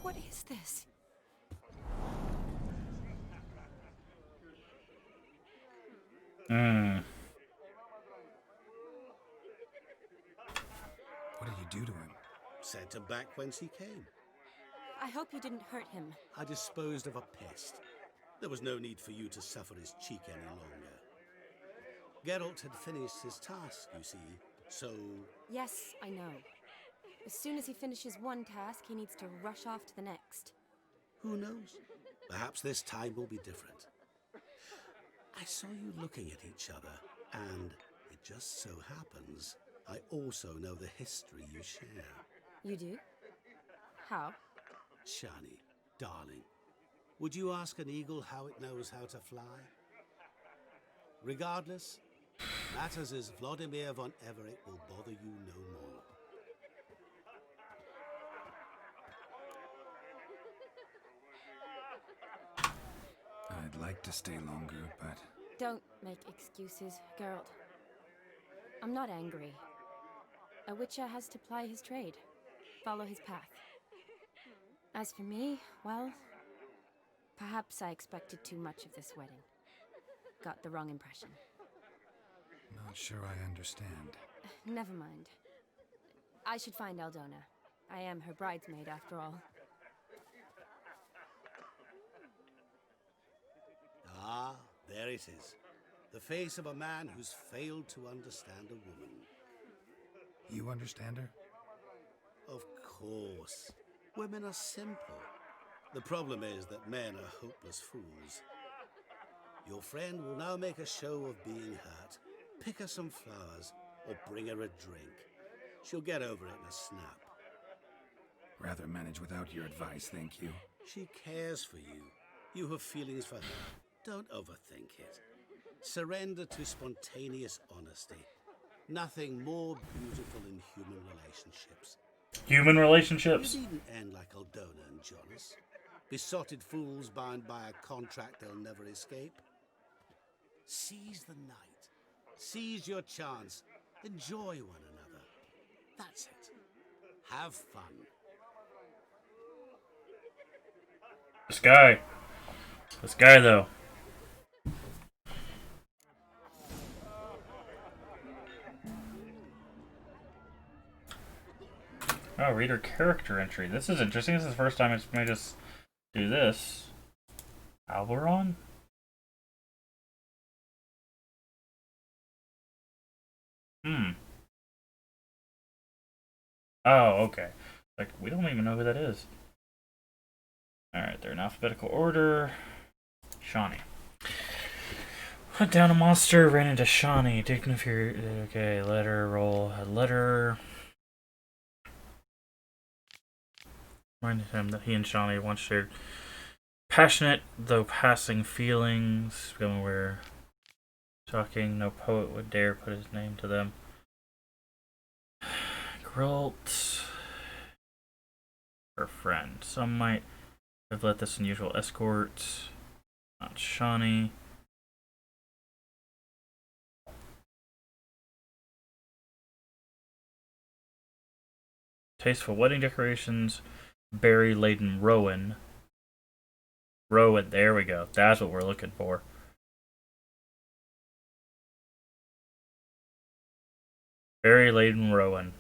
what is this? What did you do to him? Sent him back whence he came. I hope you didn't hurt him. I disposed of a pest. There was no need for you to suffer his cheek any longer. Geralt had finished his task, you see, so... Yes, I know. As soon as he finishes one task, he needs to rush off to the next. Who knows? Perhaps this time will be different. I saw you looking at each other, and it just so happens I also know the history you share. You do? How? Shani, darling, would you ask an eagle how it knows how to fly? Regardless, matters is Vladimir von Everett will bother you no more. I'd like to stay longer, but... Don't make excuses, Geralt. I'm not angry. A witcher has to ply his trade, follow his path. As for me, well, perhaps I expected too much of this wedding. Got the wrong impression. Not sure I understand. Never mind. I should find Aldona. I am her bridesmaid, after all. Ah, there it is. The face of a man who's failed to understand a woman. You understand her? Of course. Women are simple. The problem is that men are hopeless fools. Your friend will now make a show of being hurt, pick her some flowers, or bring her a drink. She'll get over it in a snap. Rather manage without your advice, thank you. She cares for you. You have feelings for her. Don't overthink it. Surrender to spontaneous honesty. Nothing more beautiful in human relationships. Human relationships? You needn't end like Aldona and Jonas. Besotted fools bound by a contract they'll never escape. Seize the night. Seize your chance. Enjoy one another. That's it. Have fun. This guy though. Oh, reader character entry. This is interesting. This is the first time it's made us do this. Alberon? Oh, okay. Like, we don't even know who that is. Alright, they're in alphabetical order. Shawnee. Hunt down a monster, ran into Shawnee. Dignify. Okay, letter, roll. A letter. Reminded him that he and Shawnee once shared passionate, though passing feelings. Going where talking, no poet would dare put his name to them. Grult. Her friend. Some might have let this unusual escort. Not Shawnee. Tasteful wedding decorations. Berry-laden Rowan. Rowan, there we go. That's what we're looking for. Berry-laden Rowan.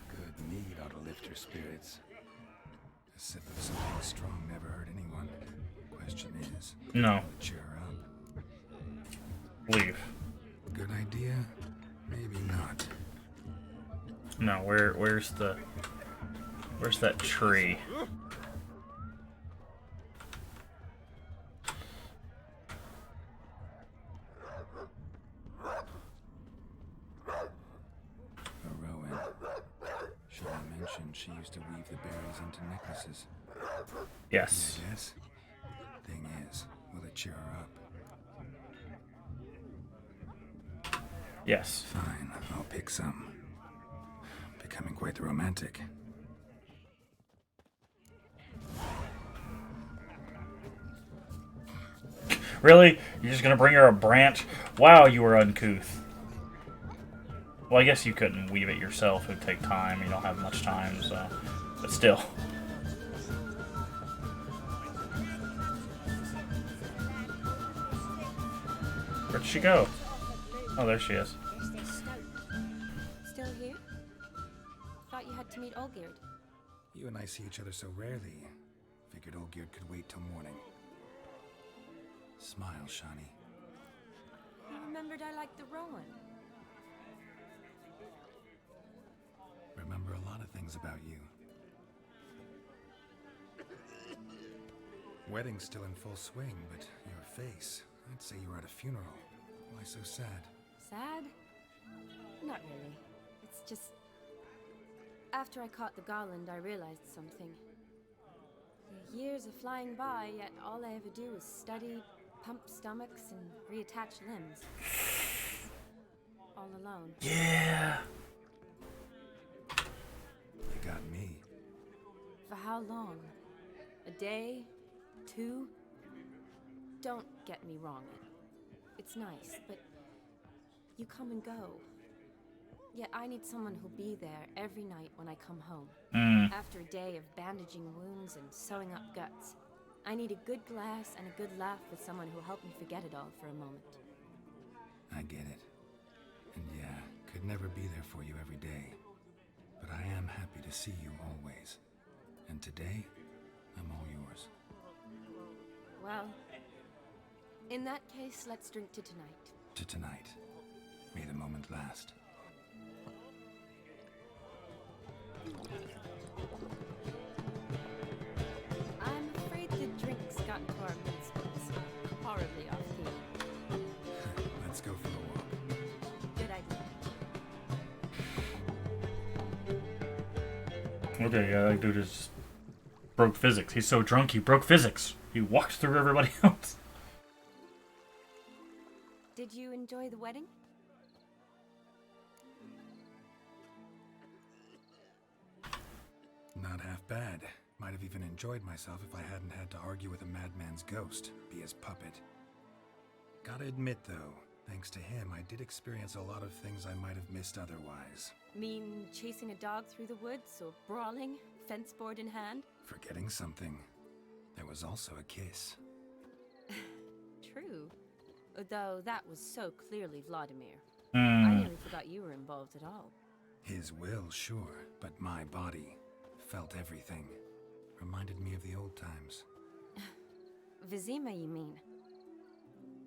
Good mead ought to lift your spirits. A sip of something strong never hurt anyone. Question is, no. Will it cheer her up? Leave. Good idea? Maybe not. No, where's that tree? Rowan. Shawnee mentioned she used to weave the berries into necklaces. Yes. Yes. Thing is, will it cheer her up? Yes. Fine, I'll pick some. Becoming quite the romantic. Really? You're just gonna bring her a branch? Wow, you were uncouth. Well, I guess you couldn't weave it yourself. It would take time. You don't have much time, so... But still. Where'd she go? Oh, there she is. Still here? Thought you had to meet Olgierd. You and I see each other so rarely. Figured Olgierd could wait till morning. Smile, Shawnee. I remembered I liked the Rowan. Remember a lot of things about you. Wedding's still in full swing, but your face, I'd say you were at a funeral. Why so sad? Sad? Not really. It's just... After I caught the garland, I realized something. The years are flying by, yet all I ever do is study, pump stomachs, and reattach limbs. All alone. Yeah. You got me. For how long? A day? 2? Don't get me wrong. It's nice, but you come and go. Yet I need someone who'll be there every night when I come home. After a day of bandaging wounds and sewing up guts, I need a good glass and a good laugh with someone who'll help me forget it all for a moment. I get it. And yeah, could never be there for you every day. But I am happy to see you always. And today, I'm all yours. Well, in that case, let's drink to tonight. To tonight. May the moment last. I'm afraid the drinks got into our minstrels. Okay, yeah, that dude just broke physics. He's so drunk he broke physics. He walked through everybody else. Did you enjoy the wedding? Not half bad. Might have even enjoyed myself if I hadn't had to argue with a madman's ghost, be his puppet. Gotta admit, though, thanks to him, I did experience a lot of things I might have missed otherwise. Mean chasing a dog through the woods, or brawling, fence board in hand? Forgetting something. There was also a kiss. True. Though that was so clearly Vladimir. Mm. I nearly forgot you were involved at all. His will, sure, but my body felt everything. Reminded me of the old times. Vizima, you mean?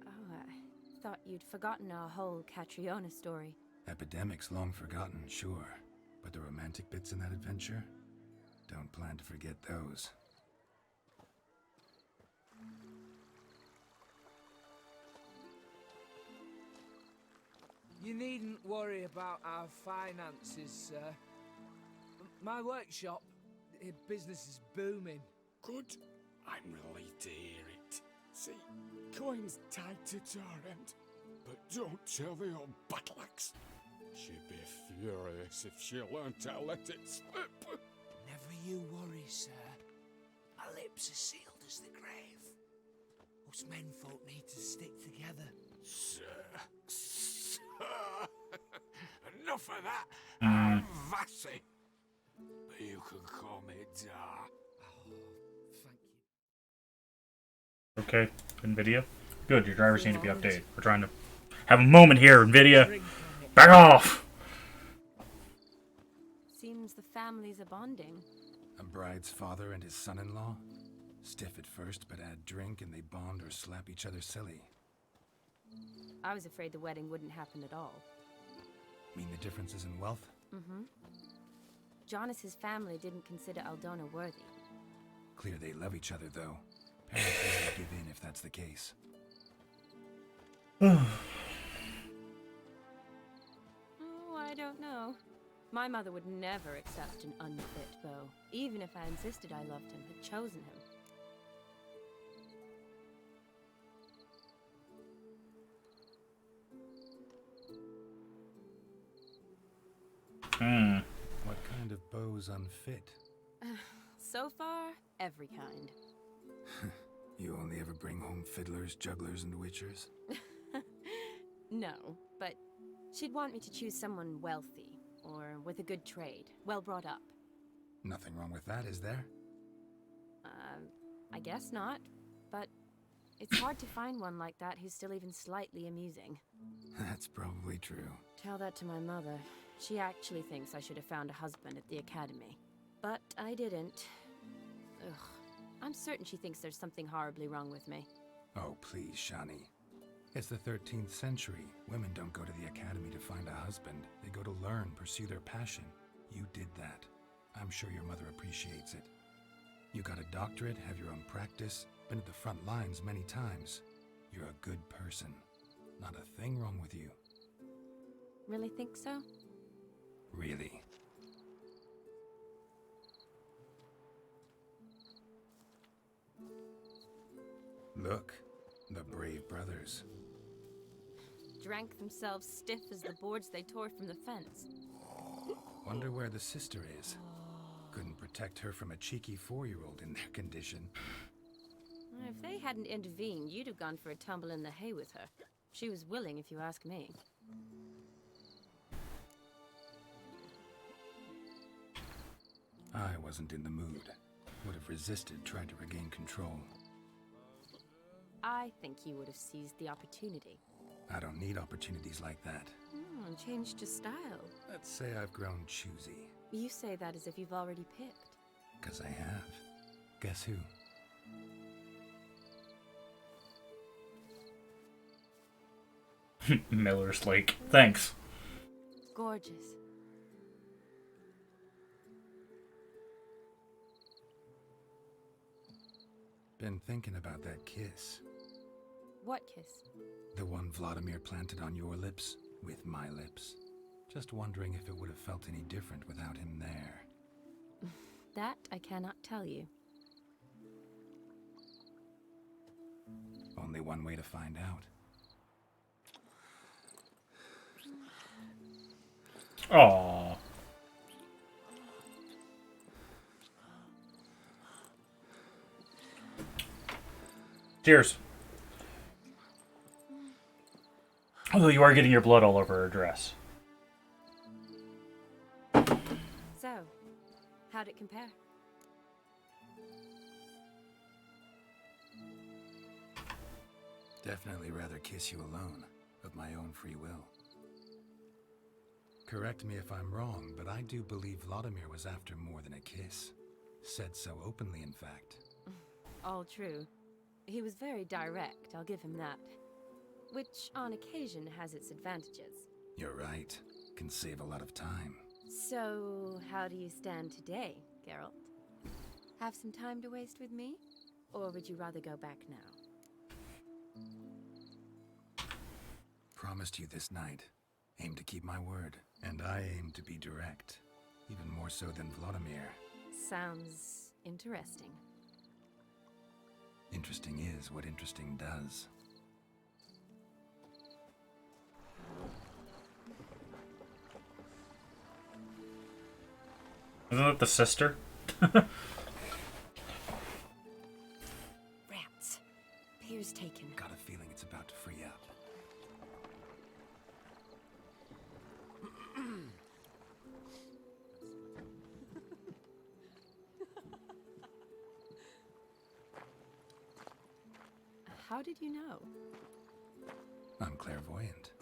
Oh, I thought you'd forgotten our whole Catriona story. Epidemics long forgotten, sure. But the romantic bits in that adventure? Don't plan to forget those. You needn't worry about our finances, sir. My workshop, business is booming. Good. I'm relieved to hear it. See, coin's tied to Torrent, but don't tell the old battleaxe. She'd be furious if she learned to let it slip. Never you worry, sir. My lips are sealed as the grave. Us menfolk need to stick together. Sir. Enough of that. I'm Vassy. But you can call me Dar. Okay, NVIDIA. Good, your drivers need to be updated. We're trying to have a moment here, NVIDIA. Back off! Seems the families are bonding. A bride's father and his son-in-law? Stiff at first, but add drink and they bond or slap each other silly. I was afraid the wedding wouldn't happen at all. Mean the differences in wealth? Mm-hmm. Jonas's family didn't consider Aldona worthy. Clear they love each other, though. Parents will give in if that's the case. Oh, I don't know. My mother would never accept an unfit beau, even if I insisted I loved him, had chosen him. What kind of beau's unfit? So far, every kind. You only ever bring home fiddlers, jugglers, and witchers? No, but she'd want me to choose someone wealthy, or with a good trade, well brought up. Nothing wrong with that, is there? I guess not, but it's hard to find one like that who's still even slightly amusing. That's probably true. Tell that to my mother. She actually thinks I should have found a husband at the academy. But I didn't. Ugh. I'm certain she thinks there's something horribly wrong with me. Oh, please, Shani. It's the 13th century. Women don't go to the academy to find a husband. They go to learn, pursue their passion. You did that. I'm sure your mother appreciates it. You got a doctorate, have your own practice, been at the front lines many times. You're a good person. Not a thing wrong with you. Really think so? Really. Look, the brave brothers. Drank themselves stiff as the boards they tore from the fence. Wonder where the sister is. Couldn't protect her from a cheeky 4-year-old in their condition. If they hadn't intervened, you'd have gone for a tumble in the hay with her. She was willing, if you ask me. I wasn't in the mood. Would have resisted, tried to regain control. I think you would have seized the opportunity. I don't need opportunities like that. Changed your style. Let's say I've grown choosy. You say that as if you've already picked. 'Cause I have. Guess who? Miller's Lake. Thanks. Gorgeous. Been thinking about that kiss. What kiss? The one Vladimir planted on your lips, with my lips. Just wondering if it would have felt any different without him there. That I cannot tell you. Only one way to find out. Aww. Cheers. Although you are getting your blood all over her dress. So, how'd it compare? Definitely rather kiss you alone, of my own free will. Correct me if I'm wrong, but I do believe Vladimir was after more than a kiss. Said so openly, in fact. All true. He was very direct, I'll give him that. Which, on occasion, has its advantages. You're right. Can save a lot of time. So, how do you stand today, Geralt? Have some time to waste with me? Or would you rather go back now? Promised you this night. Aim to keep my word. And I aim to be direct. Even more so than Vladimir. Sounds interesting. Interesting is what interesting does. Isn't that the sister? Rats. Pier's taken. Got a feeling it's about to free up. How did you know? I'm clairvoyant.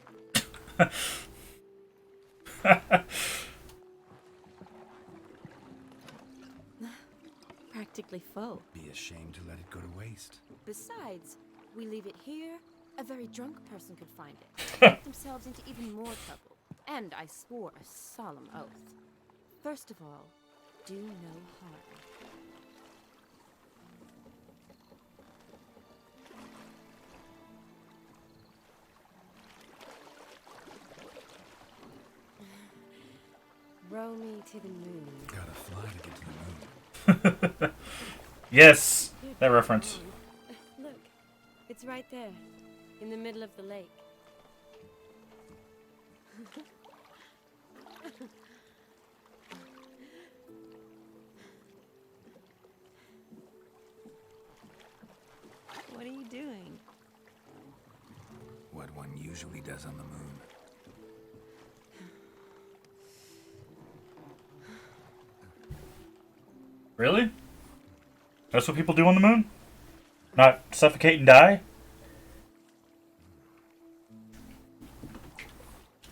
Practically full. Be ashamed to let it go to waste. Besides, we leave it here, a very drunk person could find it, get themselves into even more trouble. And I swore a solemn oath. First of all, do no harm. Row me to the moon. Gotta fly to get to the moon. Yes, that reference. Look, it's right there, in the middle of the lake. What are you doing? What one usually does on the moon. Really? That's what people do on the moon? Not suffocate and die?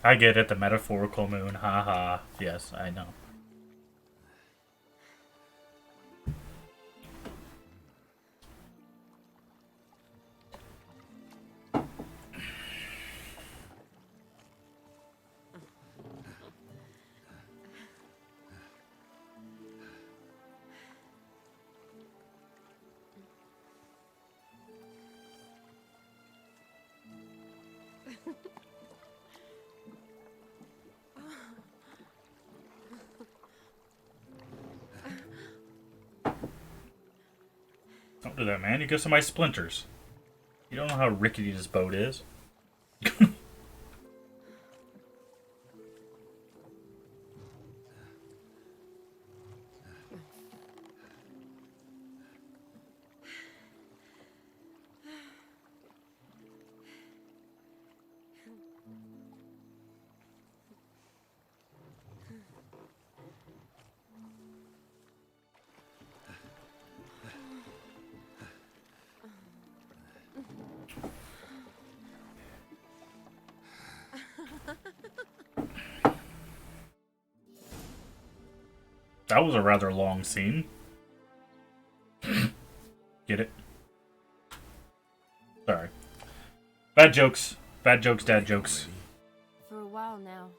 I get it, the metaphorical moon. Haha. Yes, I know. Don't do that, man. You get somebody splinters. You don't know how rickety this boat is. That was a rather long scene. Get it? Sorry. Bad jokes. Bad jokes, dad jokes. For a while now.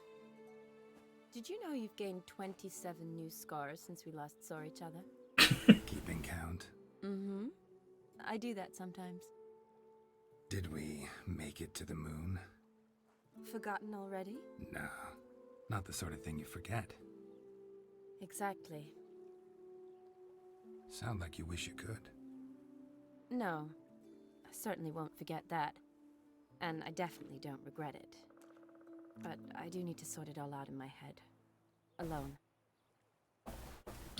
Did you know you've gained 27 new scars since we last saw each other? Keeping count. Mm-hmm. I do that sometimes. Did we make it to the moon? Forgotten already? No. Not the sort of thing you forget. Exactly. Sound like you wish you could. No, I certainly won't forget that. And I definitely don't regret it. But I do need to sort it all out in my head. Alone.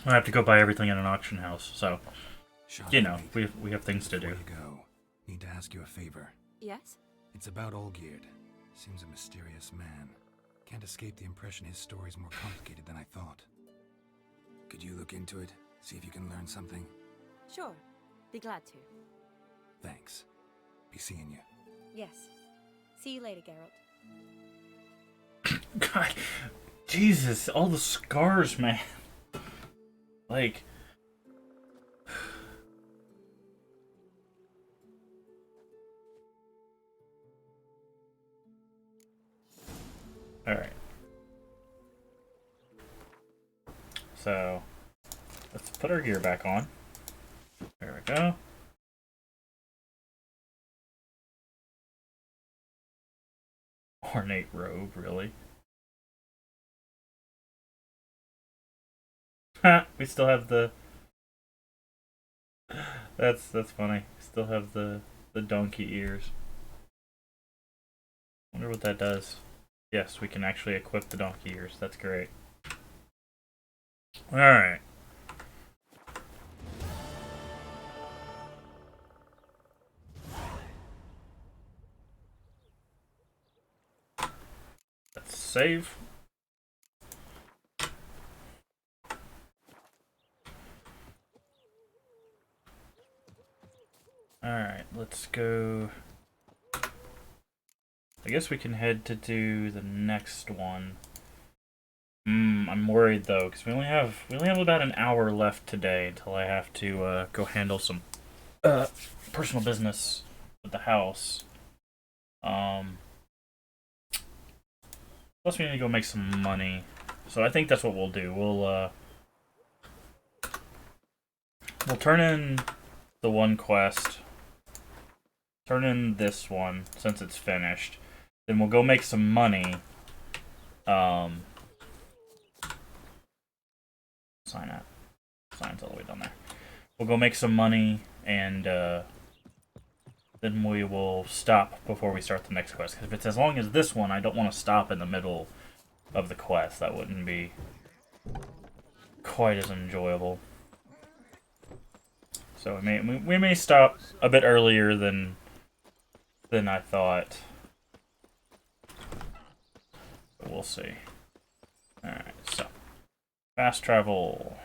I have to go buy everything at an auction house, so... Shawnee, you know, we have things to do. Before you go, need to ask you a favor. Yes? It's about Olgierd. Seems a mysterious man. Can't escape the impression his story's more complicated than I thought. Could you look into it? See if you can learn something? Sure. Be glad to. Thanks. Be seeing you. Yes. See you later, Geralt. God, Jesus, all the scars, man. Like... Alright. So, let's put our gear back on. There we go. Ornate robe, really? Ha! We still have the... That's funny. We still have the donkey ears. Wonder what that does. Yes, we can actually equip the donkey ears. That's great. Alright. Let's save. Alright, let's go... I guess we can head to do the next one. I'm worried though, because we only have about an hour left today until I have to go handle some personal business with the house. Plus we need to go make some money. So I think that's what we'll do. We'll turn in the one quest. Turn in this one since it's finished. Then we'll go make some money. Sign up. Sign's all the way down there. We'll go make some money, and then we will stop before we start the next quest. Because if it's as long as this one, I don't want to stop in the middle of the quest. That wouldn't be quite as enjoyable. So we may stop a bit earlier than I thought. But we'll see. Alright, so fast travel.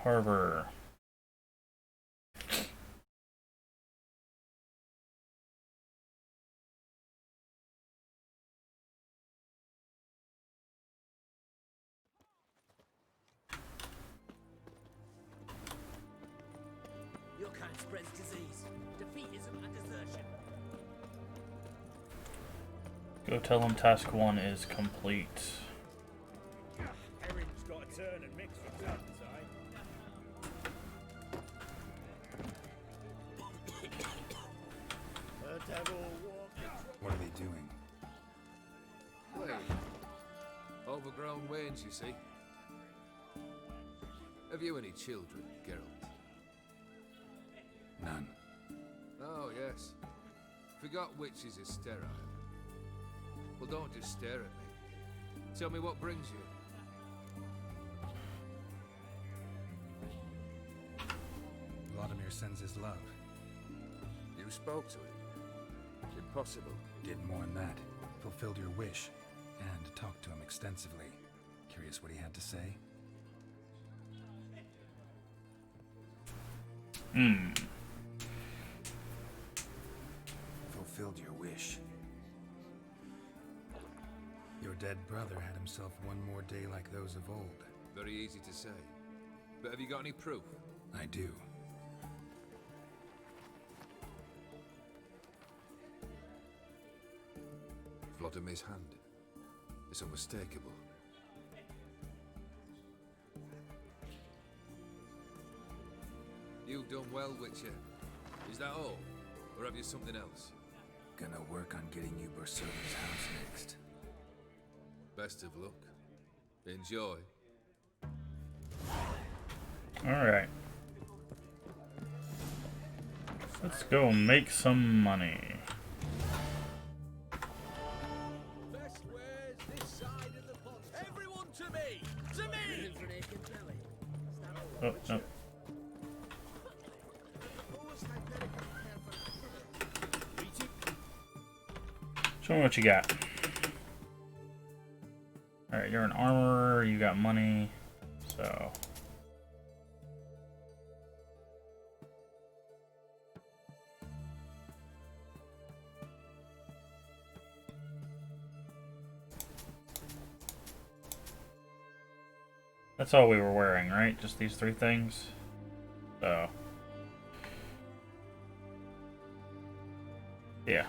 Harbor. Your kind spreads disease, defeatism, and desertion. Go tell them task 1 is complete. Herring's got to turn and mix from time to time. The devil walked. What are they doing? Well, overgrown wains, you see. Have you any children, Geralt? None. Oh, yes. Forgot witches is sterile. Well, don't just stare at me. Tell me what brings you. Vladimir sends his love. You spoke to him? Impossible. Did more than that. Fulfilled your wish. And talked to him extensively. Curious what he had to say? Fulfilled your wish. Your dead brother had himself one more day like those of old. Very easy to say. But have you got any proof? I do. Vladimir's hand. It's unmistakable. You've done well, Witcher. Is that all? Or have you something else? Gonna work on getting you Berserker's house next. Best of luck. Enjoy. Alright. Let's go make some money. Oh, no. Show me what you got. Alright, you're an armorer, you got money, so... That's all we were wearing, right? Just these three things? So... Yeah.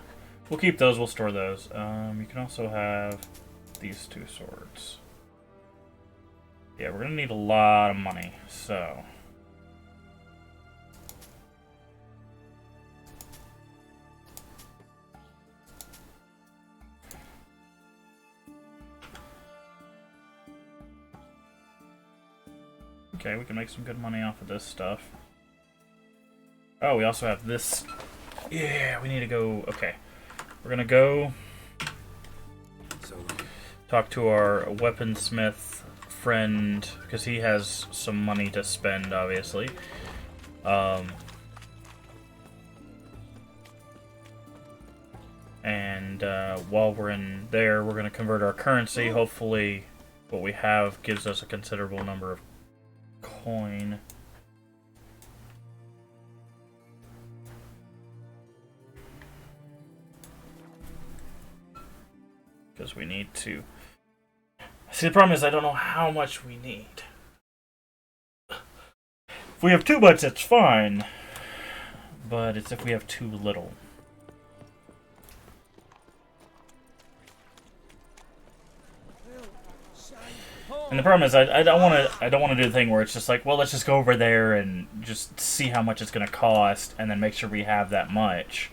We'll keep those, we'll store those. You can also have these two swords. Yeah, we're gonna need a lot of money, so... Okay, we can make some good money off of this stuff. Oh, we also have this. Yeah, we need to go. Okay. We're gonna go talk to our weaponsmith friend, because he has some money to spend, obviously. And while we're in there, we're gonna convert our currency. Hopefully, what we have gives us a considerable number of coin. Because we need to... See, the problem is I don't know how much we need. If we have too much, it's fine. But it's if we have too little. And the problem is I don't want to do the thing where it's just like, well, let's just go over there and just see how much it's going to cost and then make sure we have that much.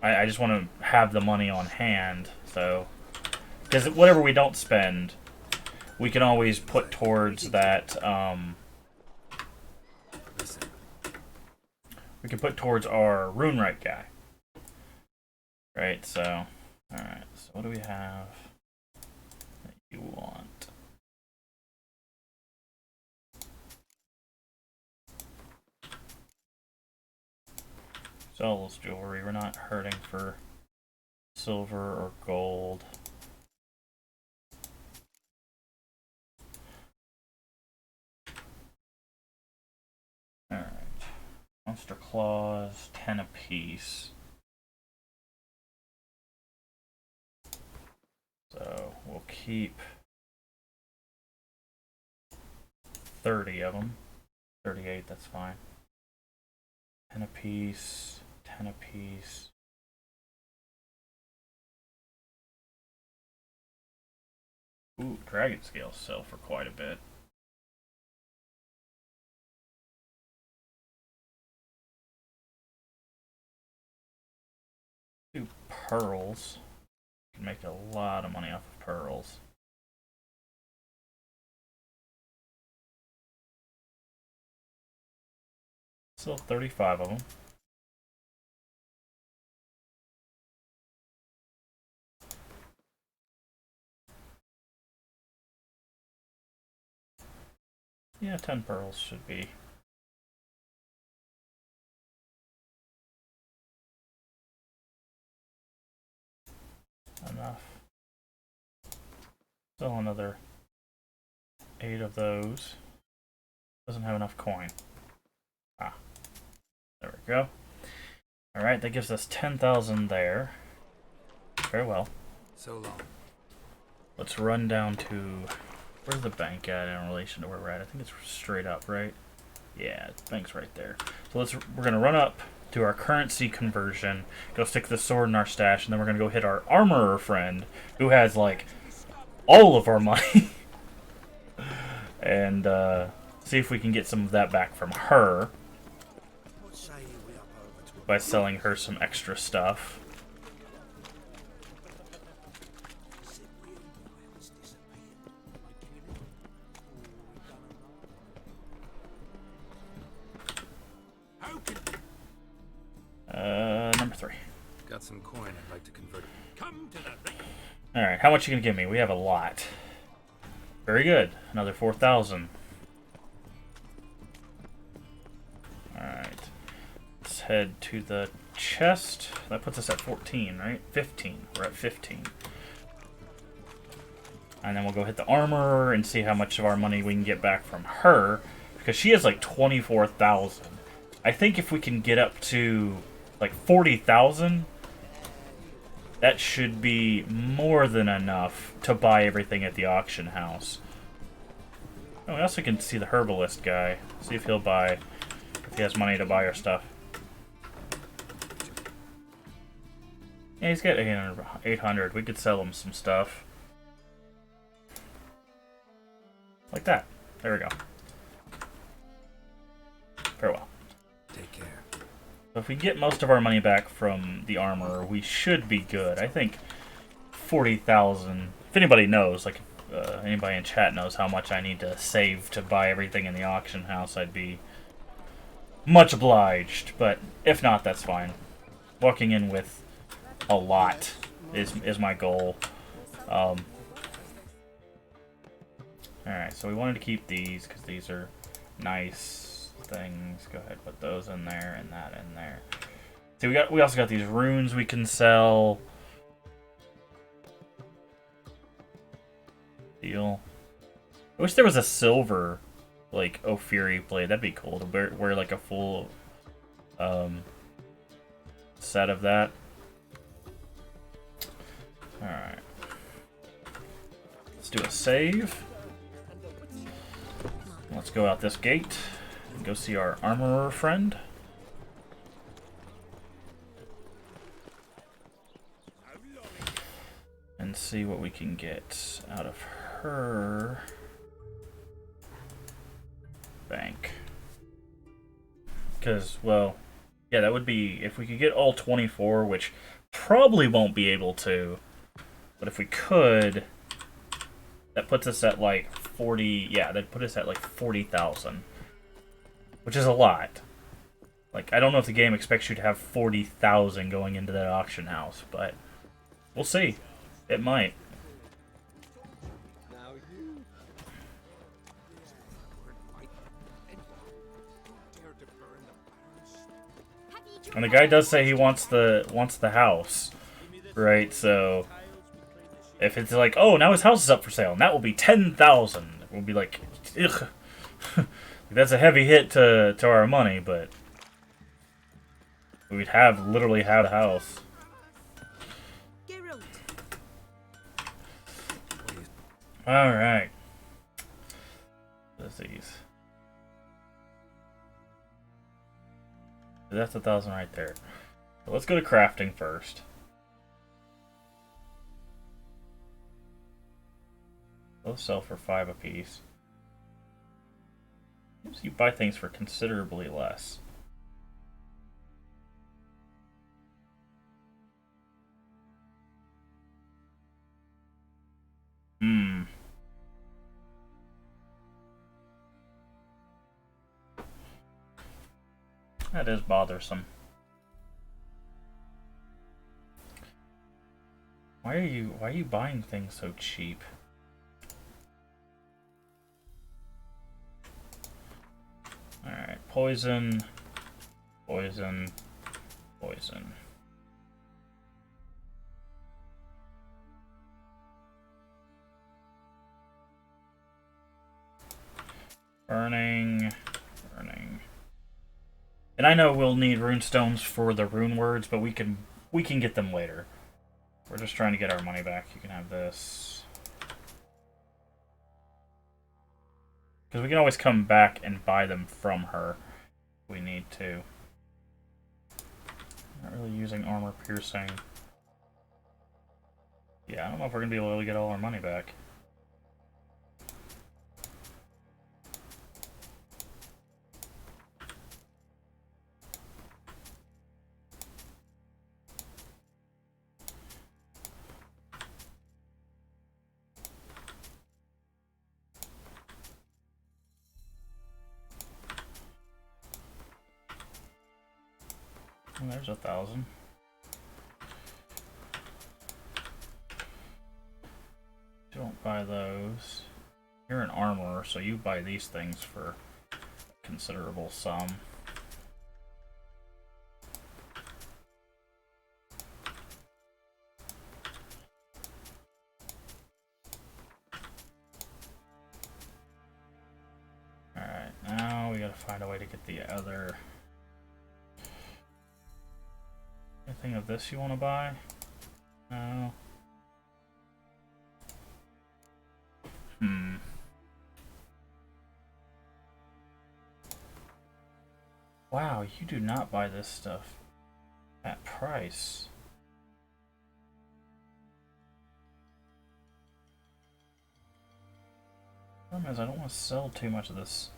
I just want to have the money on hand, so... Because whatever we don't spend, we can always put towards that, we can put towards our Runewright guy. Right, so... Alright, so what do we have that you want? Sell this jewelry. We're not hurting for silver or gold. Alright. Monster claws, 10 apiece. So we'll keep 30 of them. 38, that's fine. 10 apiece, 10 apiece. Ooh, dragon scales sell for quite a bit. Two pearls. Can make a lot of money off of pearls. Still 35 of them. Yeah, 10 pearls should be enough. Still another 8 of those. Doesn't have enough coin. Ah. There we go. Alright, that gives us 10,000 there. Very well. So long. Let's run down to... Where's the bank at in relation to where we're at? I think it's straight up, right? Yeah, the bank's right there. So we're gonna run up to our currency conversion, go stick the sword in our stash, and then we're gonna go hit our armorer friend, who has like all of our money, and see if we can get some of that back from her by selling her some extra stuff. some coin I'd like to convert. Come to the Alright, how much you gonna give me? We have a lot. Very good. Another 4,000. Alright. Let's head to the chest. That puts us at 14, right? 15. We're at 15. And then we'll go hit the armor and see how much of our money we can get back from her. Because she has like 24,000. I think if we can get up to like 40,000, that should be more than enough to buy everything at the auction house. Oh, we also can see the herbalist guy. See if he'll buy, if he has money to buy our stuff. Yeah, he's got 800. We could sell him some stuff. Like that. There we go. Very well. Take care. So if we get most of our money back from the armor, we should be good. I think 40,000. If anybody knows, like anybody in chat knows how much I need to save to buy everything in the auction house, I'd be much obliged. But if not, that's fine. Walking in with a lot is my goal. Alright, so we wanted to keep these because these are nice things. Go ahead, put those in there and that in there. See, we also got these runes we can sell. Deal. I wish there was a silver, like, Ophiri blade. That'd be cool to wear like a full set of that. Alright. Let's do a save. Let's go out this gate and go see our armorer friend. And see what we can get out of her bank. Because, well, yeah, that would be, if we could get all 24, which probably won't be able to, but if we could, that puts us at like 40, yeah, that'd put us at like 40,000, which is a lot. Like, I don't know if the game expects you to have 40,000 going into that auction house, but we'll see. It might. And the guy does say he wants the house, right? So if it's like, oh, now his house is up for sale, and that will be 10,000, we'll be like, ugh. That's a heavy hit to our money, but we'd have literally had a house. All right. What's these? That's 1,000 right there. So let's go to crafting first. Those sell for 5 apiece. So you buy things for considerably less. That is bothersome. Why are you buying things so cheap? Alright, poison, poison, poison. Burning, burning. And I know we'll need rune stones for the rune words, but we can get them later. We're just trying to get our money back. You can have this. Because we can always come back and buy them from her if we need to. Not really using armor piercing. Yeah, I don't know if we're going to be able to get all our money back. There's 1,000. buy those. You're an armorer, so you buy these things for a considerable sum. Alright, now we gotta find a way to get the other... Anything of this you want to buy? No. Wow, you do not buy this stuff at price. Problem is, I don't want to sell too much of this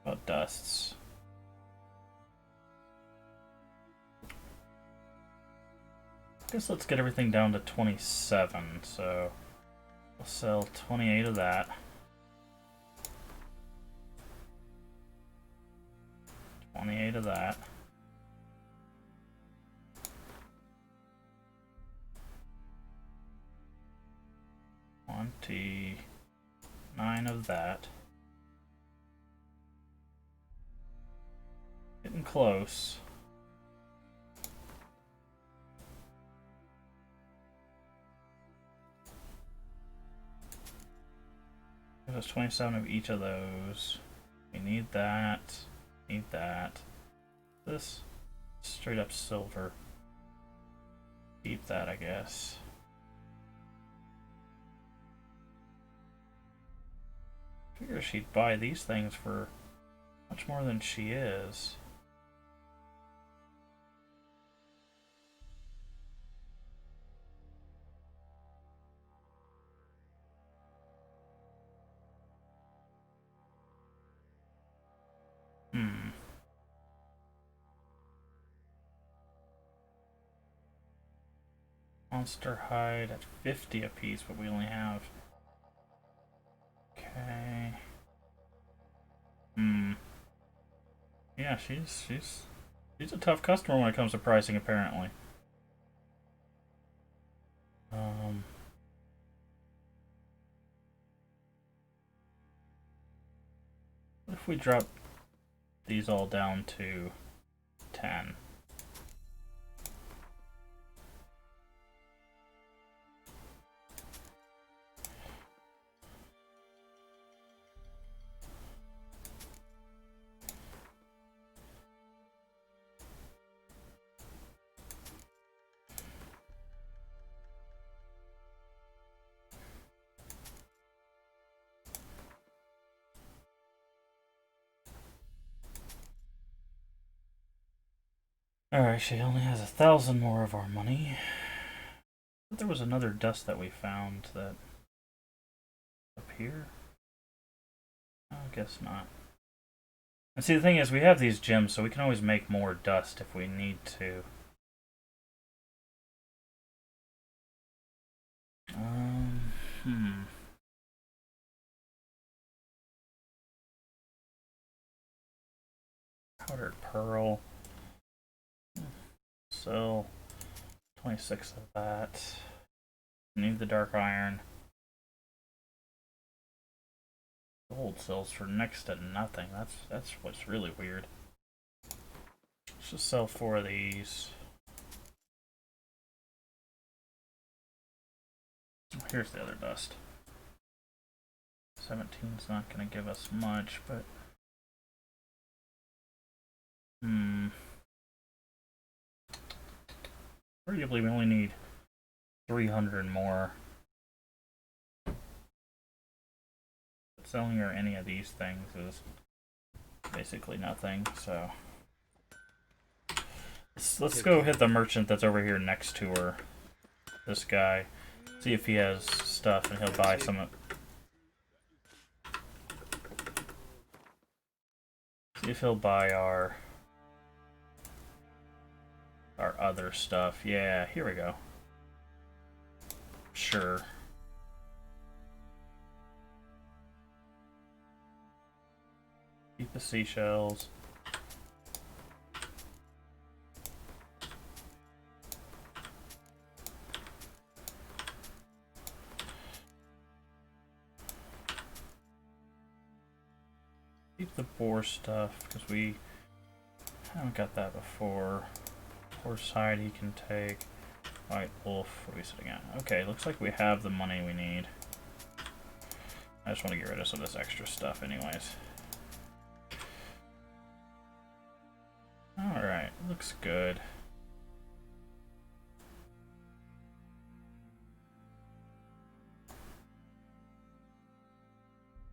about dusts. I guess let's get everything down to 27, so we'll sell 28 of that. 28 of that. 29 of that. Getting close. There's 27 of each of those. We need that. Need that. This straight up silver. Keep that, I guess. I figure she'd buy these things for much more than she is. Monster hide at 50 apiece, but we only have... Okay. Yeah, she's a tough customer when it comes to pricing, apparently. What if we drop these all down to 10? Alright, she only has 1,000 more of our money. But there was another dust that we found that... Up here? I guess not. And see, the thing is, we have these gems, so we can always make more dust if we need to. Powdered pearl. So, 26 of that. Need the dark iron. Gold sells for next to nothing. That's what's really weird. Let's just sell 4 of these. Here's the other dust. 17's not going to give us much, but... Arguably, we only need 300 more. But selling her any of these things is basically nothing, so... Let's go hit the merchant that's over here next to her. This guy. See if he has stuff and he'll buy some of... See if he'll buy our other stuff. Yeah, here we go. Sure. Keep the seashells. Keep the boar stuff, because we haven't got that before. Horse hide he can take. White wolf, what are we sitting at? Okay, looks like we have the money we need. I just want to get rid of some of this extra stuff anyways. Alright, looks good.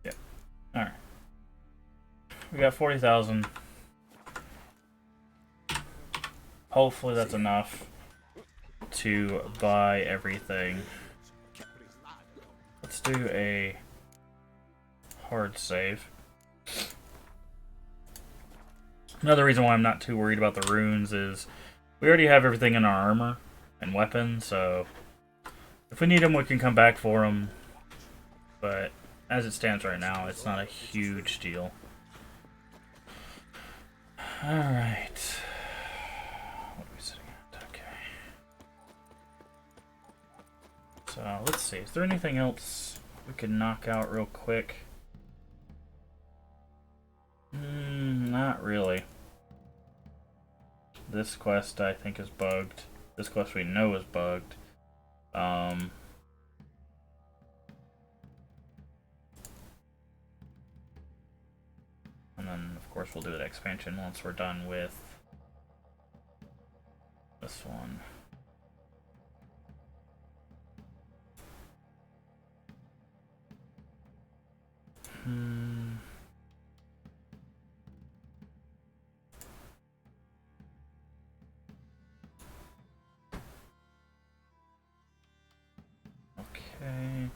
Yep. Alright. We got 40,000. Hopefully that's enough to buy everything. Let's do a hard save. Another reason why I'm not too worried about the runes is we already have everything in our armor and weapons, so if we need them, we can come back for them. But as it stands right now, it's not a huge deal. Alright. What are we sitting at? Okay. So, let's see. Is there anything else we can knock out real quick? Not really. This quest I think is bugged. This quest we know is bugged. And then of course we'll do that expansion once we're done with this one. Okay.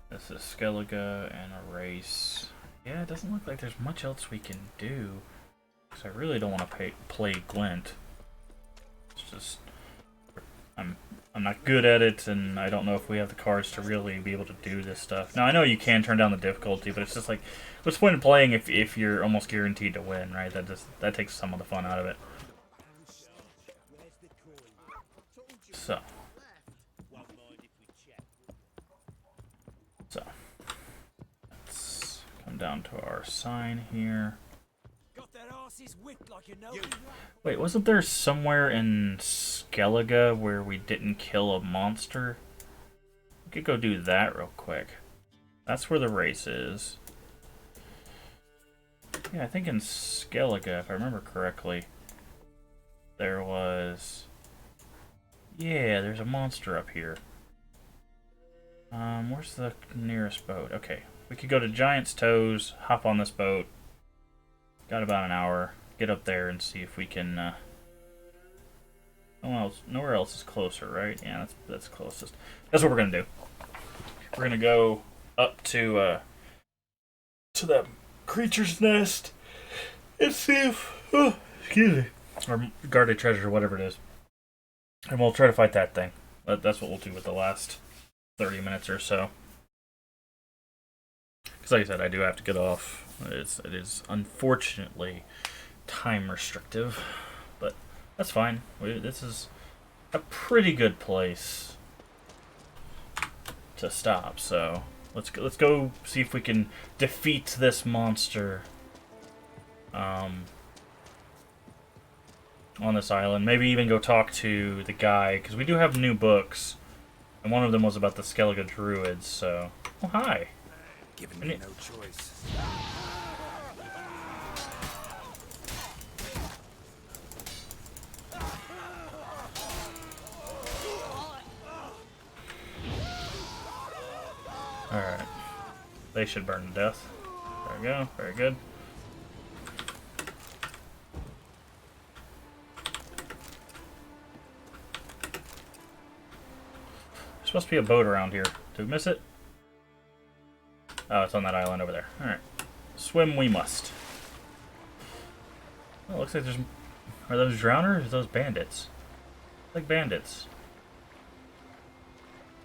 This is Skellige and a race. Yeah, it doesn't look like there's much else we can do. Because I really don't want to play Glint. It's just... I'm not good at it, and I don't know if we have the cards to really be able to do this stuff. Now, I know you can turn down the difficulty, but it's just like... What's the point of playing if you're almost guaranteed to win, right? That takes some of the fun out of it. So... let's come down to our sign here. Wait, wasn't there somewhere in Skellige where we didn't kill a monster? We could go do that real quick. That's where the race is. Yeah, I think in Skellige, if I remember correctly, there was... yeah, there's a monster up here. Where's the nearest boat? Okay, we could go to Giant's Toes, hop on this boat. Got about an hour. Get up there and see if we can, nowhere else is closer, right? Yeah, that's closest. That's what we're gonna do. We're gonna go up to the creature's nest and see if, excuse me, or guarded treasure, whatever it is. And we'll try to fight that thing. That's what we'll do with the last 30 minutes or so. Because like I said, I do have to get off. It is unfortunately time restrictive, but that's fine. This is a pretty good place to stop, so let's go see if we can defeat this monster on this island. Maybe even go talk to the guy, because we do have new books, and one of them was about the Skellige Druids, so... oh, hi! Given me no choice. Alright. They should burn to death. There we go. Very good. There's supposed to be a boat around here. Did we miss it? Oh, it's on that island over there. Alright. Swim we must. Oh, looks like there's... are those drowners or are those bandits? Like bandits.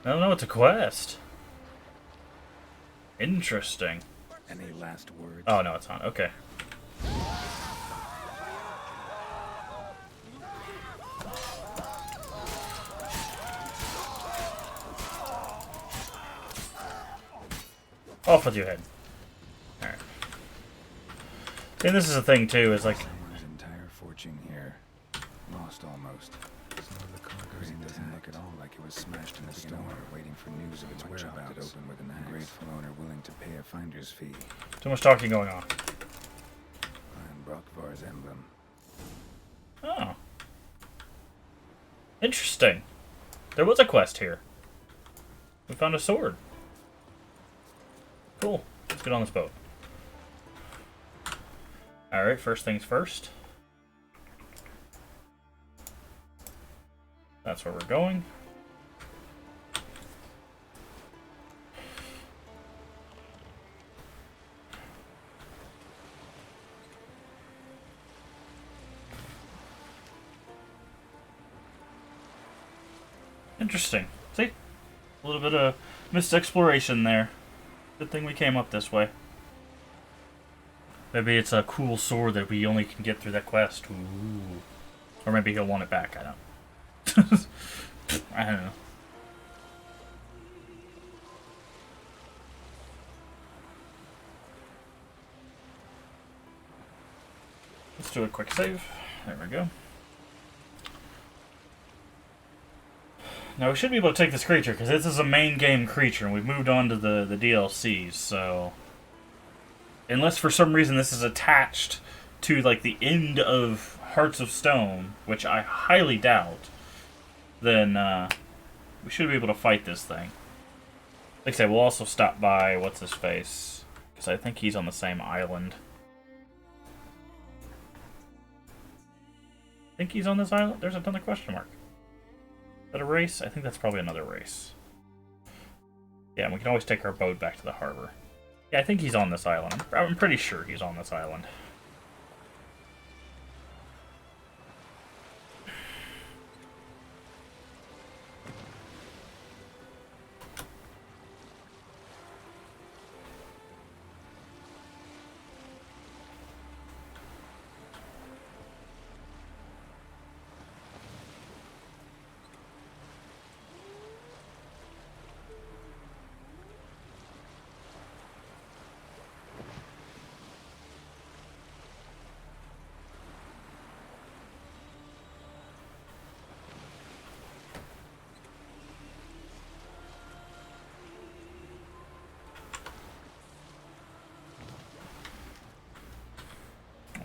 I don't know, it's a quest. Interesting. Any last words? Oh, no, it's not. Okay. Off with your head. Alright. And this is the thing too, is like Someone's entire fortune here. Lost almost. Some of the cargoes doesn't look at all like it was smashed in a storm, waiting for news of its whereabouts. Open with an grateful owner willing to pay a finder's fee. too much talking going on. And Brokvar's emblem. Oh. Interesting. There was a quest here. We found a sword. Cool. Let's get on this boat. Alright, first things first. That's where we're going. Interesting. See? A little bit of missed exploration there. Good thing we came up this way. Maybe it's a cool sword that we only can get through that quest. Ooh. Or maybe he'll want it back. I don't. I don't know. Let's do a quick save. There we go. Now we should be able to take this creature, because this is a main game creature, and we've moved on to the DLCs, so... Unless for some reason this is attached to, like, the end of Hearts of Stone, which I highly doubt, then, we should be able to fight this thing. Like I said, we'll also stop by, what's-his-face, because I think he's on the same island. I think he's on this island? There's another question mark. Is that a race? I think that's probably another race. Yeah, and we can always take our boat back to the harbor. Yeah, I think he's on this island. I'm pretty sure he's on this island.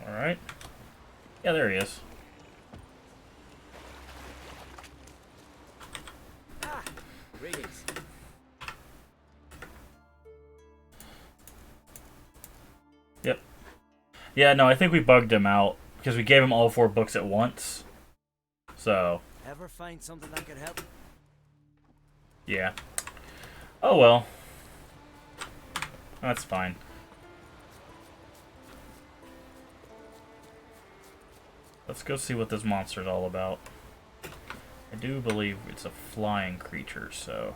Alright. Yeah, there he is. Ah, greetings. Yep. Yeah, no, I think we bugged him out because we gave him all 4 books at once. So. Ever find something that could help? Yeah. Oh well. That's fine. Let's go see what this monster's all about. I do believe it's a flying creature, so...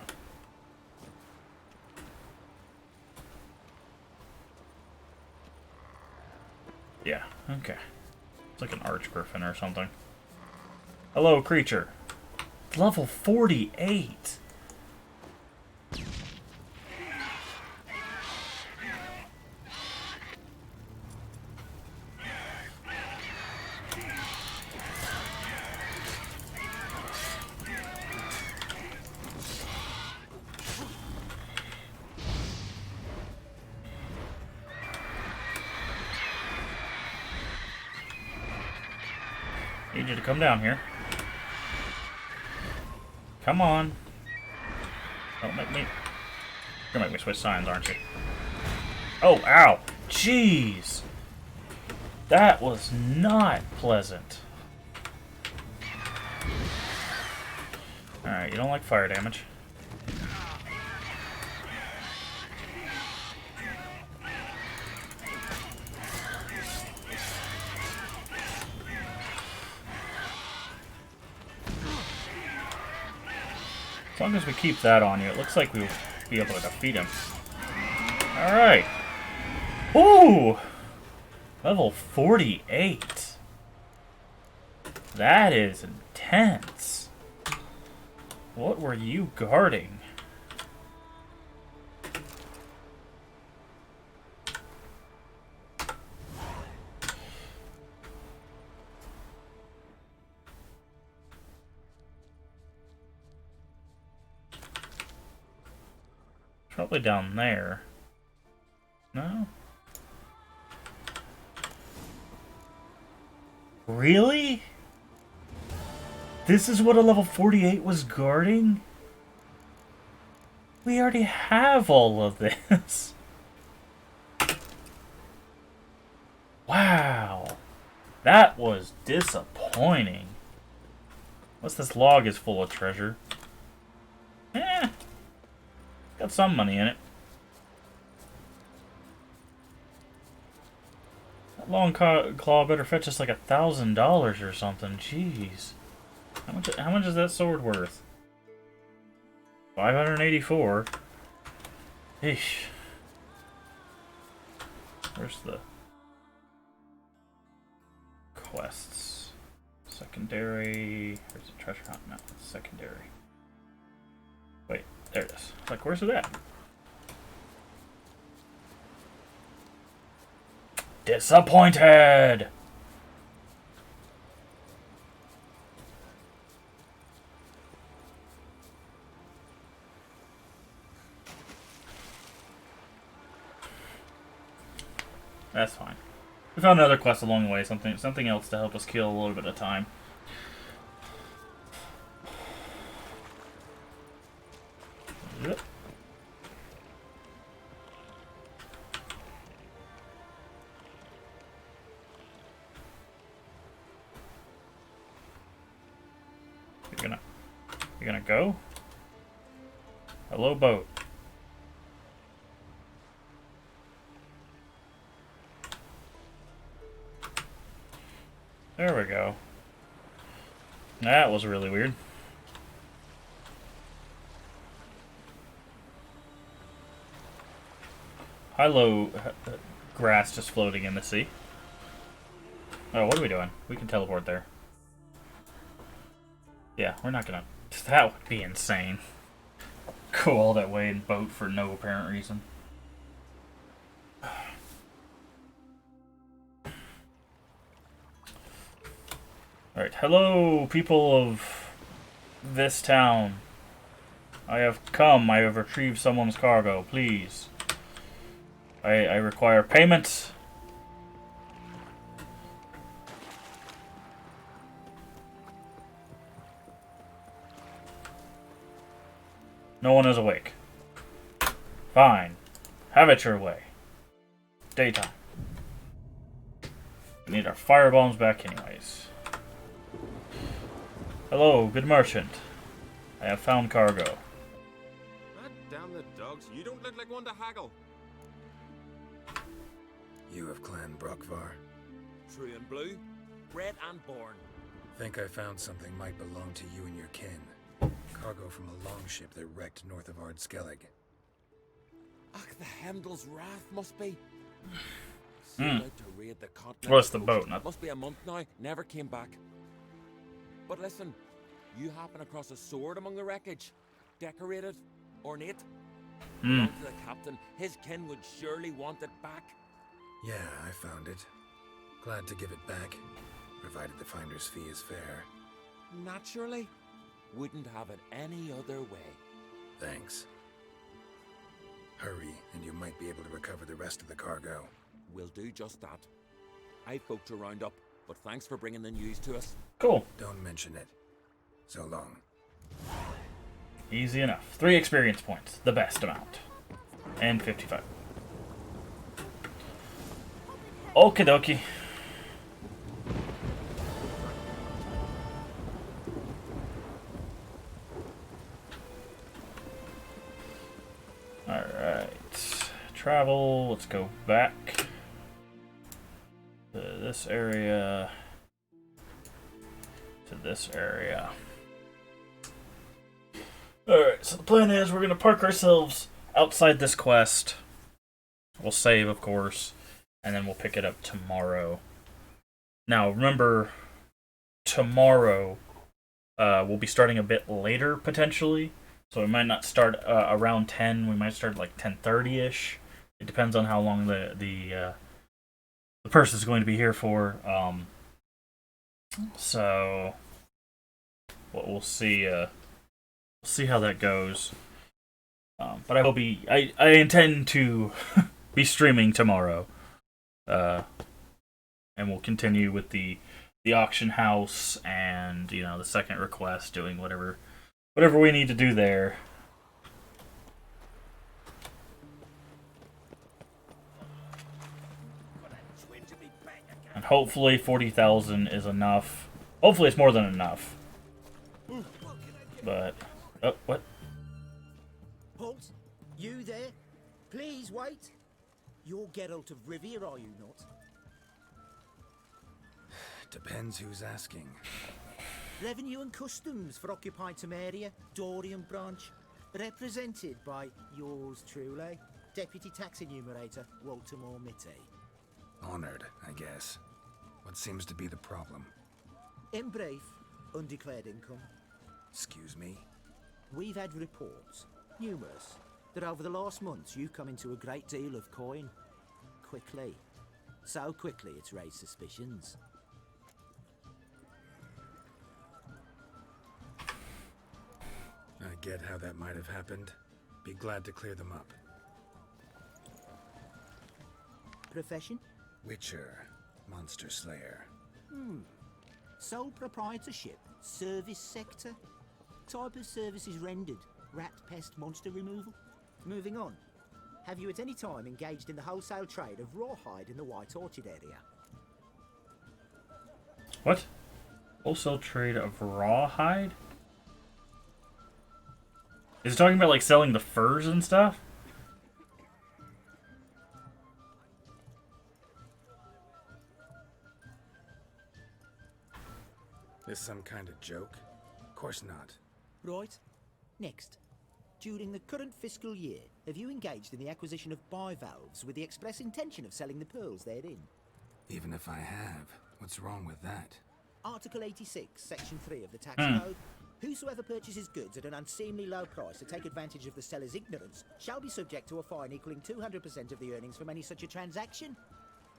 Yeah, okay. It's like an archgriffin or something. Hello, creature. Level 48! Need you to come down here. Come on. Don't make me... You're gonna make me switch signs, aren't you? Oh, ow! Jeez! That was not pleasant. Alright, you don't like fire damage. As long as we keep that on you, it looks like we'll be able to defeat him. Alright. Ooh! Level 48. That is intense. What were you guarding? probably down there. No? Really? This is what a level 48 was guarding? We already have all of this. Wow. That was disappointing. Unless this log is full of treasure. Eh. Got some money in it. That long claw better fetch us like $1,000 or something. Jeez. How much is that sword worth? 584. Eesh. Where's the quests? Secondary. Where's the treasure hunt? No, it's secondary. Wait, there it is. Like, where's it at? Disappointed! That's fine. We found another quest along the way, something else to help us kill a little bit of time. Yep. You're gonna go? Hello, boat. There we go. That was really weird. High-low grass just floating in the sea. Oh, what are we doing? We can teleport there. Yeah, we're not gonna... That would be insane. Go all that way and boat for no apparent reason. Alright, hello, people of this town. I have retrieved someone's cargo, please. I require payment. No one is awake. Fine. Have it your way. Daytime. We need our firebombs back anyways. Hello, good merchant. I have found cargo. God damn the dogs. You don't look like one to haggle. You of Clan Brockvar? True and blue, bred and born. Think I found something might belong to you and your kin. Cargo from a longship that wrecked north of Ardskellig. Ach, the Heimdall's wrath must be. Mm. To raid the continent. What's the boat? Must be a month now. Never came back. But listen, you happen across a sword among the wreckage, decorated, ornate. Belonged to the captain. His kin would surely want it back. Yeah, I found it. Glad to give it back, provided the finder's fee is fair. Naturally. Wouldn't have it any other way. Thanks. Hurry, and you might be able to recover the rest of the cargo. We'll do just that. I've folk to round up, but thanks for bringing the news to us. Cool. Don't mention it. So long. Easy enough. 3 experience points. The best amount. And 55. Okie dokie. Alright. Travel. Let's go back to this area. To this area. Alright, so the plan is we're going to park ourselves outside this quest. We'll save, of course, and then we'll pick it up tomorrow. Now, remember, tomorrow we'll be starting a bit later, potentially. So we might not start around 10. We might start like 10:30-ish. It depends on how long the person is going to be here for. So we'll see. We'll see how that goes. But I will be. I intend to be streaming tomorrow, and we'll continue with the auction house and the second request, doing whatever we need to do there. And hopefully 40,000 is enough. Hopefully it's more than enough. But oh, what? Halt! You there? Please wait. You're Geralt of Rivia, are you not? Depends who's asking. Revenue and Customs for occupied Temeria, Dorian branch, represented by yours truly, Deputy Tax Enumerator Walter Mitty. Honored, I guess. What seems to be the problem? In brief, undeclared income. Excuse me? We've had reports, numerous, that over the last months you've come into a great deal of coin. Quickly. So quickly it's raised suspicions. I get how that might have happened. Be glad to clear them up. Profession? Witcher. Monster Slayer. Sole proprietorship. Service sector. Type of services rendered. Rat, pest, monster removal. Moving on. Have you at any time engaged in the wholesale trade of rawhide in the White Orchard area? What? Wholesale trade of rawhide? Is it talking about like selling the furs and stuff? This some kind of joke? Of course not. Right. Next. During the current fiscal year, have you engaged in the acquisition of bivalves with the express intention of selling the pearls therein? Even if I have, what's wrong with that? Article 86, Section 3 of the Tax Code. Whosoever purchases goods at an unseemly low price to take advantage of the seller's ignorance shall be subject to a fine equaling 200% of the earnings from any such a transaction.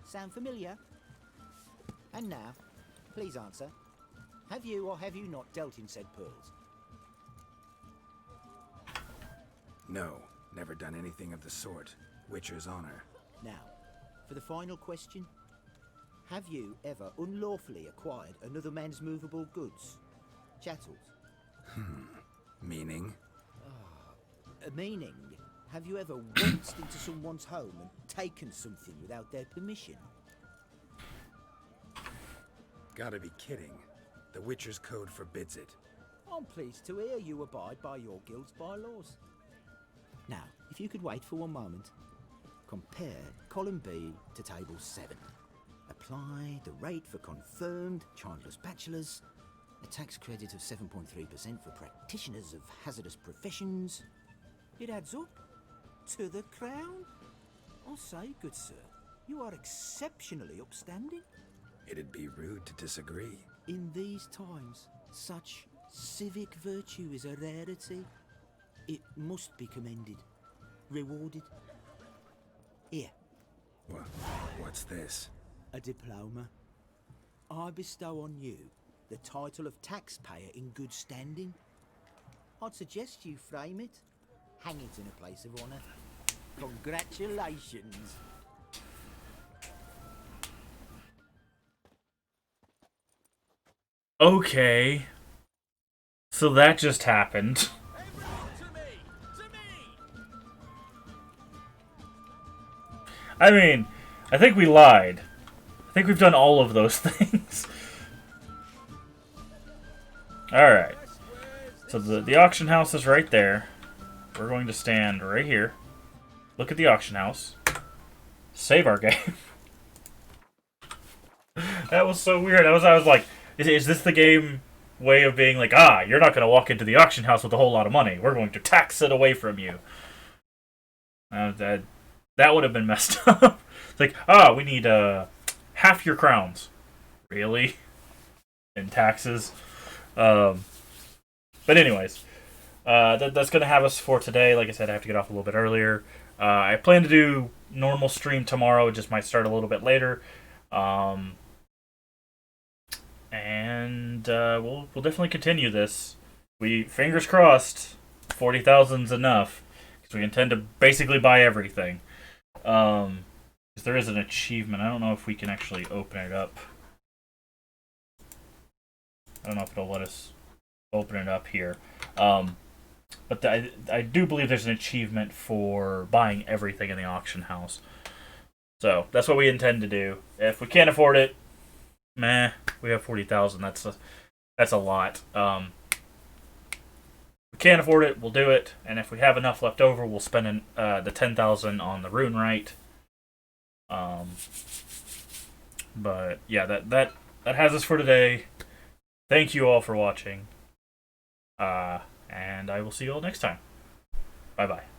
Sound familiar? And now, please answer. Have you or have you not dealt in said pearls? No, never done anything of the sort. Witcher's honor. Now, for the final question. Have you ever unlawfully acquired another man's movable goods? Chattels? Meaning? Meaning, have you ever waltzed into someone's home and taken something without their permission? Gotta be kidding. The Witcher's code forbids it. I'm pleased to hear you abide by your guild's bylaws. Now, if you could wait for one moment. Compare column B to table 7. Apply the rate for confirmed childless bachelors. A tax credit of 7.3% for practitioners of hazardous professions. It adds up to the crown. I'll say, good sir, you are exceptionally upstanding. It'd be rude to disagree. In these times, such civic virtue is a rarity. It must be commended, rewarded. Here. What's this? A diploma. I bestow on you the title of taxpayer in good standing. I'd suggest you frame it, hang it in a place of honour. Congratulations. Okay. So that just happened. I mean, I think we lied. I think we've done all of those things. Alright. So the auction house is right there. We're going to stand right here. Look at the auction house. Save our game. That was so weird. I was like, is this the game way of being like, you're not going to walk into the auction house with a whole lot of money. We're going to tax it away from you. That would have been messed up. It's like, we need half your crowns. Really? In taxes? But anyways, that's going to have us for today. Like I said, I have to get off a little bit earlier. I plan to do normal stream tomorrow. It just might start a little bit later. And we'll definitely continue this. Fingers crossed, 40,000's enough. So we intend to basically buy everything. Because there is an achievement. I don't know if we can actually open it up. I don't know if it'll let us open it up here. But I do believe there's an achievement for buying everything in the auction house. So that's what we intend to do. If we can't afford it, meh, we have 40,000. That's a lot. If we can't afford it, we'll do it. And if we have enough left over, we'll spend the 10,000 on the rune right. But yeah, that has us for today. Thank you all for watching. And I will see you all next time. Bye-bye.